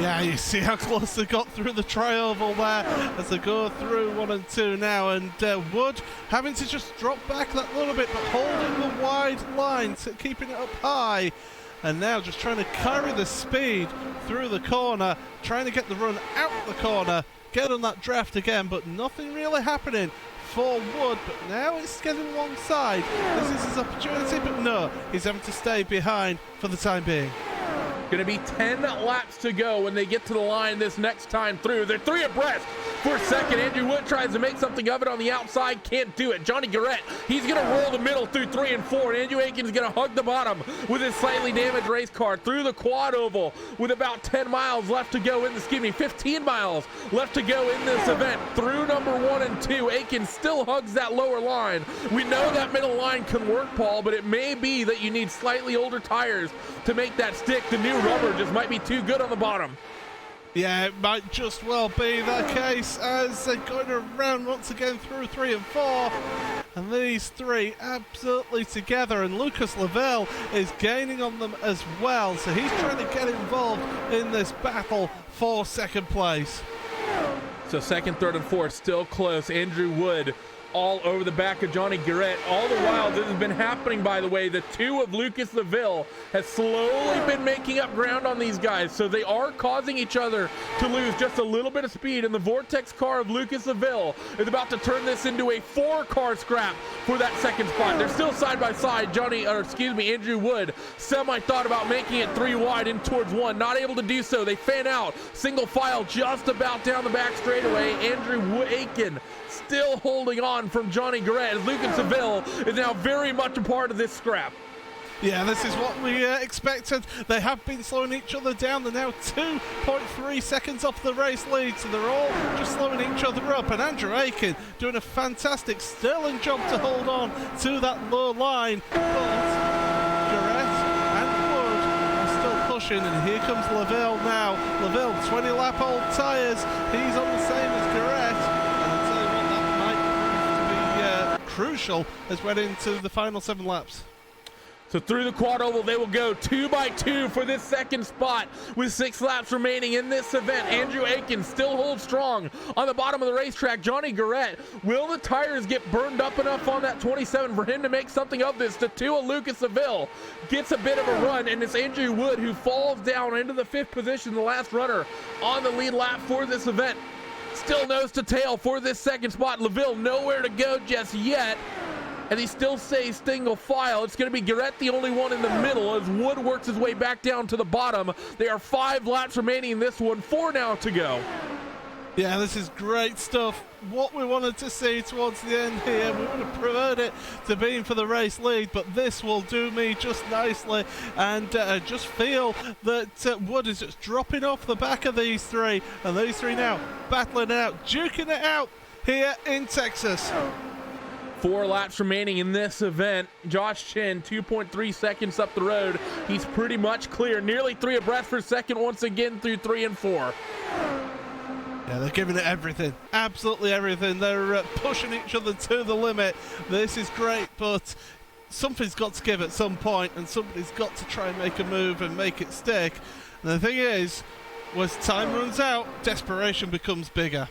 Yeah, you see how close they got through the tri-oval there as they go through 1 and 2 now, and Wood having to just drop back that little bit, but holding the wide line, keeping it up high, and now just trying to carry the speed through the corner, trying to get the run out the corner, get on that draft again, but nothing really happening for Wood. But now it's getting alongside. This is his opportunity, but no, he's having to stay behind for the time being. Going to be 10 laps to go when they get to the line this next time through. They're 3 abreast for 2nd. Andrew Wood tries to make something of it on the outside, can't do it. Johnny Garrett, he's going to roll the middle through 3 and 4. And Andrew Aiken's going to hug the bottom with his slightly damaged race car through the quad oval with about 10 miles left to go in, 15 miles left to go in this event. Through number 1 and 2, Aiken still hugs that lower line. We know that middle line can work, Paul, but it may be that you need slightly older tires to make that stick. The new rubber just might be too good on the bottom. Yeah, it might just well be the case as they're going around once again through 3 and 4. and these three absolutely together, and Lucas Lavelle is gaining on them as well, so he's trying to get involved in this battle for second place. So second, third, and fourth still close. Andrew Wood all over the back of Johnny Garrett. All the while this has been happening, by the way, the two of Lucas Laville has slowly been making up ground on these guys, so they are causing each other to lose just a little bit of speed, and the Vortex car of Lucas Laville is about to turn this into a 4-car scrap for that second spot. They're still side by side. Andrew Wood thought about making it 3 wide in towards 1, not able to do so. They fan out, single file just about down the back straightaway. Andrew Aiken still holding on from Johnny Garrett, as Lucas Laville is now very much a part of this scrap. Yeah, this is what we expected. They have been slowing each other down. They're now 2.3 seconds off the race lead, so they're all just slowing each other up. And Andrew Aiken doing a fantastic, sterling job to hold on to that low line. But Garrett and Wood are still pushing, and here comes Laville now. Laville, 20-lap old tyres. He's on the same as Garrett. And I'll tell you what, that might prove to be crucial as we're into the final 7 laps. So through the quad oval, they will go 2 by 2 for this second spot with 6 laps remaining in this event. Andrew Aiken still holds strong on the bottom of the racetrack. Johnny Garrett, will the tires get burned up enough on that 27 for him to make something of this? The 2 of Lucas Laville gets a bit of a run, and it's Andrew Wood who falls down into the 5th position, the last runner on the lead lap for this event. Still nose to tail for this second spot. Laville nowhere to go just yet, and he still stays single file. It's going to be Garrett the only one in the middle as Wood works his way back down to the bottom. There are 5 laps remaining in this one, 4 now to go. Yeah, this is great stuff. What we wanted to see towards the end here, we would have preferred it to being for the race lead, but this will do me just nicely. And I just feel that Wood is just dropping off the back of these three, and these three now battling it out, duking it out here in Texas. 4 laps remaining in this event. Josh Chin, 2.3 seconds up the road. He's pretty much clear. Nearly 3 abreast for second once again through 3 and 4. Yeah, they're giving it everything. Absolutely everything. They're pushing each other to the limit. This is great, but something's got to give at some point, and somebody's got to try and make a move and make it stick. And the thing is, as time runs out, desperation becomes bigger.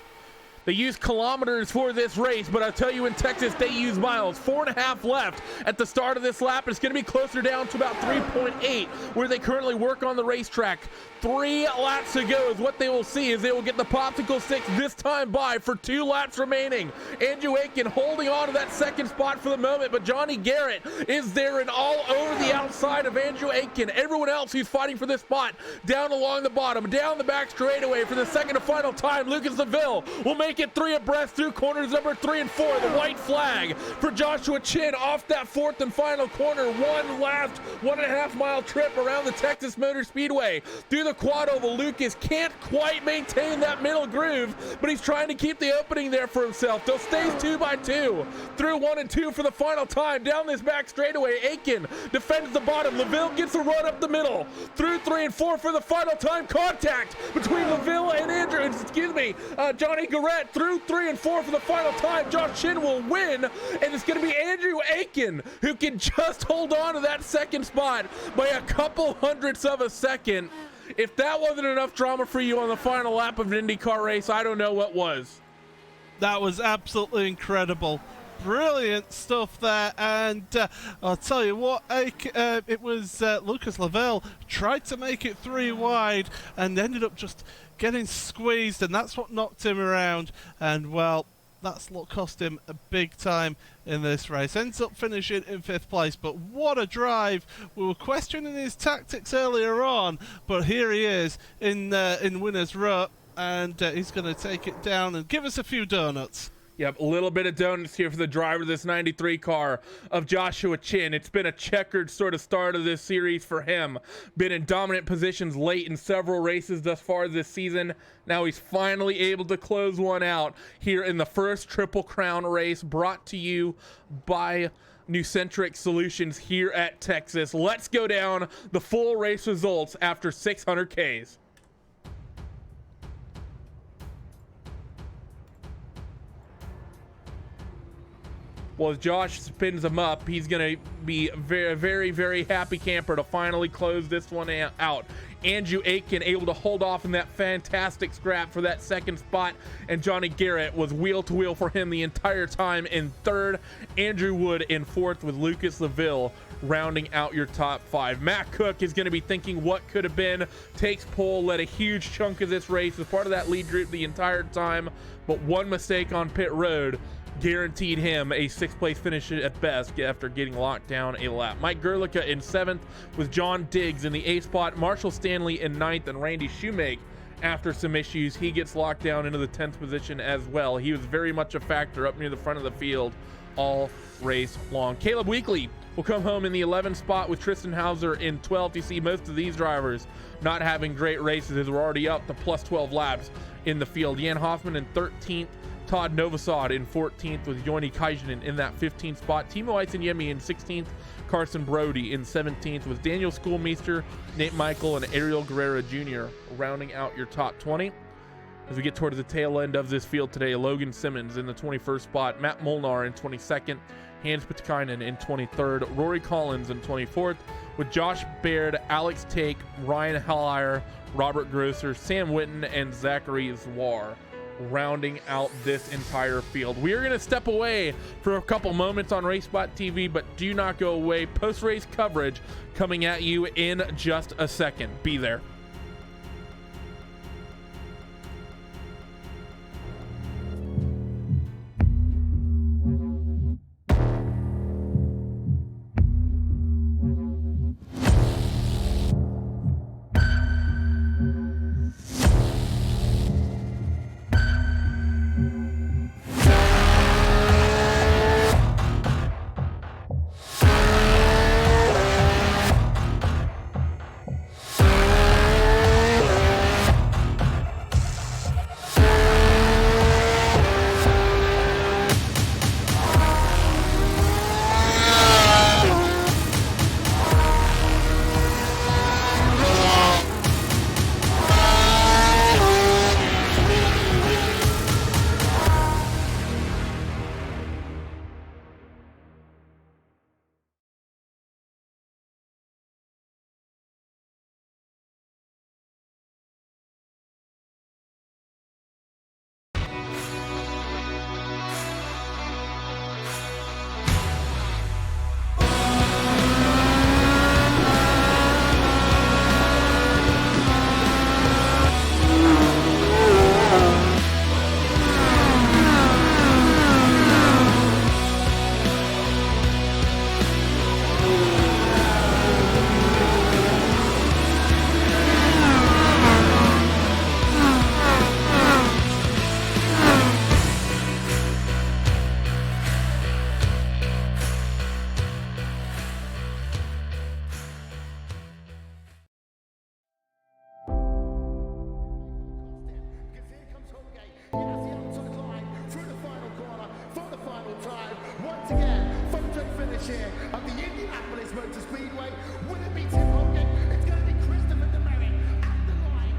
They use kilometers for this race, but I'll tell you, in Texas, they use miles. 4.5 left at the start of this lap. It's going to be closer down to about 3.8, where they currently work on the racetrack. 3 laps to go is what they will see, as they will get the popsicle sticks this time by for 2 laps remaining. Andrew Aiken holding on to that second spot for the moment, but Johnny Garrett is there and all over the outside of Andrew Aiken. Everyone else who's fighting for this spot down along the bottom, down the back straightaway for the second and final time. Lucas Laville will make it 3 abreast through corners number 3 and 4. The white flag for Joshua Chin off that 4th and final corner. One last 1.5 mile trip around the Texas Motor Speedway through the quad oval. Lucas can't quite maintain that middle groove, but he's trying to keep the opening there for himself. They'll stays 2 by 2 through 1 and 2 for the final time down this back straightaway. Aiken defends the bottom. Laville gets a run up the middle through 3 and 4 for the final time. Contact between Laville and Johnny Garrett through 3 and 4 for the final time. Josh Chin will win, and it's going to be Andrew Aiken who can just hold on to that second spot by a couple hundredths of a second. If that wasn't enough drama for you on the final lap of an IndyCar race, I don't know what was. That was absolutely incredible. Brilliant stuff there, and I'll tell you what, it was Lucas Lavelle tried to make it 3 wide and ended up just getting squeezed, and that's what knocked him around, and well, that's what cost him a big time in this race. Ends up finishing in 5th place, but what a drive. We were questioning his tactics earlier on, but here he is in winner's rut, and he's going to take it down and give us a few donuts. Yep, a little bit of donuts here for the driver of this 93 car of Joshua Chin. It's been a checkered sort of start of this series for him. Been in dominant positions late in several races thus far this season. Now he's finally able to close one out here in the first Triple Crown race, brought to you by Nucentric Solutions here at Texas. Let's go down the full race results after 600 Ks. Well, as Josh spins him up, he's going to be very, very, very happy camper to finally close this one out. Andrew Aiken able to hold off in that fantastic scrap for that second spot, and Johnny Garrett was wheel to wheel for him the entire time in third. Andrew Wood in fourth, with Lucas LaVille rounding out your top 5. Matt Cook is going to be thinking what could have been, takes pole, led a huge chunk of this race, was part of that lead group the entire time, but one mistake on pit road guaranteed him a 6th place finish at best after getting locked down a lap. Mike Gerlicka in 7th, with John Diggs in the 8th spot, Marshall Stanley in 9th, and Randy Shoemake, after some issues, he gets locked down into the 10th position as well. He was very much a factor up near the front of the field all race long. Caleb Weekly will come home in the 11th spot, with Tristan Hauser in 12th. You see most of these drivers not having great races as we're already up to plus 12 laps in the field. Jan Hoffman in 13th, Todd Novosad in 14th, with Joini Kajanen in that 15th spot. Timo Aitsanyemi in 16th, Carson Brody in 17th, with Daniel Schoolmeister, Nate Michael, and Ariel Guerrera Jr. rounding out your top 20. As we get towards the tail end of this field today, Logan Simmons in the 21st spot, Matt Molnar in 22nd, Hans Pitkainen in 23rd, Rory Collins in 24th, with Josh Baird, Alex Take, Ryan Hallier, Robert Grosser, Sam Witten, and Zachary Zwar rounding out this entire field. We are going to step away for a couple moments on RaceSpot TV, but do not go away. Post-race coverage coming at you in just a second. Be there. Once again, photo finish here at the Indianapolis Motor Speedway. Will it be Tim Hogan? It's going to be Christopher DeMeritt at the line.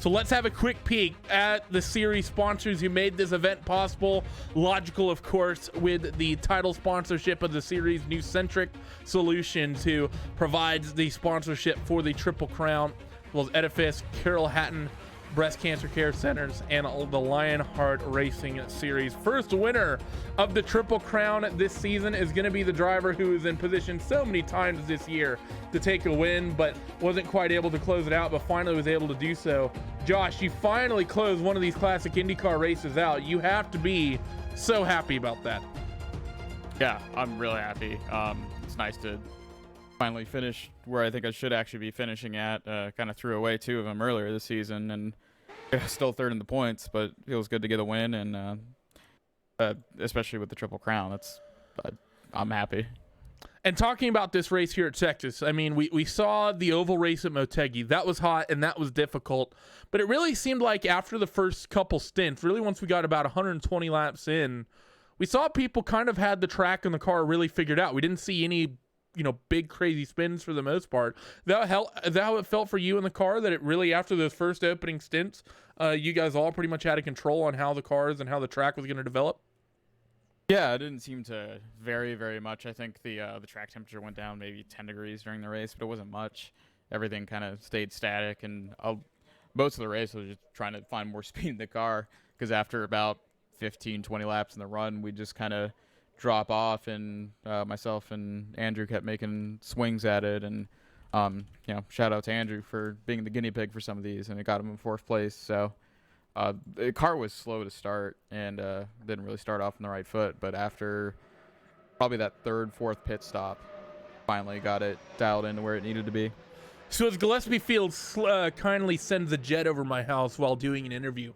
So let's have a quick peek at the series sponsors who made this event possible. Logykal, of course, with the title sponsorship of the series, New Centric Solutions, who provides the sponsorship for the Triple Crown, as well as Edifice, Carroll Hatton Breast Cancer Care Centers, and the Lionheart Racing Series. First winner of the Triple Crown this season is going to be the driver who is in position so many times this year to take a win, but wasn't quite able to close it out, but finally was able to do so. Josh, you finally closed one of these classic IndyCar races out. You have to be so happy about that. Yeah, I'm really happy. It's nice to finally finish where I think I should actually be finishing at. Kind of threw away 2 of them earlier this season, and still third in the points, but feels good to get a win, and especially with the Triple Crown. I'm happy. And talking about this race here at Texas, I mean, we saw the oval race at Motegi. That was hot and that was difficult, but it really seemed like after the first couple stints, really once we got about 120 laps in, we saw people kind of had the track and the car really figured out. We didn't see any big crazy spins for the most part. Is that how it felt for you in the car, that it really, after those first opening stints, you guys all pretty much had a control on how the cars and how the track was going to develop? Yeah, it didn't seem to vary very much. I think the track temperature went down maybe 10 degrees during the race, but it wasn't much. Everything kind of stayed static, and most of the race I was just trying to find more speed in the car, because after about 15, 20 laps in the run, we just kind of drop off, and myself and Andrew kept making swings at it, and shout out to Andrew for being the guinea pig for some of these, and it got him in 4th place. So the car was slow to start, and didn't really start off on the right foot, but after probably that 3rd, 4th pit stop, finally got it dialed into where it needed to be. So as Gillespie Fields kindly sends a jet over my house while doing an interview,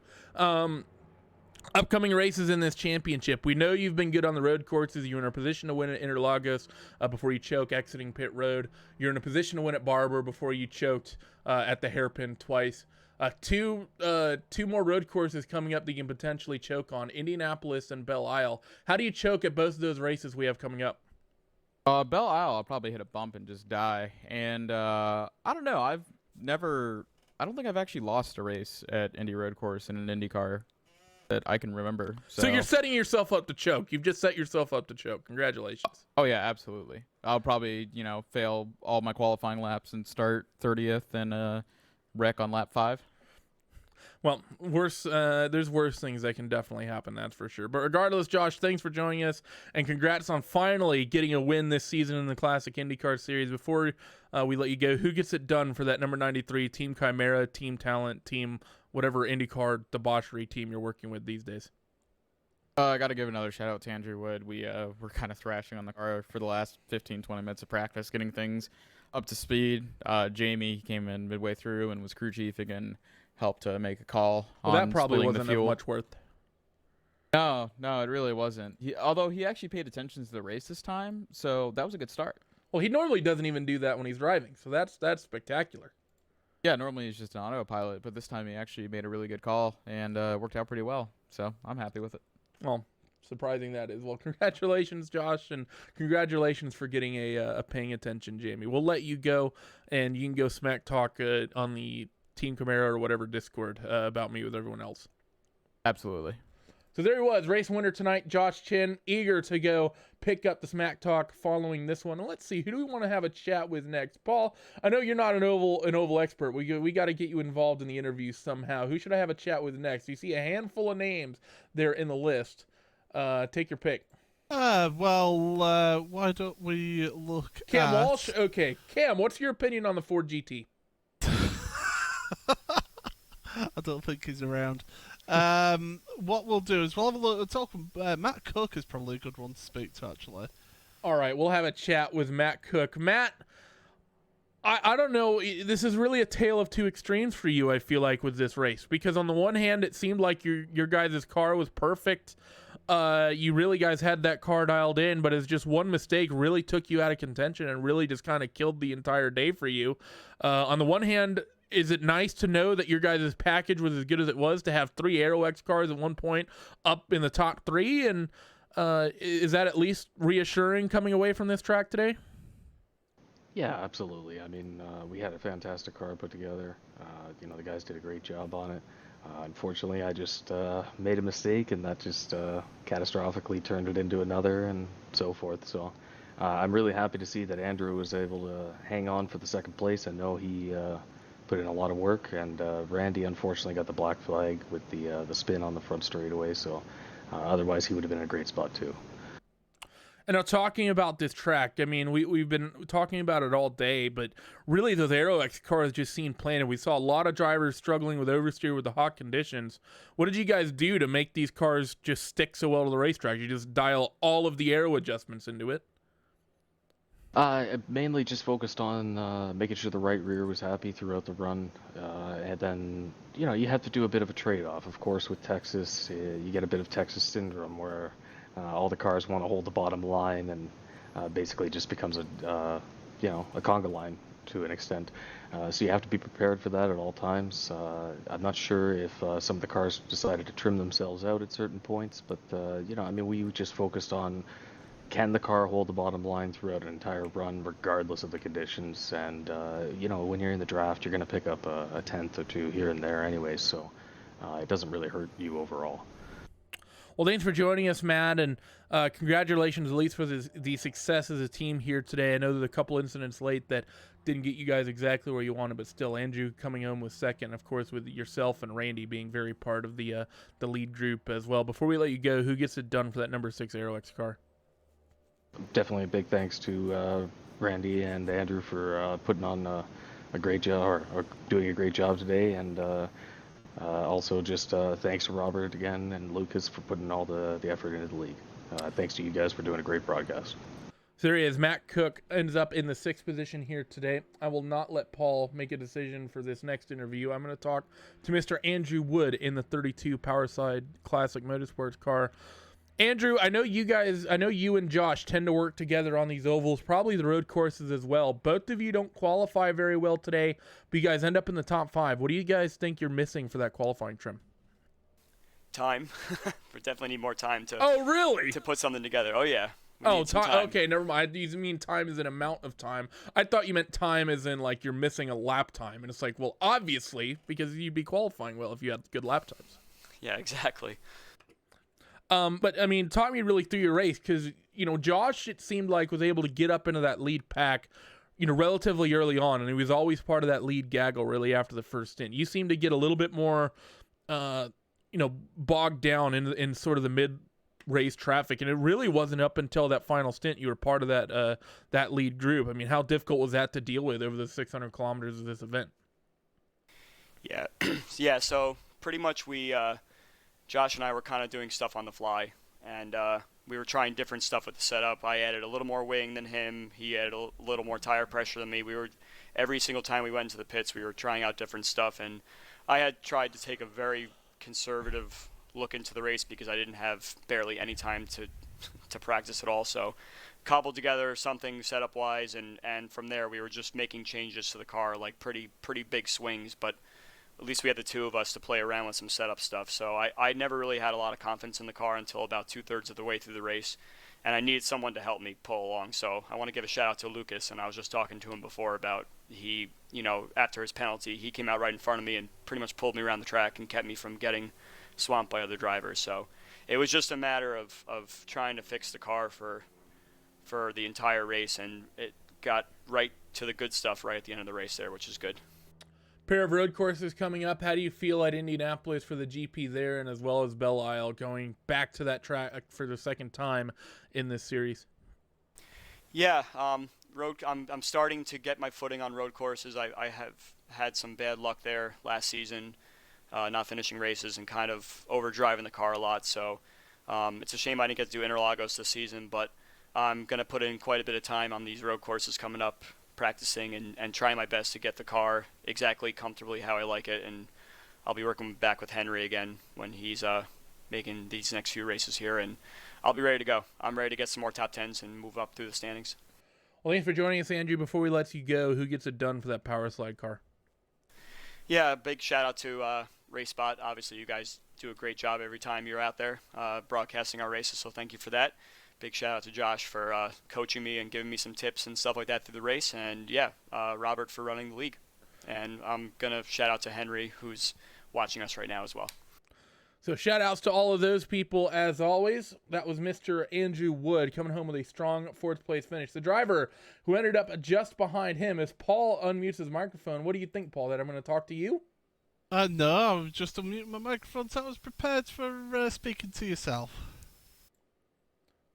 upcoming races in this championship, we know you've been good on the road courses. You're in a position to win at Interlagos before you choke exiting pit road. You're in a position to win at Barber before you choked at the hairpin twice. Two more road courses coming up that you can potentially choke on, Indianapolis and Belle Isle. How do you choke at both of those races we have coming up? Belle Isle, I'll probably hit a bump and just die. And I don't know. I don't think I've actually lost a race at Indy Road Course in an IndyCar that I can remember. So you're setting yourself up to choke. You've just set yourself up to choke. Congratulations. Oh yeah, absolutely. I'll probably, fail all my qualifying laps and start 30th and wreck on lap 5. Well, there's worse things that can definitely happen, that's for sure. But regardless, Josh, thanks for joining us, and congrats on finally getting a win this season in the Classic IndyCar Series. Before we let you go, who gets it done for that number 93, Team Chimera, Team Talent, Team whatever IndyCar debauchery team you're working with these days? I got to give another shout out to Andrew Wood. We were kind of thrashing on the car for the last 15-20 minutes of practice, getting things up to speed. Jamie came in midway through and was crew chief again, helped to make a call. Well, that probably wasn't of much worth. No, it really wasn't. Although he actually paid attention to the race this time, so that was a good start. Well, he normally doesn't even do that when he's driving, so that's spectacular. Yeah, normally he's just an autopilot, but this time he actually made a really good call and worked out pretty well. So I'm happy with it. Well, surprising that is. Well, congratulations, Josh, and congratulations for getting a paying attention, Jamie. We'll let you go, and you can go smack talk on the Team Camaro or whatever Discord about me with everyone else. Absolutely. So there he was, race winner tonight, Josh Chin, eager to go pick up the smack talk following this one. And let's see, who do we want to have a chat with next? Paul, I know you're not an oval expert. We got to get you involved in the interview somehow. Who should I have a chat with next? You see a handful of names there in the list. Take your pick. Why don't we look Cam at... Walsh? Okay, Cam, what's your opinion on the Ford GT? I don't think he's around. What we'll do is we'll have a look. Talk. Matt Cook is probably a good one to speak to, actually. All right, we'll have a chat with Matt Cook. Matt, I don't know. This is really a tale of two extremes for you, I feel like, with this race. Because on the one hand, it seemed like your guys' car was perfect. You really guys had that car dialed in, but it's just one mistake really took you out of contention and really just kind of killed the entire day for you. On the one hand, is it nice to know that your guys' package was as good as it was to have 3 AeroX cars at one point up in the top 3? And is that at least reassuring coming away from this track today? Yeah, absolutely. I mean, we had a fantastic car put together. The guys did a great job on it. Unfortunately, I just made a mistake, and that just catastrophically turned it into another, and so forth. So, I'm really happy to see that Andrew was able to hang on for the second place. I know he put in a lot of work, and Randy unfortunately got the black flag with the spin on the front straightaway. So, otherwise, he would have been in a great spot too. And now talking about this track, I mean, we've been talking about it all day, but really those AeroX cars just seem planted. We saw a lot of drivers struggling with oversteer with the hot conditions. What did you guys do to make these cars just stick so well to the racetrack? You just dial all of the aero adjustments into it? I mainly just focused on making sure the right rear was happy throughout the run, and then you have to do a bit of a trade-off. Of course, with Texas, you get a bit of Texas syndrome where all the cars want to hold the bottom line, and basically just becomes a conga line to an extent. So you have to be prepared for that at all times. I'm not sure if some of the cars decided to trim themselves out at certain points, but I mean, we just focused on, can the car hold the bottom line throughout an entire run, regardless of the conditions? And when you're in the draft, you're going to pick up a tenth or two here and there, anyways. So it doesn't really hurt you overall. Well, thanks for joining us, Matt, and congratulations at least for the success as a team here today. I know there's a couple incidents late that didn't get you guys exactly where you wanted, but still, Andrew coming home with second, of course, with yourself and Randy being very part of the lead group as well. Before we let you go, who gets it done for that number 6 AeroX car? Definitely a big thanks to Randy and Andrew for putting on a great job, or doing a great job today, and also just thanks to Robert again and Lucas for putting all the effort into the league. Thanks to you guys for doing a great broadcast. So there he is. Matt Cook ends up in the 6th position here today. I will not let Paul make a decision for this next interview. I'm going to talk to Mr. Andrew Wood in the 32 Powerside Classic Motorsports car. Andrew, I know you and Josh tend to work together on these ovals, probably the road courses as well. Both of you don't qualify very well today, but you guys end up in the top 5. What do you guys think you're missing for that qualifying trim? Time. We definitely need more time to. Oh, really? To put something together. Oh yeah. Time. Okay, never mind. You mean time as an amount of time. I thought you meant time as in like you're missing a lap time, and it's like, well, obviously, because you'd be qualifying well if you had good lap times. Yeah, exactly. But I mean, talk me really through your race, because Josh, it seemed like, was able to get up into that lead pack, relatively early on, and he was always part of that lead gaggle really after the first stint. You seemed to get a little bit more, bogged down in sort of the mid-race traffic, and it really wasn't up until that final stint you were part of that lead group. I mean, how difficult was that to deal with over the 600 kilometers of this event? Yeah, yeah. So pretty much Josh and I were kind of doing stuff on the fly, and we were trying different stuff with the setup. I added a little more wing than him. He added a little more tire pressure than me. Every single time we went into the pits, we were trying out different stuff, and I had tried to take a very conservative look into the race because I didn't have barely any time to practice at all. So cobbled together something setup-wise, and from there we were just making changes to the car, like pretty big swings, but at least we had the two of us to play around with some setup stuff. So I never really had a lot of confidence in the car until about 2/3 of the way through the race, and I needed someone to help me pull along. So I want to give a shout out to Lucas, and I was just talking to him before about after his penalty, he came out right in front of me and pretty much pulled me around the track and kept me from getting swamped by other drivers. So it was just a matter of trying to fix the car for the entire race, and it got right to the good stuff right at the end of the race there, which is good. Pair of road courses coming up. How do you feel at Indianapolis for the GP there, and as well as Belle Isle, going back to that track for the second time in this series? Yeah, I'm starting to get my footing on road courses. I have had some bad luck there last season, not finishing races and kind of overdriving the car a lot. So it's a shame I didn't get to do Interlagos this season, but I'm going to put in quite a bit of time on these road courses coming up, practicing and trying my best to get the car exactly comfortably how I like it. And I'll be working back with Henry again when he's making these next few races here, and I'll be ready to go. I'm ready to get some more top 10s and move up through the standings. Well, thanks for joining us, Andrew. Before we let you go, who gets it done for that power slide car? Yeah, big shout out to Race Spot. Obviously, you guys do a great job every time you're out there broadcasting our races, so thank you for that. big shout out to Josh for coaching me and giving me some tips and stuff like that through the race. And yeah, Robert for running the league. And I'm going to shout out to Henry, who's watching us right now as well. So shout outs to all of those people as always. That was Mr. Andrew Wood coming home with a strong 4th place finish. The driver who ended up just behind him is Paul unmutes his microphone. What do you think, Paul, that I'm going to talk to you? No, I was just unmuting my microphone, so I was prepared for speaking to yourself.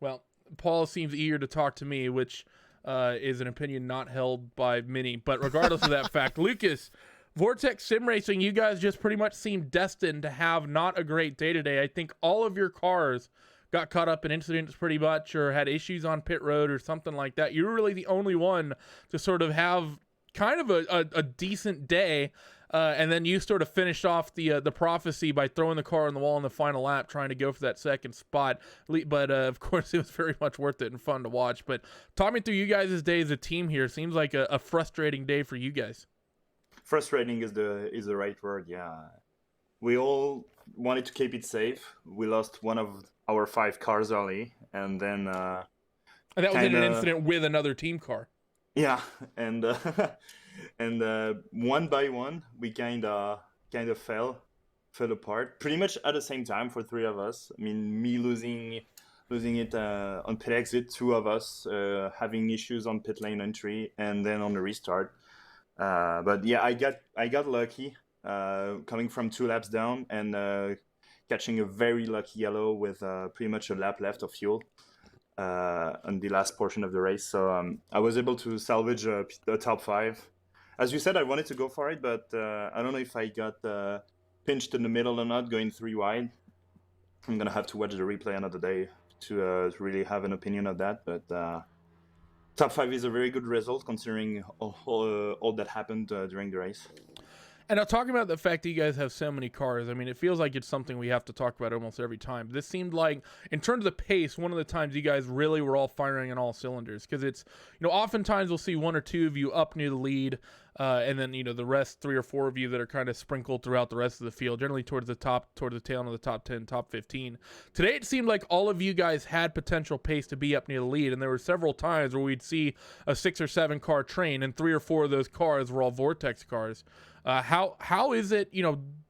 Well, Paul seems eager to talk to me, which is an opinion not held by many. But regardless of that fact, Lucas, Vortex Sim Racing, you guys just pretty much seem destined to have not a great day today. I think all of your cars got caught up in incidents pretty much, or had issues on pit road or something like that. You were really the only one to sort of have kind of a decent day. And then you sort of finished off the prophecy by throwing the car on the wall in the final lap, trying to go for that second spot. But of course, it was very much worth it and fun to watch. But talk me through you guys' day as a team here. Seems like a frustrating day for you guys. Frustrating is the right word. Yeah, we all wanted to keep it safe. We lost one of our 5 cars early, and then and that was in an incident with another team car. Yeah, and one by one we kind of fell apart pretty much at the same time for 3 of us. I mean, me losing it on pit exit, 2 of us having issues on pit lane entry, and then on the restart. But yeah, I got lucky coming from 2 laps down and catching a very lucky yellow with pretty much a lap left of fuel on the last portion of the race. So I was able to salvage the top 5. As you said, I wanted to go for it, but I don't know if I got pinched in the middle or not, going 3 wide. I'm gonna have to watch the replay another day to really have an opinion of that. But top 5 is a very good result considering all that happened during the race. And now talking about the fact that you guys have so many cars, I mean, it feels like it's something we have to talk about almost every time. This seemed like, in terms of the pace, one of the times you guys really were all firing on all cylinders. Because it's, oftentimes we'll see 1 or 2 of you up near the lead, and then, the rest 3 or 4 of you that are kind of sprinkled throughout the rest of the field, generally towards the tail end of the top 10, top 15. Today it seemed like all of you guys had potential pace to be up near the lead, and there were several times where we'd see a 6 or 7 car train, and 3 or 4 of those cars were all Vortex cars. How is it,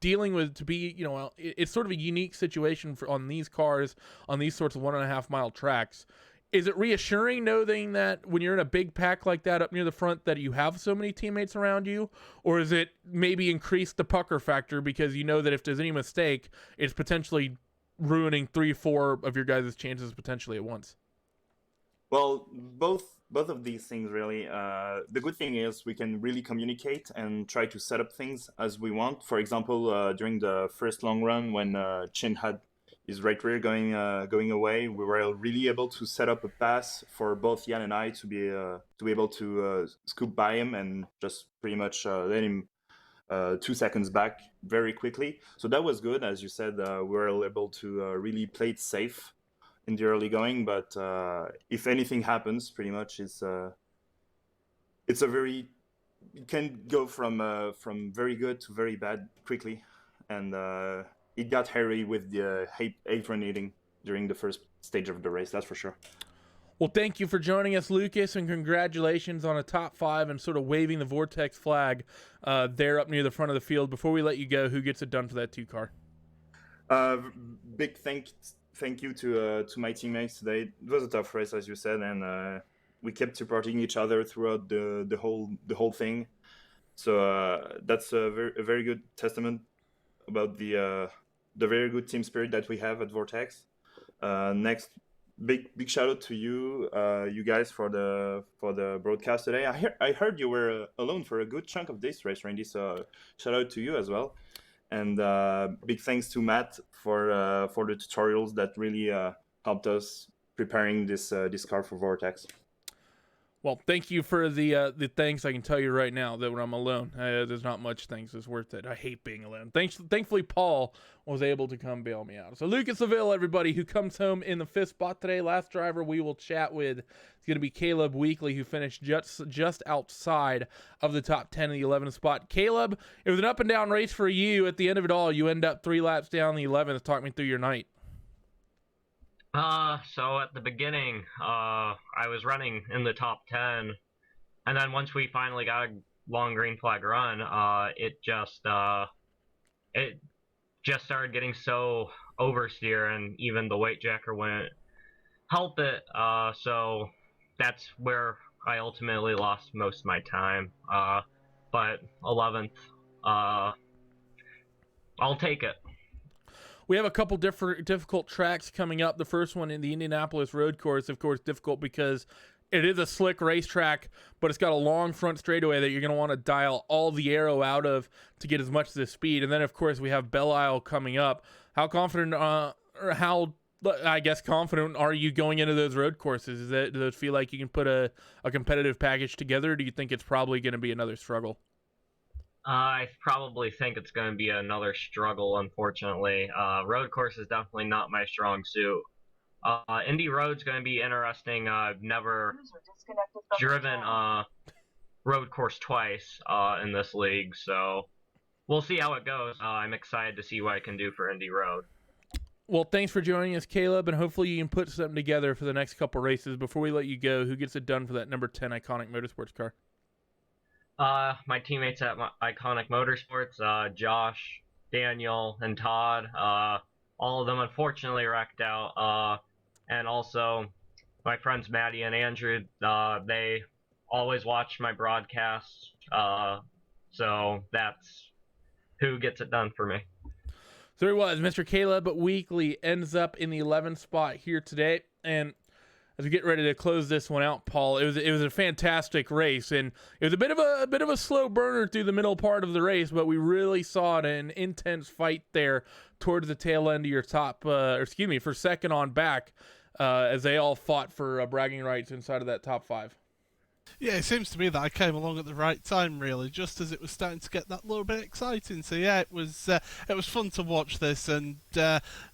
dealing with to be, it's sort of a unique situation on these cars, on these sorts of 1.5 mile tracks. Is it reassuring knowing that when you're in a big pack like that up near the front that you have so many teammates around you? Or is it maybe increase the pucker factor because you know that if there's any mistake, it's potentially ruining 3-4 of your guys' chances potentially at once? Well, both of these things really. The good thing is we can really communicate and try to set up things as we want. For example, during the first long run when Chin had his right rear going away, we were really able to set up a pass for both Jan and I to be able to scoop by him and just pretty much let him 2 seconds back very quickly. So that was good. As you said, we were able to really play it safe in the early going, but if anything happens, pretty much it can go from very good to very bad quickly, and it got hairy with the apron eating during the first stage of the race, that's for sure. Well, thank you for joining us, Lucas, and congratulations on a top 5 and sort of waving the Vortex flag there up near the front of the field. Before we let you go, who gets it done for that 2 car? Big thank you to my teammates today. It was a tough race, as you said, and we kept supporting each other throughout the whole thing. So that's a very good testament about the very good team spirit that we have at Vortex. Next, big shout out to you guys for the broadcast today. I heard you were alone for a good chunk of this race, Randy. So shout out to you as well. And big thanks to Matt for the tutorials that really helped us preparing this car for Vortex. Well, thank you for the thanks. I can tell you right now that when I'm alone, there's not much thanks that's worth it. I hate being alone. Thankfully, Paul was able to come bail me out. So Lucas Seville, everybody, who comes home in the 5th spot today. Last driver we will chat with is going to be Caleb Weekly, who finished just outside of the top 10 in the 11th spot. Caleb, it was an up and down race for you. At the end of it all, you end up 3 laps down the 11th. Talk me through your night. So at the beginning, I was running in the top 10, and then once we finally got a long green flag run, it just started getting so oversteer, and even the weight jacker wouldn't help it. So that's where I ultimately lost most of my time. But 11th, I'll take it. We have a couple difficult tracks coming up. The first one in the Indianapolis road course, of course, difficult because it is a slick racetrack, but it's got a long front straightaway that you're going to want to dial all the aero out of to get as much of the speed. And then, of course, we have Belle Isle coming up. How confident, or how, I guess, confident are you going into those road courses? Does it feel like you can put a competitive package together, or do you think it's probably going to be another struggle? I probably think it's going to be another struggle, unfortunately. Road course is definitely not my strong suit. Indy Road's going to be interesting. I've never driven road course twice in this league, so we'll see how it goes. I'm excited to see what I can do for Indy Road. Well, thanks for joining us, Caleb, and hopefully you can put something together for the next couple races. Before we let you go, who gets it done for that number 10 Iconic Motorsports car? My teammates at Iconic Motorsports, Josh, Daniel, and Todd, all of them unfortunately wrecked out. And also my friends Maddie and Andrew, they always watch my broadcasts, so that's who gets it done for me. So there he was, Mr. Caleb Weekly ends up in the 11th spot here today, and as we get ready to close this one out, Paul, it was a fantastic race, and it was a bit of a slow burner through the middle part of the race, but we really saw an intense fight there towards the tail end of your for second on back, as they all fought for bragging rights inside of that top 5. Yeah, it seems to me that I came along at the right time, really, just as it was starting to get that little bit exciting. So yeah, it was fun to watch this, and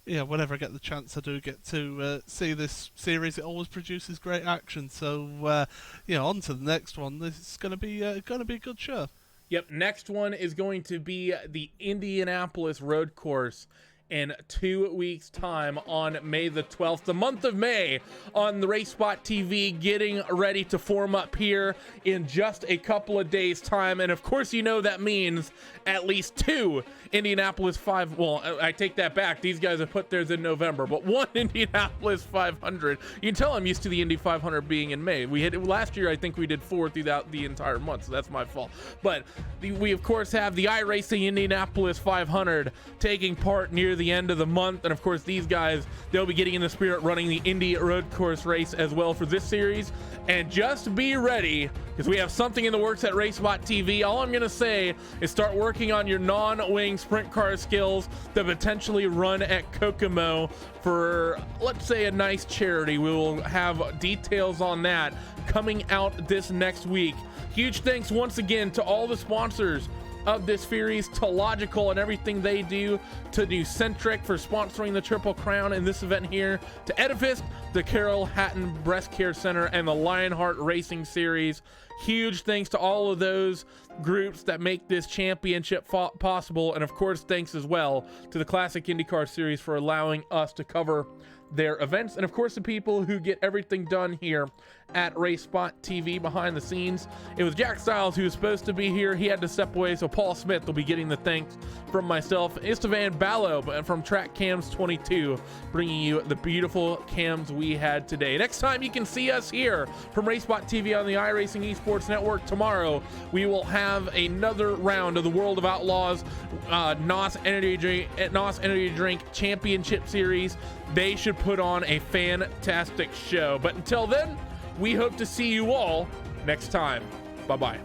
whenever I get the chance, I do get to see this series. It always produces great action. So on to the next one. This is going to be a good show. Yep, next one is going to be the Indianapolis road course in 2 weeks' time on May the 12th, the month of May, on the Race Spot TV, getting ready to form up here in just a couple of days' time. And of course, that means at least 2 Indianapolis 5. Well, I take that back. These guys have put theirs in November, but 1 Indianapolis 500. You can tell I'm used to the Indy 500 being in May. Last year, I think we did 4 throughout the entire month, so that's my fault. But we of course have the iRacing Indianapolis 500 taking part near the end of the month, and of course these guys, they'll be getting in the spirit running the Indy road course race as well for this series. And just be ready, because we have something in the works at RaceBot TV. All I'm gonna say is start working on your non-wing sprint car skills to potentially run at Kokomo for, let's say, a nice charity. We will have details on that coming out this next week. Huge thanks once again to all the sponsors of this series, to Logykal and everything they do, to Newcentric for sponsoring the Triple Crown in this event here, to Edifice, the Carol Hatton Breast Care Center, and the Lionheart Racing Series. Huge thanks to all of those groups that make this championship possible, and of course thanks as well to the Classic IndyCar Series for allowing us to cover their events, and of course the people who get everything done here at RaceSpot TV behind the scenes. It was Jack Stiles who was supposed to be here. He had to step away, so Paul Smith will be getting the thanks from myself. Istvan Ballo from Track Cams 22, bringing you the beautiful cams we had today. Next time you can see us here from RaceSpot TV on the iRacing Esports Network. Tomorrow we will have another round of the World of Outlaws NOS Energy Drink Championship Series. They should put on a fantastic show. But until then, we hope to see you all next time. Bye-bye.